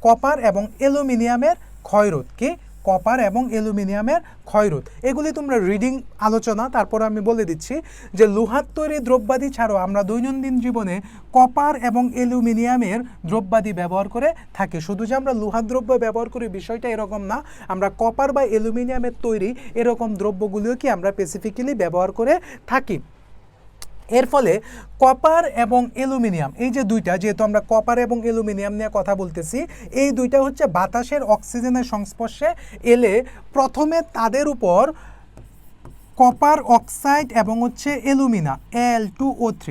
কপার এবং অ্যালুমিনিয়ামের ক্ষয়রোধ, কি কপার এবং অ্যালুমিনিয়ামের ক্ষয়রোধ, এগুলি তোমরা রিডিং আলোচনা। তারপর আমি বলে দিচ্ছি যে লোহার তৈরি দ্রব্যাদি ছাড়াও আমরা দৈনন্দিন জীবনে কপার এবং অ্যালুমিনিয়ামের দ্রব্যাদি ব্যবহার করে থাকি। শুধু যে আমরা লোহার দ্রব্য ব্যবহার করি বিষয়টা এরকম না, আমরা কপার বা অ্যালুমিনিয়ামের তৈরি এরকম দ্রব্যগুলিও কি আমরা স্পেসিফিক্যালি ব্যবহার করে থাকি। এর ফলে কপার এবং অ্যালুমিনিয়াম, এই যে দুইটা, যেহেতু আমরা কপার এবং অ্যালুমিনিয়াম নিয়ে কথা বলতেছি, এই দুইটা হচ্ছে বাতাসের অক্সিজেনের সংস্পর্শে এলে প্রথমে তাদের উপর কপার অক্সাইড এবং হচ্ছে অ্যালুমিনা Al2O3,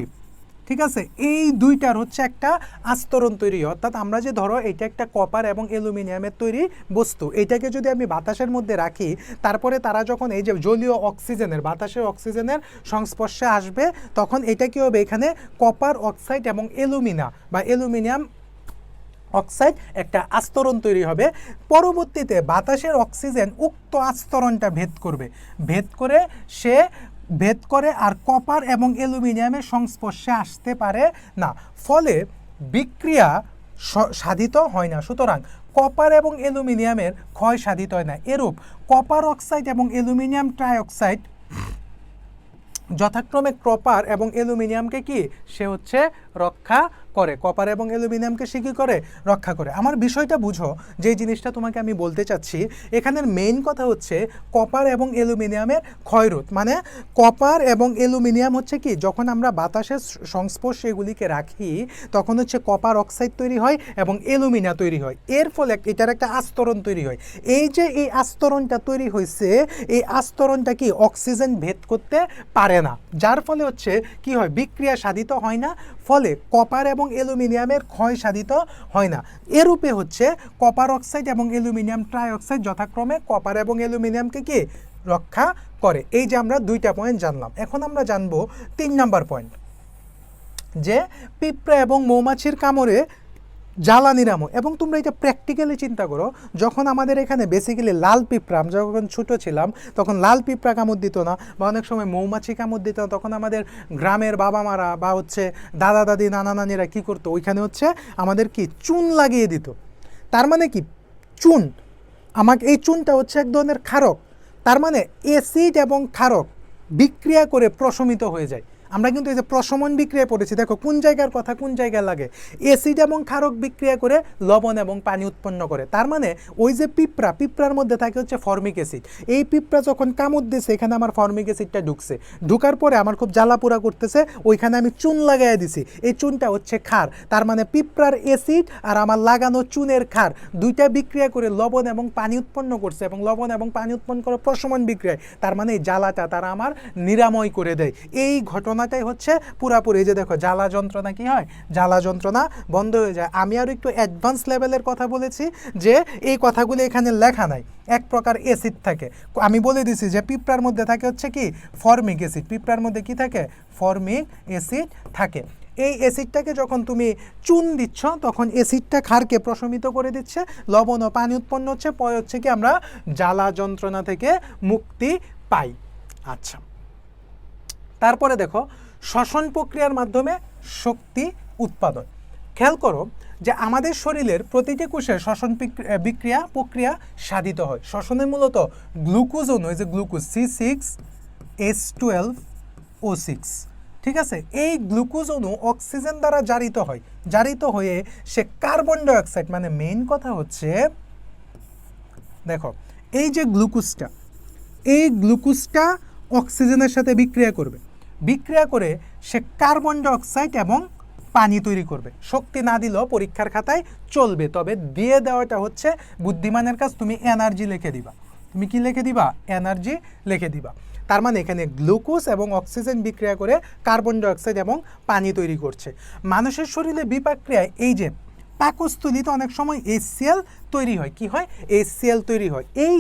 ঠিক আছে, এই দুইটার হচ্ছে একটা আস্তরণ তৈরি। অর্থাৎ আমরা যে ধরো এটা একটা কপার এবং অ্যালুমিনিয়ামের তৈরি বস্তু, এটাকে যদি আমি বাতাসের মধ্যে রাখি, তারপরে তারা যখন এই যে জলীয় অক্সিজেনের বাতাসের অক্সিজেনের সংস্পর্শে আসবে, তখন এটা কি হবে, এখানে কপার অক্সাইড এবং অ্যালুমিনা বা অ্যালুমিনিয়াম অক্সাইড একটা আস্তরণ তৈরি হবে। পরবর্তীতে বাতাসের অক্সিজেন উক্ত আস্তরণটা ভেদ করে আর কপার এবং অ্যালুমিনিয়ামের সংস্পর্শে আসতে পারে না, ফলে বিক্রিয়া সাধিত হয় না। সুতরাং কপার এবং অ্যালুমিনিয়ামের ক্ষয় সাধিত হয় না। এরূপ কপার অক্সাইড এবং অ্যালুমিনিয়াম ট্রাইঅক্সাইড যথাক্রমে কপার এবং অ্যালুমিনিয়ামকে কি সে হচ্ছে রক্ষা করে, কপার এবং অ্যালুমিনিয়ামকে সে কী করে রক্ষা করে। আমার বিষয়টা বুঝো, যে জিনিসটা তোমাকে আমি বলতে চাচ্ছি, এখানের মেইন কথা হচ্ছে কপার এবং অ্যালুমিনিয়ামের ক্ষয়রোধ। মানে কপার এবং অ্যালুমিনিয়াম হচ্ছে কি, যখন আমরা বাতাসের সংস্পর্শে এগুলিকে রাখি তখন হচ্ছে কপার অক্সাইড তৈরি হয় এবং অ্যালুমিনা তৈরি হয়। এর ফলে এটার একটা আস্তরণ তৈরি হয়। এই যে এই আস্তরণটা তৈরি হয়েছে, এই আস্তরণটা কি অক্সিজেন ভেদ করতে পারে না, যার ফলে হচ্ছে কি হয়, বিক্রিয়া সাধিত হয় না, ফলে কপার এবং অ্যালুমিনিয়ামের ক্ষয় সাধিত হয় না। এরূপে হচ্ছে কপার অক্সাইড এবং অ্যালুমিনিয়াম ট্রাইঅক্সাইড যথাক্রমে কপার এবং অ্যালুমিনিয়ামকে কি রক্ষা করে। এই যে আমরা দুইটা পয়েন্ট জানলাম। এখন আমরা জানবো 3 নাম্বার পয়েন্ট, যে পিঁপড়া এবং মৌমাছির কামড়ে জ্বালানি নামক। এবং তোমরা এটা প্র্যাকটিক্যালি চিন্তা করো, যখন আমাদের এখানে বেসিক্যালি লাল পিঁপড়া, আমরা যখন ছোটো ছিলাম তখন লাল পিঁপড়া কামড় দিত না, বা অনেক সময় মৌমাছি কামড় দিত না, তখন আমাদের গ্রামের বাবা মারা বা হচ্ছে দাদা দাদি নানা নানিরা কী করতো, ওইখানে হচ্ছে আমাদের কি চুন লাগিয়ে দিত। তার মানে কি, চুন, আমাকে এই চুনটা হচ্ছে এক ধরনের ক্ষারক, তার মানে অ্যাসিড এবং ক্ষারক বিক্রিয়া করে প্রশমিত হয়ে যায়। আমরা কিন্তু এই যে প্রশমন বিক্রিয়া পড়েছি, দেখো কোন জায়গার কথা কোন জায়গায় লাগে, অ্যাসিড এবং ক্ষারক বিক্রিয়া করে লবণ এবং পানি উৎপন্ন করে। তার মানে ওই যে পিঁপড়ার মধ্যে থাকে হচ্ছে ফর্মিক অ্যাসিড, এই পিঁপড়া যখন কামড় দিয়েছে এখানে আমার ফর্মিক অ্যাসিডটা ঢুকছে, ঢুকার পরে আমার খুব জ্বালাপোড়া করতেছে, ওইখানে আমি চুন লাগাই দিছি, এই চুনটা হচ্ছে ক্ষার। তার মানে পিঁপড়ার অ্যাসিড আর আমার লাগানো চুনের ক্ষার দুইটা বিক্রিয়া করে লবণ এবং পানি উৎপন্ন করছে, এবং লবণ এবং পানি উৎপন্ন করে প্রশমন বিক্রিয়ায়, তার মানে এই জ্বালাটা তারা আমার নিরাময় করে দেয়। এই ঘটনাটাই হচ্ছে পুরাপুরি, যে দেখো জ্বালা যন্ত্রণা কি হয়, জ্বালা যন্ত্রণা বন্ধ হয়ে যায়। আমি আরও একটু অ্যাডভান্স লেভেলের কথা বলেছি, যে এই কথাগুলি এখানে লেখা নাই, এক প্রকার অ্যাসিড থাকে। আমি বলে দিছি যে পিঁপড়ার মধ্যে থাকে হচ্ছে কি ফর্মিক অ্যাসিড, পিঁপড়ার মধ্যে কি থাকে, ফর্মিক অ্যাসিড থাকে। এই অ্যাসিডটাকে যখন তুমি চুন দিচ্ছ তখন অ্যাসিডটা ক্ষারকে প্রশমিত করে দিচ্ছে, লবণ ও পানি উৎপন্ন হচ্ছে, পরে হচ্ছে কি আমরা জ্বালা যন্ত্রণা থেকে মুক্তি পাই। আচ্ছা, তারপরে দেখো শ্বসন প্রক্রিয়ার মাধ্যমে শক্তি উৎপাদন। খেয়াল করো যে আমাদের শরীরের প্রতিটি কোষে শ্বসন প্রক্রিয়া সাধিত হয়। শ্বসনে মূলত গ্লুকোজ অণু, এই যে গ্লুকোজ C6H12O6, ঠিক আছে, এই গ্লুকোজ অণু অক্সিজেন দ্বারা জারিত হয়ে সে কার্বন ডাইঅক্সাইড, মানে মেইন কথা হচ্ছে দেখো এই যে গ্লুকোজটা অক্সিজেনের সাথে বিক্রিয়া করে সে কার্বন ডাইঅক্সাইড এবং পানি তৈরি করবে। শক্তি না দিলেও পরীক্ষার খাতায় চলবে, তবে দিয়ে দেওয়াটা হচ্ছে বুদ্ধিমানের কাজ। তুমি এনার্জি লিখে দিবা, তুমি কি লিখে দিবা, এনার্জি লিখে দিবা। তার মানে এখানে গ্লুকোজ এবং অক্সিজেন বিক্রিয়া করে কার্বন ডাইঅক্সাইড এবং পানি তৈরি করছে। মানুষের শরীরে বিপাক ক্রিয়ায় এই যে পাকস্থলীতে অনেক সময় HCl তৈরি হয়, কি হয়, HCl তৈরি হয়। এই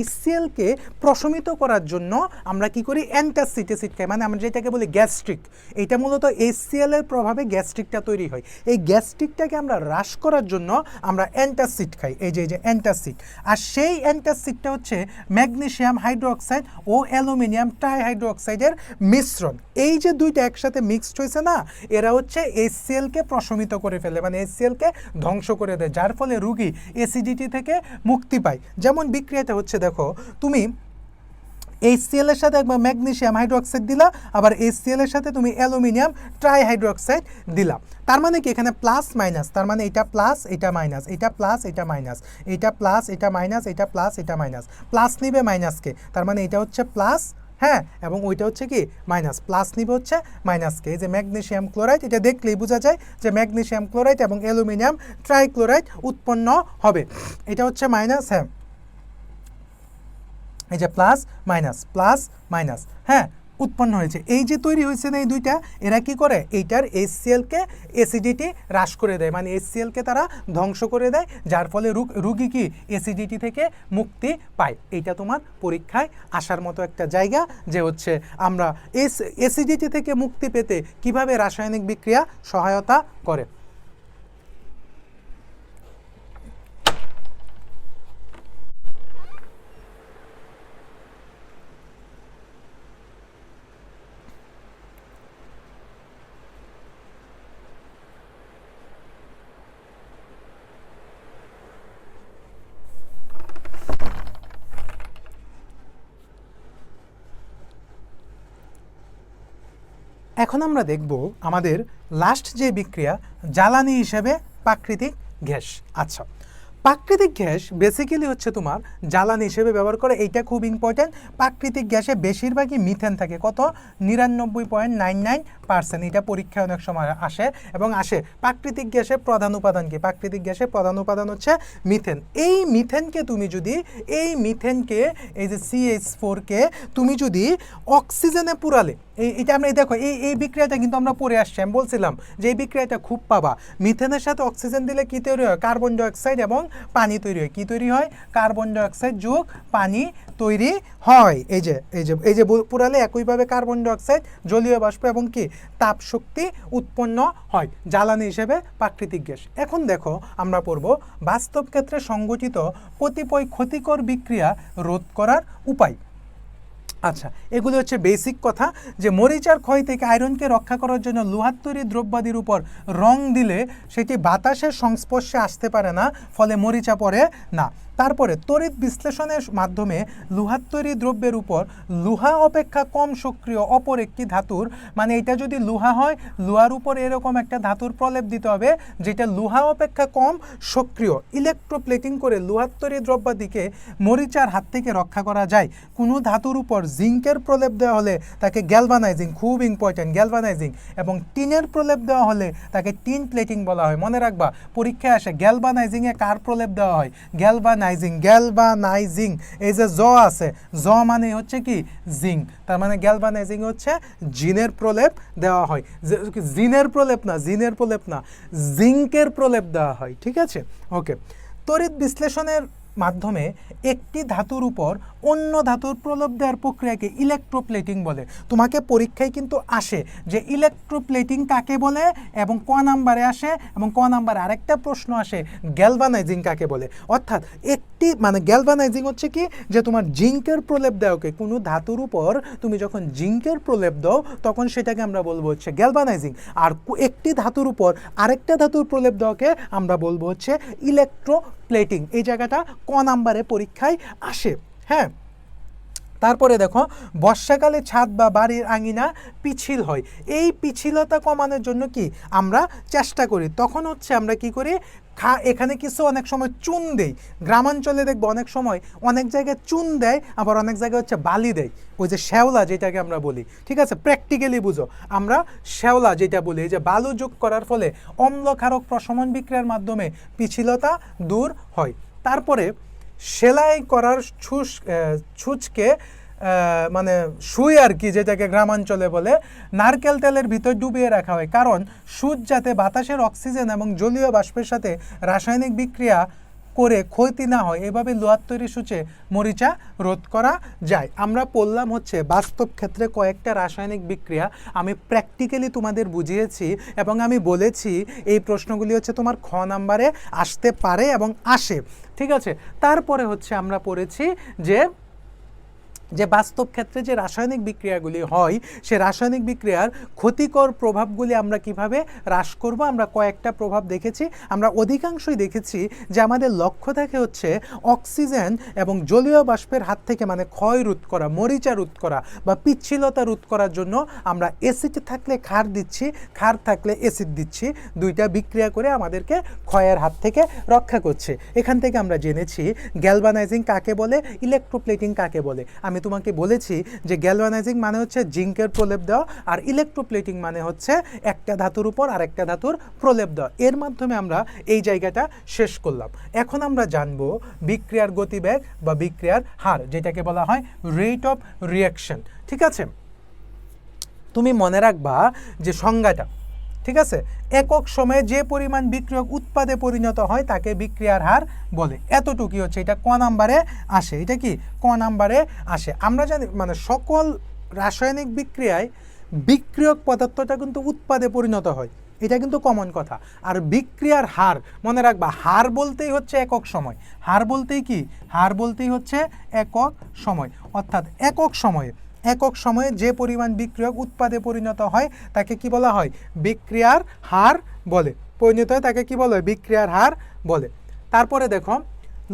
HClকে প্রশমিত করার জন্য আমরা কি করি, অ্যান্টাসিড খাই, মানে আমরা যেটাকে বলি গ্যাস্ট্রিক। এটা মূলত HCl এর প্রভাবে গ্যাস্ট্রিকটা তৈরি হয়। এই গ্যাস্ট্রিকটাকে আমরা হ্রাস করার জন্য আমরা অ্যান্টাসিড খাই, এই যে অ্যান্টাসিড। আর সেই অ্যান্টাসিডটা হচ্ছে ম্যাগনেসিয়াম হাইড্রোক্সাইড ও অ্যালুমিনিয়াম ট্রাইহাইড্রোক্সাইডের মিশ্রণ। এই যে দুইটা একসাথে মিক্সড হয়েছে না, এরা হচ্ছে HClকে প্রশমিত করে ফেলে, মানে HClকে ধ্বংস করে দেয়, যার ফলে রোগী অ্যাসিডিটি থেকে মুক্তি পায়। যেমন বিক্রিয়াটা হচ্ছে, দেখো তুমি HCl এর সাথে একবার ম্যাগনেসিয়াম হাইড্রোক্সাইড দিলা, আবার HCl এর সাথে তুমি অ্যালুমিনিয়াম ট্রাইহাইড্রোক্সাইড দিলা। তার মানে কি, এখানে প্লাস মাইনাস, তার মানে এটা প্লাস এটা মাইনাস, এটা প্লাস এটা মাইনাস, এটা প্লাস এটা মাইনাস, এটা প্লাস এটা মাইনাস, প্লাস নিবে মাইনাসকে, তার মানে এটা হচ্ছে প্লাস, হ্যাঁ, এবং ওইটা হচ্ছে কি মাইনাস, প্লাস নিবে হচ্ছে মাইনাসকে। এই যে ম্যাগনেসিয়াম ক্লোরাইড, এটা দেখলেই বোঝা যায় যে ম্যাগনেসিয়াম ক্লোরাইড এবং অ্যালুমিনিয়াম ট্রাইক্লোরাইড উৎপন্ন হবে। এটা হচ্ছে মাইনাস, হ্যাঁ, এই যে প্লাস মাইনাস, হ্যাঁ, উৎপন্ন হয়েছে। এই যে তৈরি হয়েছে না এই দুইটা, এরা কি করে, এইটার HClকে অ্যাসিডিটি হ্রাস করে দেয়, মানে HClকে তারা ধ্বংস করে দেয়, যার ফলে রোগী কি অ্যাসিডিটি থেকে মুক্তি পায়। এইটা তোমার পরীক্ষায় আসার মতো একটা জায়গা, যে হচ্ছে আমরা অ্যাসিডিটি থেকে মুক্তি পেতে কিভাবে রাসায়নিক বিক্রিয়া সহায়তা করে। এখন আমরা দেখব আমাদের লাস্ট যে বিক্রিয়া, জ্বালানি হিসেবে প্রাকৃতিক গ্যাস। আচ্ছা, প্রাকৃতিক গ্যাস বেসিক্যালি হচ্ছে তোমার জ্বালানি হিসেবে ব্যবহার করে, এইটা খুব ইম্পর্ট্যান্ট। প্রাকৃতিক গ্যাসে বেশিরভাগই মিথেন থাকে, কত, 99.99%। এটা পরীক্ষায় অনেক সময় আসে এবং আসে। প্রাকৃতিক গ্যাসের প্রধান উপাদান কি, প্রাকৃতিক গ্যাসের প্রধান উপাদান হচ্ছে মিথেন। এই মিথেনকে এই যে CH4কে তুমি যদি অক্সিজেনে পুরালে, এটা আমরা দেখো এই বিক্রিয়াটা কিন্তু আমরা পড়ে আসছি, আমি বলছিলাম যে এই বিক্রিয়াটা খুব পাবা। মিথেনের সাথে অক্সিজেন দিলে কি তৈরি হয়, কার্বন ডাইঅক্সাইড এবং পানি তৈরি হয়। কি তৈরি হয়, কার্বন ডাইঅক্সাইড যোগ পানি তৈরি হয়। এই যে পুরালে একইভাবে কার্বন ডাইঅক্সাইড, জলীয় বাষ্প এবং কি তাপ শক্তি উৎপন্ন হয়, জ্বালানি হিসেবে প্রাকৃতিক গ্যাস। এখন দেখো আমরা পড়ব বাস্তব ক্ষেত্রে সংঘটিত কতিপয় ক্ষতিকর বিক্রিয়া রোধ করার উপায়। আচ্ছা, এগুলো হচ্ছে বেসিক কথা, যে মরিচার ক্ষয় থেকে আয়রনকে রক্ষা করার জন্য লোহার তৈরি দ্রব্যাদির উপর রং দিলে সেটি বাতাসের সংস্পর্শে আসতে পারে না, ফলে মরিচা পড়ে না। তারপরে তড়িৎ বিশ্লেষণের মাধ্যমে লোহার তৈরি দ্রব্যের উপর লোহা অপেক্ষা কম সক্রিয় অপর একটি ধাতুর, মানে এটা যদি লোহা হয়, লোহার উপর এরকম একটা ধাতুর প্রলেপ দিতে হবে যেটা লোহা অপেক্ষা কম সক্রিয়। ইলেকট্রোপ্লেটিং করে লোহার তৈরি দ্রব্যাদিকে মরিচার হাত থেকে রক্ষা করা যায়। কোনো ধাতুর উপর জিঙ্কের প্রলেপ দেওয়া হলে তাকে গ্যালভানাইজিং, খুব ইম্পর্টেন্ট, গ্যালভানাইজিং, এবং টিনের প্রলেপ দেওয়া হলে তাকে টিন প্লেটিং বলা হয়। মনে রাখবা, পরীক্ষায় আসে গ্যালভানাইজিংয়ে কার প্রলেপ দেওয়া হয়, গ্যালভানাইজিং। এই যে জ আছে, জ মানে হচ্ছে কি জিঙ্ক, তার মানে গ্যালভানাইজিং হচ্ছে জিনের প্রলেপ দেওয়া হয়। জিনের প্রলেপ না, জিঙ্কের প্রলেপ দেওয়া হয়, ঠিক আছে, ওকে। তড়িৎ বিশ্লেষণের মাধ্যমে একটি ধাতুর উপর অন্য ধাতুর প্রলেপ দেওয়ার প্রক্রিয়াকে ইলেকট্রোপ্লেটিং বলে। তোমাকে পরীক্ষায় কিন্তু আসে যে ইলেকট্রোপ্লেটিং কাকে বলে, এবং ক নাম্বারে আসে, এবং ক নাম্বারে আরেকটা প্রশ্ন আসে গ্যালভানাইজিং কাকে বলে। অর্থাৎ একটি মানে গ্যালভানাইজিং হচ্ছে কি, যে তোমার জিঙ্কের প্রলেপ দেওয়াকে, কোনো ধাতুর উপর তুমি যখন জিঙ্কের প্রলেপ দাও তখন সেটাকে আমরা বলবো হচ্ছে গ্যালভানাইজিং। আর একটি ধাতুর উপর আরেকটা ধাতুর প্রলেপ দেওয়াকে আমরা বলবো হচ্ছে ইলেকট্রোপ্লেটিং। এই জায়গাটা ক নাম্বারে পরীক্ষায় আসে, হ্যাঁ। তারপরে দেখো, বর্ষাকালে ছাদ বা বাড়ির আঙিনা পিছিল হয়। এই পিছিলতা কমানোর জন্য কি আমরা চেষ্টা করি, তখন হচ্ছে আমরা কি করি, এখানে কিছু অনেক সময় চুন দেই। গ্রামাঞ্চলে দেখবো অনেক সময় অনেক জায়গায় চুন দেয়, আবার অনেক জায়গায় হচ্ছে বালি দেয়, ওই যে শ্যাওলা যেটাকে আমরা বলি, ঠিক আছে, প্র্যাকটিক্যালি বুঝো। আমরা শ্যাওলা যেটা বলি, এই যে বালু যোগ করার ফলে অম্লক্ষারক প্রশমন বিক্রিয়ার মাধ্যমে পিছিলতা দূর হয়। তারপরে সেলাই করার ছুঁচকে মানে সুই আর কি, যেটাকে গ্রামাঞ্চলে বলে, নারকেল তেলের ভিতর ডুবিয়ে রাখা হয়, কারণ সুচ যাতে বাতাসের অক্সিজেন এবং জলীয় বাষ্পের সাথে রাসায়নিক বিক্রিয়া করে ক্ষতি না হয়, এভাবে লোহার তৈরি সূচে মরিচা রোধ করা যায়। আমরা পড়লাম হচ্ছে বাস্তব ক্ষেত্রে কয়েকটা রাসায়নিক বিক্রিয়া, আমি প্র্যাকটিক্যালি তোমাদের বুঝিয়েছি এবং আমি বলেছি এই প্রশ্নগুলি হচ্ছে তোমার খ নাম্বারে আসতে পারে এবং আসে, ঠিক আছে। তারপরে হচ্ছে আমরা পড়েছি যে বাস্তব ক্ষেত্রে যে রাসায়নিক বিক্রিয়াগুলি হয়, সে রাসায়নিক বিক্রিয়ার ক্ষতিকর প্রভাবগুলি আমরা কিভাবে হ্রাস করব, আমরা কয়েকটা প্রভাব দেখেছি। আমরা অধিকাংশই দেখেছি যে আমাদের লক্ষ্য থাকে হচ্ছে অক্সিজেন এবং জলীয় বাষ্পের হাত থেকে মানে ক্ষয় রোধ করা, মরিচা রোধ করা বা পিচ্ছিলতা রোধ করার জন্য আমরা অ্যাসিড থাকলে ক্ষার দিচ্ছি, ক্ষার থাকলে অ্যাসিড দিচ্ছি, দুইটা বিক্রিয়া করে আমাদেরকে ক্ষয়ের হাত থেকে রক্ষা করছে। এখান থেকে আমরা জেনেছি গ্যালভানাইজিং কাকে বলে, ইলেকট্রোপ্লেটিং কাকে বলে। আমি তোমাকে বলেছি যে গ্যালভানাইজিং মানে হচ্ছে জিঙ্কের প্রলেপ দেওয়া, আর ইলেকট্রোপ্লেটিং মানে হচ্ছে একটা ধাতুর উপর আর একটা ধাতুর প্রলেপ দেওয়া। এর মাধ্যমে আমরা এই জায়গাটা শেষ করলাম। এখন আমরা জানবো বিক্রিয়ার গতিবেগ বা বিক্রিয়ার হার, যেটাকে বলা হয় রেট অফ রিঅ্যাকশন, ঠিক আছে। তুমি মনে রাখবা যে সংজ্ঞাটা, ঠিক আছে, একক সময়ে যে পরিমাণ বিক্রিয়ক উৎপাদে পরিণত হয় তাকে বিক্রিয়ার হার বলে। এতটুকুই হচ্ছে, এটা ক নাম্বারে আসে, এটা কি ক নাম্বারে আসে। আমরা জানি মানে সকল রাসায়নিক বিক্রিয়ায় বিক্রিয়ক পদার্থটা কিন্তু উৎপাদে পরিণত হয়, এটা কিন্তু কমন কথা। আর বিক্রিয়ার হার মনে রাখবা, হার বলতেই হচ্ছে একক সময়, হার বলতেই কি, হার বলতেই হচ্ছে একক সময়, অর্থাৎ একক সময়ে যে পরিমাণ বিক্রিয়ক উৎপাদে পরিণত হয় তাকে কি বলা হয়, বিক্রিয়ার হার বলে। পরিণত হয় তাকে কি বলে, বিক্রিয়ার হার বলে। তারপরে দেখো,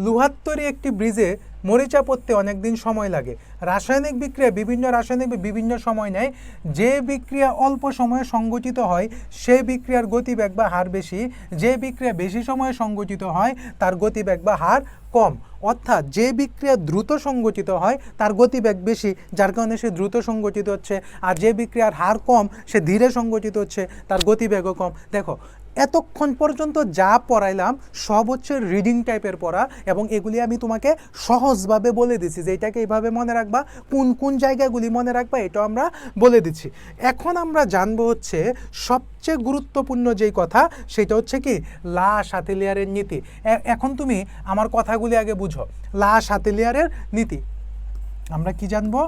লোহার তৈরি একটি ব্রিজে মরিচা পড়তে অনেক দিন সময় লাগে। রাসায়নিক বিক্রিয়া বিভিন্ন সময় নেয়। যে বিক্রিয়া অল্প সময়ে সংগঠিত হয় সেই বিক্রিয়ার গতিবেগ বা হার বেশি, যে বিক্রিয়া বেশি সময়ে সংগঠিত হয় তার গতিবেগ বা হার কম। অর্থাৎ যে বিক্রিয়া দ্রুত সংগঠিত হয় তার গতিবেগ বেশি, যার কারণে সে দ্রুত সংগঠিত হচ্ছে, আর যে বিক্রিয়ার হার কম সে ধীরে সংগঠিত হচ্ছে, তার গতিবেগও কম। দেখো এতক্ষণ পর্যন্ত যা পড়াইলাম সব হচ্ছে রিডিং টাইপের পড়া, এবং এগুলি আমি তোমাকে সহজভাবে বলে দিচ্ছি যে এটাকে এইভাবে মনে রাখবা, কোন কোন জায়গাগুলি মনে রাখবা এটাও আমরা বলে দিচ্ছি। এখন আমরা জানবো হচ্ছে সবচেয়ে গুরুত্বপূর্ণ যেই কথা, সেটা হচ্ছে কি লা শাতেলিয়ারের নীতি। এখন তুমি আমার কথাগুলি আগে বুঝো। লা শাতেলিয়ারের নীতি আমরা কি জানবো,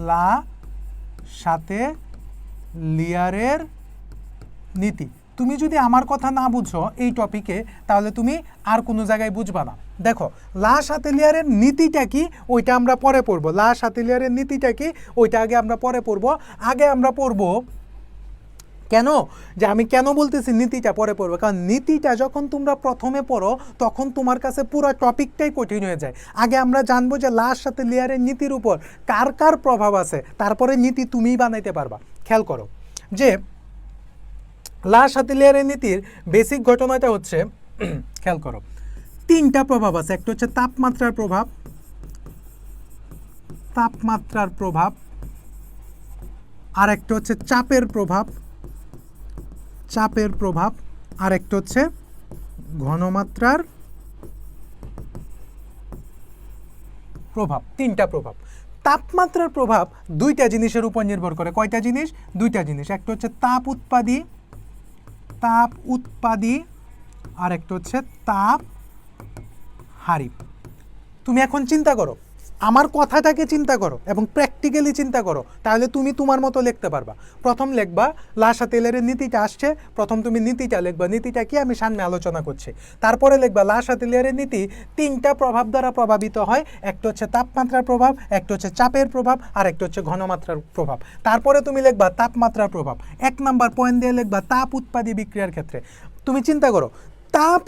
লা শাতেলিয়ারের নীতি। তুমি যদি আমার কথা না বুঝো এই টপিকে, তাহলে তুমি আর কোনো জায়গায় বুঝবা না। দেখো লা শাতেলিয়ারের নীতিটা কি ওইটা আমরা পরে পড়বো, লা শাতেলিয়ারের নীতিটা কি ওইটা আগে আমরা পরে পড়বো। আগে আমরা পড়বো কেন, যে আমি কেন বলতেছি নীতিটা পরে পড়বো, কারণ নীতিটা যখন তোমরা প্রথমে পড়ো তখন তোমার কাছে পুরো টপিকটাই কঠিন হয়ে যায়। আগে আমরা জানবো যে লা শাতেলিয়ারের নীতির উপর কার কার প্রভাব আছে, তারপরে নীতি তুমিই বানাইতে পারবা। খেয়াল করো যে লা শাতেলিয়ারের নীতির বেসিক ঘটনাটা হচ্ছে, খেয়াল করো তিনটা প্রভাব আছে। একটা হচ্ছে তাপমাত্রার প্রভাব, আর একটা হচ্ছে চাপের প্রভাব, আর একটা হচ্ছে ঘনমাত্রার প্রভাব। তিনটা প্রভাব। তাপমাত্রার প্রভাব দুইটা জিনিসের উপর নির্ভর করে। কয়টা জিনিস? দুইটা জিনিস। একটা হচ্ছে তাপ উৎপাদী আর একটা হচ্ছে তাপ হারি। তুমি এখন চিন্তা করো, আমার কথাটাকে চিন্তা করো এবং প্র্যাকটিক্যালি চিন্তা করো, তাহলে তুমি তোমার মতো লিখতে পারবা। প্রথম লিখবা লা শাতেলিয়ারের নীতিটা আসছে, প্রথম তুমি নীতিটা লিখবা, নীতিটা কি আমি সামনে আলোচনা করছি। তারপরে লিখবা লা শাতেলিয়ারের নীতি তিনটা প্রভাব দ্বারা প্রভাবিত হয়। একটা হচ্ছে তাপমাত্রার প্রভাব, একটা হচ্ছে চাপের প্রভাব, আর একটা হচ্ছে ঘনমাত্রার প্রভাব। তারপরে তুমি লিখবা তাপমাত্রার প্রভাব। 1 নাম্বার পয়েন্ট দিয়ে লিখবা তাপ উৎপাদী বিক্রিয়ার ক্ষেত্রে। তুমি চিন্তা করো তাপ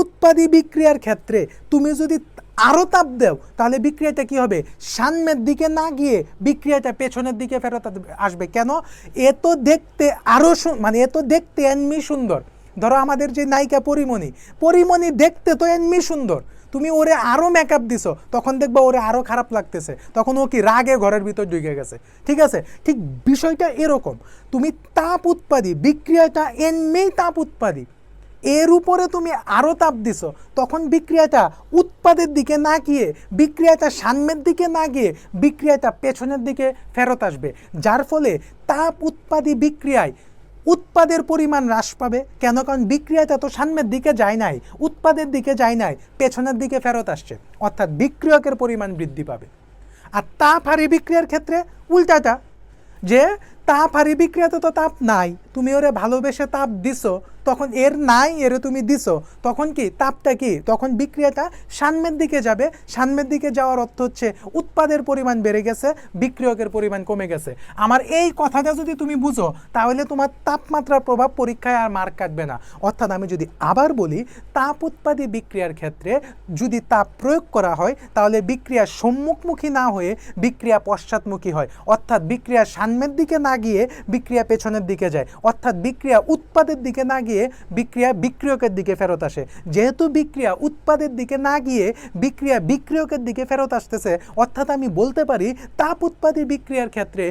উৎপাদী বিক্রিয়ার ক্ষেত্রে তুমি যদি আরও তাপ দাও তাহলে বিক্রিয়াটা কি হবে, সামনের দিকে না গিয়ে বিক্রিয়াটা পেছনের দিকে ফেরত আসবে। কেন? এত দেখতে এমনি সুন্দর। ধরো আমাদের যে নায়িকা পরিমণি দেখতে তো এমনি সুন্দর, তুমি ওরে আরও মেকআপ দিছো, তখন দেখবা ওরে আরও খারাপ লাগতেছে, তখন ও কি রাগে ঘরের ভিতর ঢুকে গেছে। ঠিক আছে, ঠিক বিষয়টা এরকম। তুমি তাপ উৎপাদী বিক্রিয়াটা এমনি তাপ উৎপাদী, এর উপরে তুমি আরও তাপ দিছো, তখন বিক্রিয়াটা উৎপাদের দিকে না গিয়ে, বিক্রিয়াটা সামনের দিকে না গিয়ে বিক্রিয়াটা পেছনের দিকে ফেরত আসবে, যার ফলে তাপ উৎপাদী বিক্রিয়ায় উৎপাদের পরিমাণ হ্রাস পাবে। কেন? কারণ বিক্রিয়াটা তো সামনের দিকে যায় নাই, উৎপাদের দিকে যায় নাই, পেছনের দিকে ফেরত আসছে, অর্থাৎ বিক্রিয়কের পরিমাণ বৃদ্ধি পাবে। আর তাপ হারি বিক্রিয়ার ক্ষেত্রে উল্টাটা, যে তাপ হারি বিক্রিয়াতে তো তাপ নাই, তুমি ওরে ভালোবেসে তাপ দিছো, তখন এর নাই, এরে তুমি দিছো, তখন কি তাপটা কি, তখন বিক্রিয়াটা সামনের দিকে যাবে। সামনের দিকে যাওয়ার অর্থ হচ্ছে উৎপাদের পরিমাণ বেড়ে গেছে, বিক্রিয়কের পরিমাণ কমে গেছে। আমার এই কথাটা যদি তুমি বুঝো, তাহলে তোমার তাপমাত্রার প্রভাব পরীক্ষায় আর মার্ক কাটবে না। অর্থাৎ আমি যদি আবার বলি, তাপ উৎপাদী বিক্রিয়ার ক্ষেত্রে যদি তাপ প্রয়োগ করা হয়, তাহলে বিক্রিয়া সম্মুখমুখী না হয়ে বিক্রিয়া পশ্চাৎমুখী হয়, অর্থাৎ বিক্রিয়া সামনের দিকে না গিয়ে বিক্রিয়া পেছনের দিকে যায়, অর্থাৎ বিক্রিয়া উৎপাদের দিকে না গিয়ে বিক্রিয়া বিক্রিয়কের দিকে ফেরত আসে। যেহেতু বিক্রিয়া উৎপাদের দিকে না গিয়ে বিক্রিয়া বিক্রিয়কের দিকে ফেরত আসতেছে, অর্থাৎ আমি বলতে পারি তাপ উৎপাদী বিক্রিয়ার ক্ষেত্রে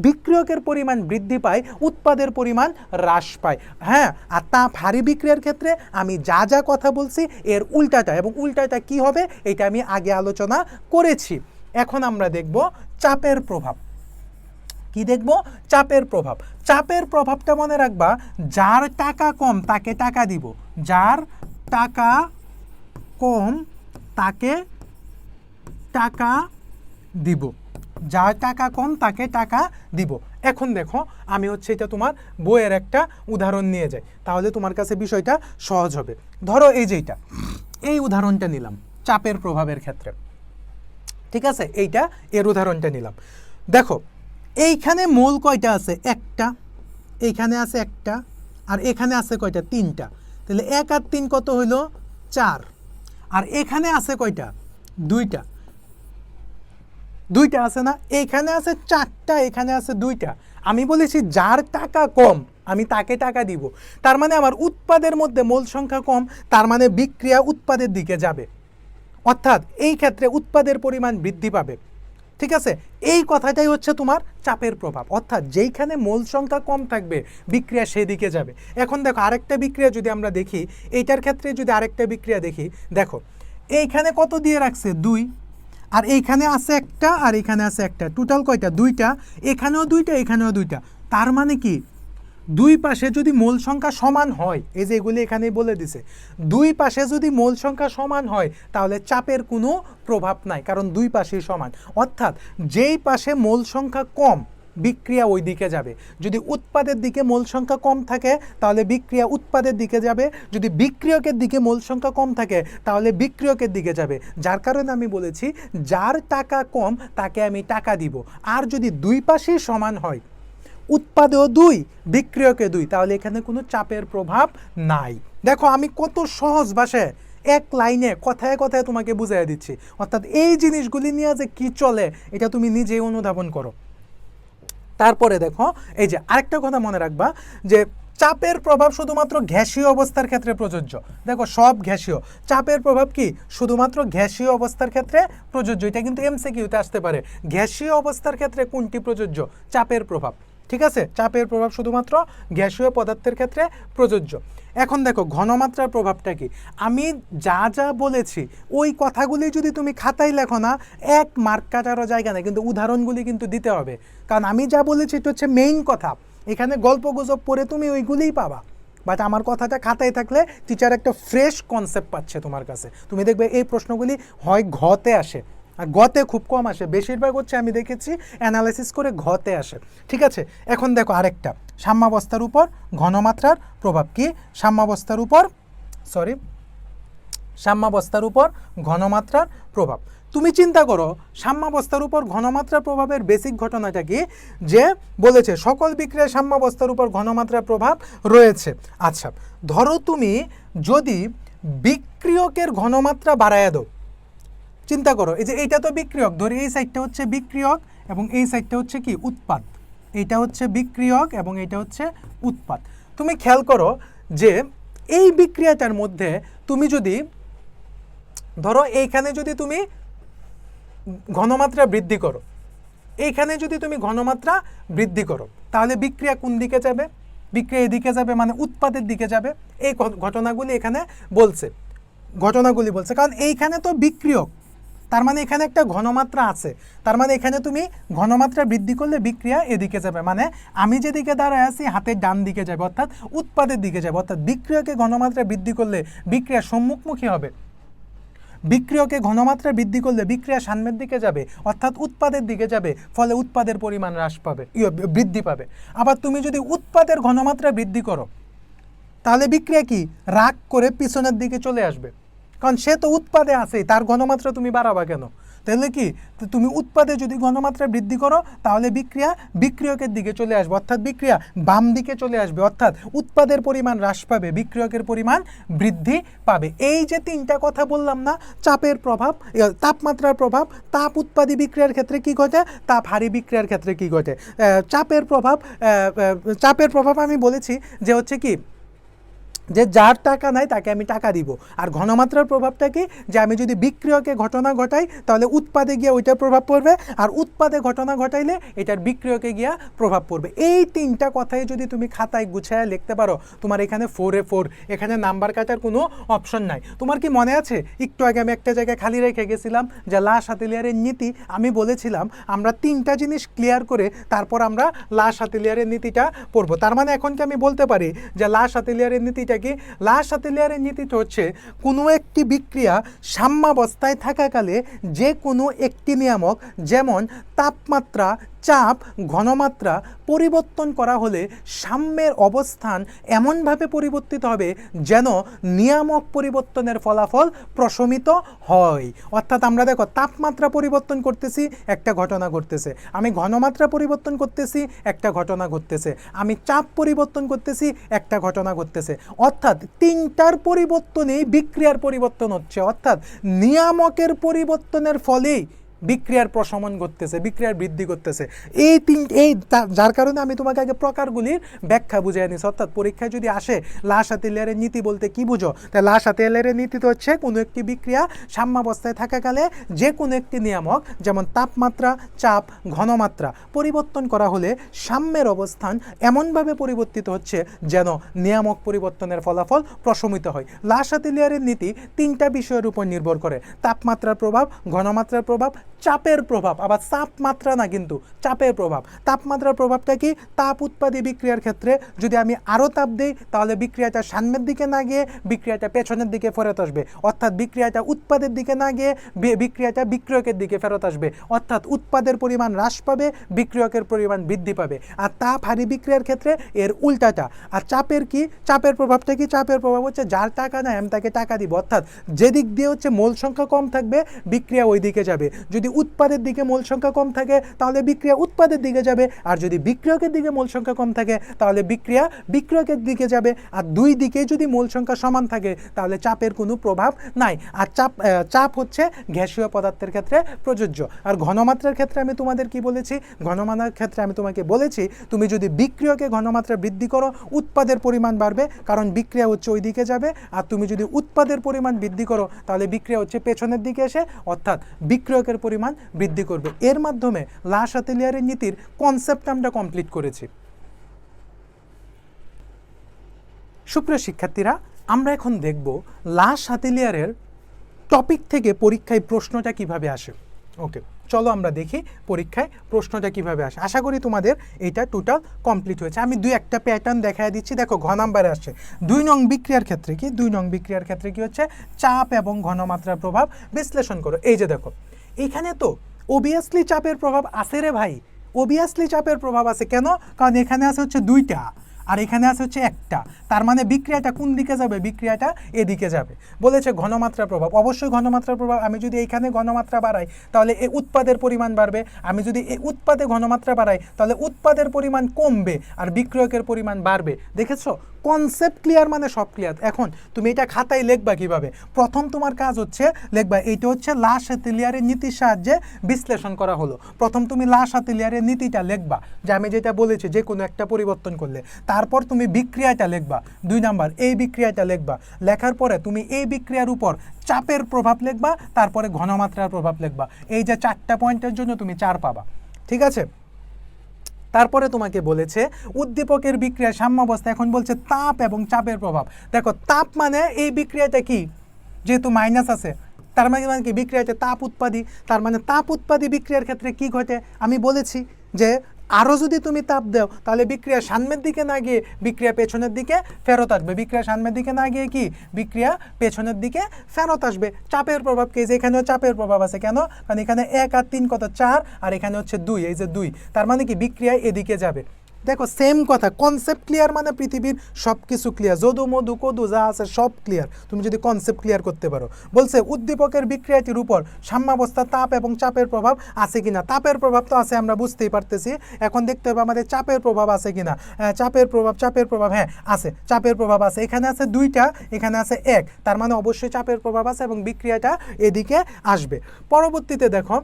বিক্রিয়কের পরিমাণ বৃদ্ধি পায়, উৎপাদের পরিমাণ হ্রাস পায়। হ্যাঁ, আর তাপ হারি বিক্রিয়ার ক্ষেত্রে আমি যা যা কথা বলছি এর উল্টাটা, এবং উল্টাটা কি হবে এটা আমি আগে আলোচনা করেছি। এখন আমরা দেখব চাপের প্রভাব। কি দেখব? চাপের প্রভাব। চাপের প্রভাবটা মনে রাখবা, যার টাকা কম তাকে টাকা দিব, যার টাকা কম তাকে টাকা দিব, যার টাকা কম তাকে টাকা দিব। এখন দেখো, আমি হচ্ছে এটা তোমার বইয়ের একটা উদাহরণ নিয়ে যাই, তাহলে তোমার কাছে বিষয়টা সহজ হবে। ধরো এই যেটা, এই উদাহরণটা নিলাম চাপের প্রভাবের ক্ষেত্রে, ঠিক আছে? এইটা এর উদাহরণটা নিলাম। দেখো এইখানে মোল কয়টা আছে? একটা, এইখানে আছে একটা, আর এখানে আছে কয়টা? তিনটা। তাহলে 1 আর 3 কত হইল? 4। আর এখানে আছে কয়টা? দুইটা। দুইটা আছে না? এইখানে আছে 4টা, এখানে আছে 2টা। আমি বলেছি যার টাকা কম আমি তাকে টাকা দিব, তার মানে আমার উৎপাদের মধ্যে মোল সংখ্যা কম, তার মানে বিক্রিয়া উৎপাদের দিকে যাবে, অর্থাৎ এই ক্ষেত্রে উৎপাদের পরিমাণ বৃদ্ধি পাবে। ঠিক আছে? এই কথাটাই হচ্ছে তোমার চাপের প্রভাব, অর্থাৎ যেইখানে মোল সংখ্যা কম থাকবে বিক্রিয়া সেদিকে যাবে। এখন দেখো আরেকটা বিক্রিয়া যদি আমরা দেখি, এইটার ক্ষেত্রে যদি আরেকটা বিক্রিয়া দেখি, দেখো এইখানে কত দিয়ে রাখছে? 2, আর এইখানে আছে একটা, আর এইখানে আছে একটা, টোটাল কয়টা? 2টা। এখানেও 2টা, এখানেও 2টা। তার মানে কি দুই পাশে যদি মোল সংখ্যা সমান হয়, এই যে এগুলি এখানেই বলে দিছে, দুই পাশে যদি মোল সংখ্যা সমান হয় তাহলে চাপের কোনো প্রভাব নাই, কারণ দুই পাশেই সমান। অর্থাৎ যেই পাশে মোল সংখ্যা কম বিক্রিয়া ওই দিকে যাবে। যদি উৎপাদের দিকে মোল সংখ্যা কম থাকে তাহলে বিক্রিয়া উৎপাদের দিকে যাবে, যদি বিক্রিয়কের দিকে মোল সংখ্যা কম থাকে তাহলে বিক্রিয়কের দিকে যাবে। যার কারণে আমি বলেছি যার টাকা কম তাকে আমি টাকা দিব। আর যদি দুই পাশেই সমান হয়, উৎপাদেও 2 বিক্রিয়কে 2, তাহলে এখানে কোনো চাপের প্রভাব নাই। দেখো আমি কত সহজ ভাষায় এক লাইনে কথায় কথায় তোমাকে বুঝাই দিচ্ছি, অর্থাৎ এই জিনিসগুলি নিয়ে যে কি চলে এটা তুমি নিজেই অনুধাবন করো। তারপরে দেখো এই যে আরেকটা কথা মনে রাখবা, যে চাপের প্রভাব শুধুমাত্র গ্যাসীয় অবস্থার ক্ষেত্রে প্রযোজ্য। দেখো সব গ্যাসীয়, চাপের প্রভাব কি শুধুমাত্র গ্যাসীয় অবস্থার ক্ষেত্রে প্রযোজ্য। এটা কিন্তু এমসিকিউতে আসতে পারে, গ্যাসীয় অবস্থার ক্ষেত্রে কোনটি প্রযোজ্য? চাপের প্রভাব। ঠিক আছে? চাপের প্রভাব শুধুমাত্র গ্যাসীয় পদার্থের ক্ষেত্রে প্রযোজ্য। এখন দেখো ঘনমাত্রার প্রভাবটা কি। আমি যা যা বলেছি ওই কথাগুলি যদি তুমি খাতায় লেখো না, 1 মার্ক কাটারও জায়গা নেই, কিন্তু উদাহরণগুলি কিন্তু দিতে হবে, কারণ আমি যা বলেছি এটা হচ্ছে মেইন কথা। এখানে গল্প গুজব পড়ে তুমি ওইগুলিই পাবা, বাট আমার কথাটা খাতায় থাকলে টিচার একটা ফ্রেশ কনসেপ্ট পাচ্ছে তোমার কাছে। তুমি দেখবে এই প্রশ্নগুলি হয় ঘতে আসে, আর গতে খুব কম আসে, বেশিরভাগ হচ্ছে আমি দেখেছি অ্যানালাইসিস করে ঘতে আসে। ঠিক আছে? এখন দেখো আরেকটা, সাম্যাবস্থার উপর ঘনমাত্রার প্রভাব কি? সাম্যাবস্থার উপর ঘনমাত্রার প্রভাব। তুমি চিন্তা করো সাম্যাবস্থার উপর ঘনমাত্রার প্রভাবের বেসিক ঘটনাটা কি, যে বলেছে সকল বিক্রিয়ায় সাম্যাবস্থার উপর ঘনমাত্রার প্রভাব রয়েছে। আচ্ছা ধরো তুমি যদি বিক্রিয়কের ঘনমাত্রা বাড়ায় দাও, চিন্তা করো এই যে এইটা তো বিক্রিয়ক, ধরি এই সাইডটা হচ্ছে বিক্রিয়ক এবং এই সাইডটা হচ্ছে কি উৎপাদ, এইটা হচ্ছে বিক্রিয়ক এবং এইটা হচ্ছে উৎপাদ। তুমি খেয়াল করো যে এই বিক্রিয়াটার মধ্যে তুমি যদি ধরো এইখানে যদি তুমি ঘনমাত্রা বৃদ্ধি করো, এইখানে যদি তুমি ঘনমাত্রা বৃদ্ধি করো, তাহলে বিক্রিয়া কোন দিকে যাবে? বিক্রিয়া এদিকে যাবে মানে উৎপাদের দিকে যাবে। এই ঘটনাগুলি এখানে বলছে, কারণ এইখানে তো বিক্রিয়ক, তার মানে এখানে একটা ঘনমাত্রা আছে, তার মানে এখানে তুমি ঘনমাত্রা বৃদ্ধি করলে বিক্রিয়া এদিকে যাবে, মানে আমি যেদিকে দাঁড়ায় আছি হাতের ডান দিকে যাবে, অর্থাৎ উৎপাদের দিকে যাবে। অর্থাৎ বিক্রিয়কে ঘনমাত্রা বৃদ্ধি করলে বিক্রিয়া সম্মুখমুখী হবে, বিক্রিয়কে ঘনমাত্রা বৃদ্ধি করলে বিক্রিয়া সামনের দিকে যাবে, অর্থাৎ উৎপাদের দিকে যাবে, ফলে উৎপাদের পরিমাণ হ্রাস পাবে, বৃদ্ধি পাবে। আবার তুমি যদি উৎপাদের ঘনমাত্রা বৃদ্ধি করো তাহলে বিক্রিয়া কি রাগ করে পিছনের দিকে চলে আসবে, কারণ সে তো উৎপাদে আছে, তার ঘনমাত্রা তুমি বাড়াবা কেন? তাহলে কি তুমি উৎপাদে যদি ঘনমাত্রা বৃদ্ধি করো তাহলে বিক্রিয়া বিক্রিয়কের দিকে চলে আসবে, অর্থাৎ বিক্রিয়া বাম দিকে চলে আসবে, অর্থাৎ উৎপাদের পরিমাণ হ্রাস পাবে, বিক্রিয়কের পরিমাণ বৃদ্ধি পাবে। এই যে তিনটা কথা বললাম না, চাপের প্রভাব, তাপমাত্রার প্রভাব, তাপ উৎপাদী বিক্রিয়ার ক্ষেত্রে কি ঘটে, তাপ হারি বিক্রিয়ার ক্ষেত্রে কি ঘটে। চাপের প্রভাব আমি বলেছি যে হচ্ছে কি, যে যার টাকা নাই তাকে আমি টাকা দিব। আর ঘনমাত্রার প্রভাবটা কি, যে আমি যদি বিক্রিয়কে ঘটনা ঘটাই তাহলে উৎপাদে গিয়ে ওইটার প্রভাব পড়বে, আর উৎপাদে ঘটনা ঘটাইলে এটার বিক্রিয়কে গিয়া প্রভাব পড়বে। এই তিনটা কথাই যদি তুমি খাতায় গুছায় লিখতে পারো, তোমার এখানে 4-এ 4, এখানে নাম্বার কাটার কোনো অপশন নাই। তোমার কি মনে আছে একটু আগে আমি একটা জায়গায় খালি রেখে গেছিলাম যে লা শাতেলিয়ারের নীতি, আমি বলেছিলাম আমরা তিনটা জিনিস ক্লিয়ার করে তারপর আমরা লা শাতেলিয়ারের নীতিটা পড়বো। তার মানে এখন কি আমি বলতে পারি যে লা শাতেলিয়ারের নীতিটা কি? লা শাতেলিয়ারের নীতিটা হচ্ছে কোনো একটি বিক্রিয়া সাম্যাবস্থায় থাকাকালে যে কোনো একটি নিয়ামক, যেমন তাপমাত্রা, চাপ, ঘনমাত্রা পরিবর্তন করা হলে সাম্যের অবস্থান এমনভাবে পরিবর্তিত হবে যেন নিয়ামক পরিবর্তনের ফলাফল প্রশমিত হয়। অর্থাৎ আমরা দেখো তাপমাত্রা পরিবর্তন করতেছি, একটা ঘটনা ঘটতেছে, আমি ঘনমাত্রা পরিবর্তন করতেছি, একটা ঘটনা ঘটতেছে, আমি চাপ পরিবর্তন করতেছি, একটা ঘটনা ঘটতেছে। অর্থাৎ তিনটার পরিবর্তনেই বিক্রিয়ার পরিবর্তন হচ্ছে, অর্থাৎ নিয়ামকের পরিবর্তনের ফলেই বিক্রিয়ার প্রশমন ঘটতেছে, বিক্রিয়ার বৃদ্ধি করতেছে। যার কারণে আমি তোমাকে আগে প্রকারগুলির ব্যাখ্যা বুঝিয়ে নিচ্ছি। অর্থাৎ পরীক্ষায় যদি আসে লা শাতেলিয়ারের নীতি বলতে কি বুঝো, তাই লা শাতেলিয়ারের নীতি তো হচ্ছে কোনো একটি বিক্রিয়া সাম্যাবস্থায় থাকাকালে যে কোনো একটি নিয়ামক, যেমন তাপমাত্রা, চাপ, ঘনমাত্রা পরিবর্তন করা হলে সাম্যের অবস্থান এমনভাবে পরিবর্তিত হচ্ছে যেন নিয়ামক পরিবর্তনের ফলাফল প্রশমিত হয়। লা শাতেলিয়ারের নীতি তিনটা বিষয়ের উপর নির্ভর করে: তাপমাত্রার প্রভাব, ঘনমাত্রার প্রভাব, চাপের প্রভাব। আবার তাপমাত্রা না, কিন্তু চাপের প্রভাব। তাপমাত্রার প্রভাবটা কি? তাপ উৎপাদী বিক্রিয়ার ক্ষেত্রে যদি আমি আরও তাপ দিই তাহলে বিক্রিয়াটা সামনের দিকে না গিয়ে বিক্রিয়াটা পেছনের দিকে ফেরত আসবে, অর্থাৎ বিক্রিয়াটা উৎপাদের দিকে না গিয়ে বিক্রিয়াটা বিক্রিয়কের দিকে ফেরত আসবে, অর্থাৎ উৎপাদের পরিমাণ হ্রাস পাবে, বিক্রিয়কের পরিমাণ বৃদ্ধি পাবে। আর তাপ হারি বিক্রিয়ার ক্ষেত্রে এর উল্টাটা। আর চাপের কি? চাপের প্রভাবটা কি? চাপের প্রভাব হচ্ছে যার টাকা নাই আমি তাকে টাকা দিব, অর্থাৎ যেদিক দিয়ে হচ্ছে মোল সংখ্যা কম থাকবে বিক্রিয়া ওই দিকে যাবে। যদি উৎপাদের দিকে মোল সংখ্যা কম থাকে তাহলে বিক্রিয়া উৎপাদের দিকে যাবে, আর যদি বিক্রিয়কের দিকে মোল সংখ্যা কম থাকে তাহলে বিক্রিয়া বিক্রিয়কের দিকে যাবে। আর দুই দিকে যদি মোল সংখ্যা সমান থাকে তাহলে চাপের কোনো প্রভাব নাই। আর চাপ হচ্ছে গ্যাসীয় পদার্থের ক্ষেত্রে প্রযোজ্য। আর ঘনমাত্রার ক্ষেত্রে আমি তোমাদের কি বলেছি? ঘনমাত্রার ক্ষেত্রে আমি তোমাকে বলেছি তুমি যদি বিক্রিয়কে ঘনমাত্রা বৃদ্ধি করো উৎপাদের পরিমাণ বাড়বে, কারণ বিক্রিয়া হচ্ছে ওই দিকে যাবে। আর তুমি যদি উৎপাদের পরিমাণ বৃদ্ধি করো তাহলে বিক্রিয়া হচ্ছে পেছনের দিকে এসে, অর্থাৎ বিক্রিয়কের পরিমাণ বৃদ্ধি করবে। এর মাধ্যমে লা শাতেলিয়ারের নীতির কনসেপ্ট আমরা কমপ্লিট করেছি। সুপ্রিয় শিক্ষার্থীরা, আমরা এখন দেখব লা শাতেলিয়ারের টপিক থেকে পরীক্ষায় প্রশ্নটা কিভাবে আসে। ওকে, চলো আমরা দেখি পরীক্ষায় প্রশ্নটা কিভাবে আসে। আশা করি তোমাদের এটা টোটাল কমপ্লিট হয়েছে। আমি একটা প্যাটার্ন দেখায় দিচ্ছি। দেখো ঘ নাম্বারে আসছে 2 নং বিক্রিয়ার ক্ষেত্রে কি? 2 নং বিক্রিয়ার ক্ষেত্রে কি হচ্ছে? চাপ এবং ঘনমাত্রার প্রভাব বিশ্লেষণ করো। এই যে দেখো এখানে তো অবভিয়াসলি চাপের প্রভাব আছে রে ভাই, অবভিয়াসলি চাপের প্রভাব আছে। কেন? কারণ এখানে আছে হচ্ছে 2টা আর এখানে আছে হচ্ছে 1টা, তার মানে বিক্রিয়াটা কোন দিকে যাবে? বিক্রিয়াটা এদিকে যাবে। বলেছে ঘনমাত্রার প্রভাব, অবশ্যই ঘনমাত্রার প্রভাব। আমি যদি এইখানে ঘনমাত্রা বাড়াই তাহলে এই উৎপাদের পরিমাণ বাড়বে, আমি যদি এই উৎপাদে ঘনমাত্রা বাড়াই তাহলে উৎপাদের পরিমাণ কমবে আর বিক্রিয়কের পরিমাণ বাড়বে। দেখেছো? কনসেপ্ট ক্লিয়ার মানে সব ক্লিয়ার। এখন তুমি এটা খাতায় লিখবা কিভাবে? প্রথম তোমার কাজ হচ্ছে লিখবা এইটা হচ্ছে লা শাতেলিয়ারের নীতির সাহায্যে বিশ্লেষণ করা হলো। প্রথম তুমি লা শাতেলিয়ারের নীতিটা লিখবা, যে আমি যেটা বলেছি যে কোনো একটা পরিবর্তন করলে। তারপর তুমি বিক্রিয়াটা লিখবা, 2 নাম্বার এই বিক্রিয়াটা লিখবা। লেখার পরে তুমি এই বিক্রিয়ার উপর চাপের প্রভাব লিখবা, তারপরে ঘনমাত্রার প্রভাব লিখবা। এই যে 4টা পয়েন্টের জন্য তুমি 4 পাবা। ঠিক আছে? তারপরে তোমাকে বলেছে উদ্দীপকের বিক্রিয়া সাম্যাবস্থা, এখন বলছে তাপ এবং চাপের প্রভাব। দেখো তাপ মানে এই বিক্রিয়াটা কি, যেহেতু মাইনাস আছে তার মানে কি বিক্রিয়াতে তাপ উৎপাদী, তার মানে তাপ উৎপাদী বিক্রিয়ার ক্ষেত্রে কি ঘটে আমি বলেছি যে আরও যদি তুমি তাপ দাও তাহলে বিক্রিয়া সামনের দিকে না গিয়ে বিক্রিয়া পেছনের দিকে ফেরত আসবে, বিক্রিয়া সামনের দিকে না গিয়ে কি বিক্রিয়া পেছনের দিকে ফেরত আসবে। চাপের প্রভাব কি, যে এখানেও চাপের প্রভাব আছে, কেন, কারণ এখানে 1 আর 3 কত 4, আর এখানে হচ্ছে 2, এই যে 2, তার মানে কি বিক্রিয়া এদিকে যাবে। দেখো সেম কথা, কনসেপ্ট ক্লিয়ার মানে পৃথিবীর সব কিছু ক্লিয়ার, যদু মধু কদু যা আছে সব ক্লিয়ার তুমি যদি কনসেপ্ট ক্লিয়ার করতে পারো। বলছে উদ্দীপকের বিক্রিয়াটির উপর সাম্যাবস্থা তাপ এবং চাপের প্রভাব আছে কিনা। তাপের প্রভাব তো আছে আমরা বুঝতেই পারতেছি, এখন দেখতে হবে আমাদের চাপের প্রভাব আছে কিনা। চাপের প্রভাব হ্যাঁ আছে, চাপের প্রভাব আছে, এখানে আছে 2টা, এখানে আছে 1, তার মানে অবশ্যই চাপের প্রভাব আছে এবং বিক্রিয়াটা এদিকে আসবে। পরবর্তীতে দেখো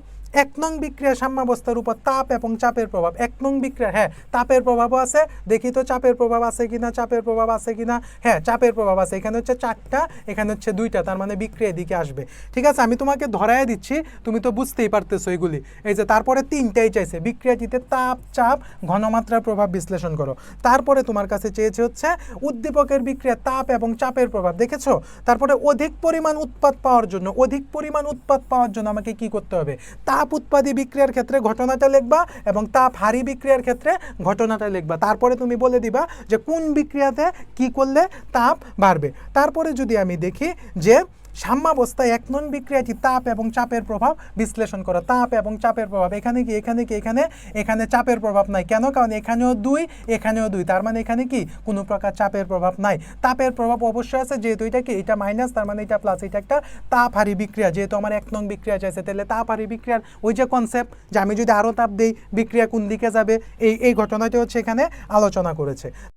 1 নং বিক্রিয়া সাম্যাবস্থার উপর তাপ এবং চাপের প্রভাব। 1 নং বিক্রিয়া হ্যাঁ তাপের প্রভাবও আছে, দেখি তো চাপের প্রভাব আছে কিনা, চাপের প্রভাব আছে কিনা, হ্যাঁ চাপের প্রভাব আছে, এখানে হচ্ছে 4টা, এখানে হচ্ছে 2টা, তার মানে বিক্রিয়া এদিকে আসবে। ঠিক আছে, আমি তোমাকে ধরায় দিচ্ছি, তুমি তো বুঝতেই পারতেছো এগুলি। এই যে তারপরে 3টাই চাইছে, বিক্রিয়াটিতে তাপ চাপ ঘনমাত্রার প্রভাব বিশ্লেষণ করো। তারপরে তোমার কাছে চেয়েছে হচ্ছে উদ্দীপকের বিক্রিয়া তাপ এবং চাপের প্রভাব, দেখেছো। তারপরে অধিক পরিমাণ উৎপাদ পাওয়ার জন্য আমাকে কি করতে হবে, তাপ উৎপাদী বিক্রিয়ার ক্ষেত্রে ঘটনাটা লিখবা এবং তাপ হারি বিক্রিয়ার ক্ষেত্রে ঘটনাটা লিখবা। তারপরে তুমি বলে দিবা যে কোন বিক্রিয়াতে কি করলে তাপ বাড়বে। তারপরে যদি আমি দেখি যে সাম্যাবস্থায় 1 নং বিক্রিয়াটি তাপ এবং চাপের প্রভাব বিশ্লেষণ করো। তাপ এবং চাপের প্রভাব, এখানে এখানে চাপের প্রভাব নাই, কেন, কারণ এখানেও 2 এখানেও 2, তার মানে এখানে কি কোনো প্রকার চাপের প্রভাব নাই। তাপের প্রভাব অবশ্যই আছে, যেহেতু এটা কি এটা মাইনাস, তার মানে এটা প্লাস, এটা একটা তাপহারী বিক্রিয়া, যেহেতু আমার 1 নং বিক্রিয়া চাইছে, তাহলে তাপহারী বিক্রিয়ার ওই যে কনসেপ্ট যে আমি যদি আরও তাপ দিই বিক্রিয়া কোন দিকে যাবে, এই ঘটনাটি হচ্ছে এখানে আলোচনা করেছে।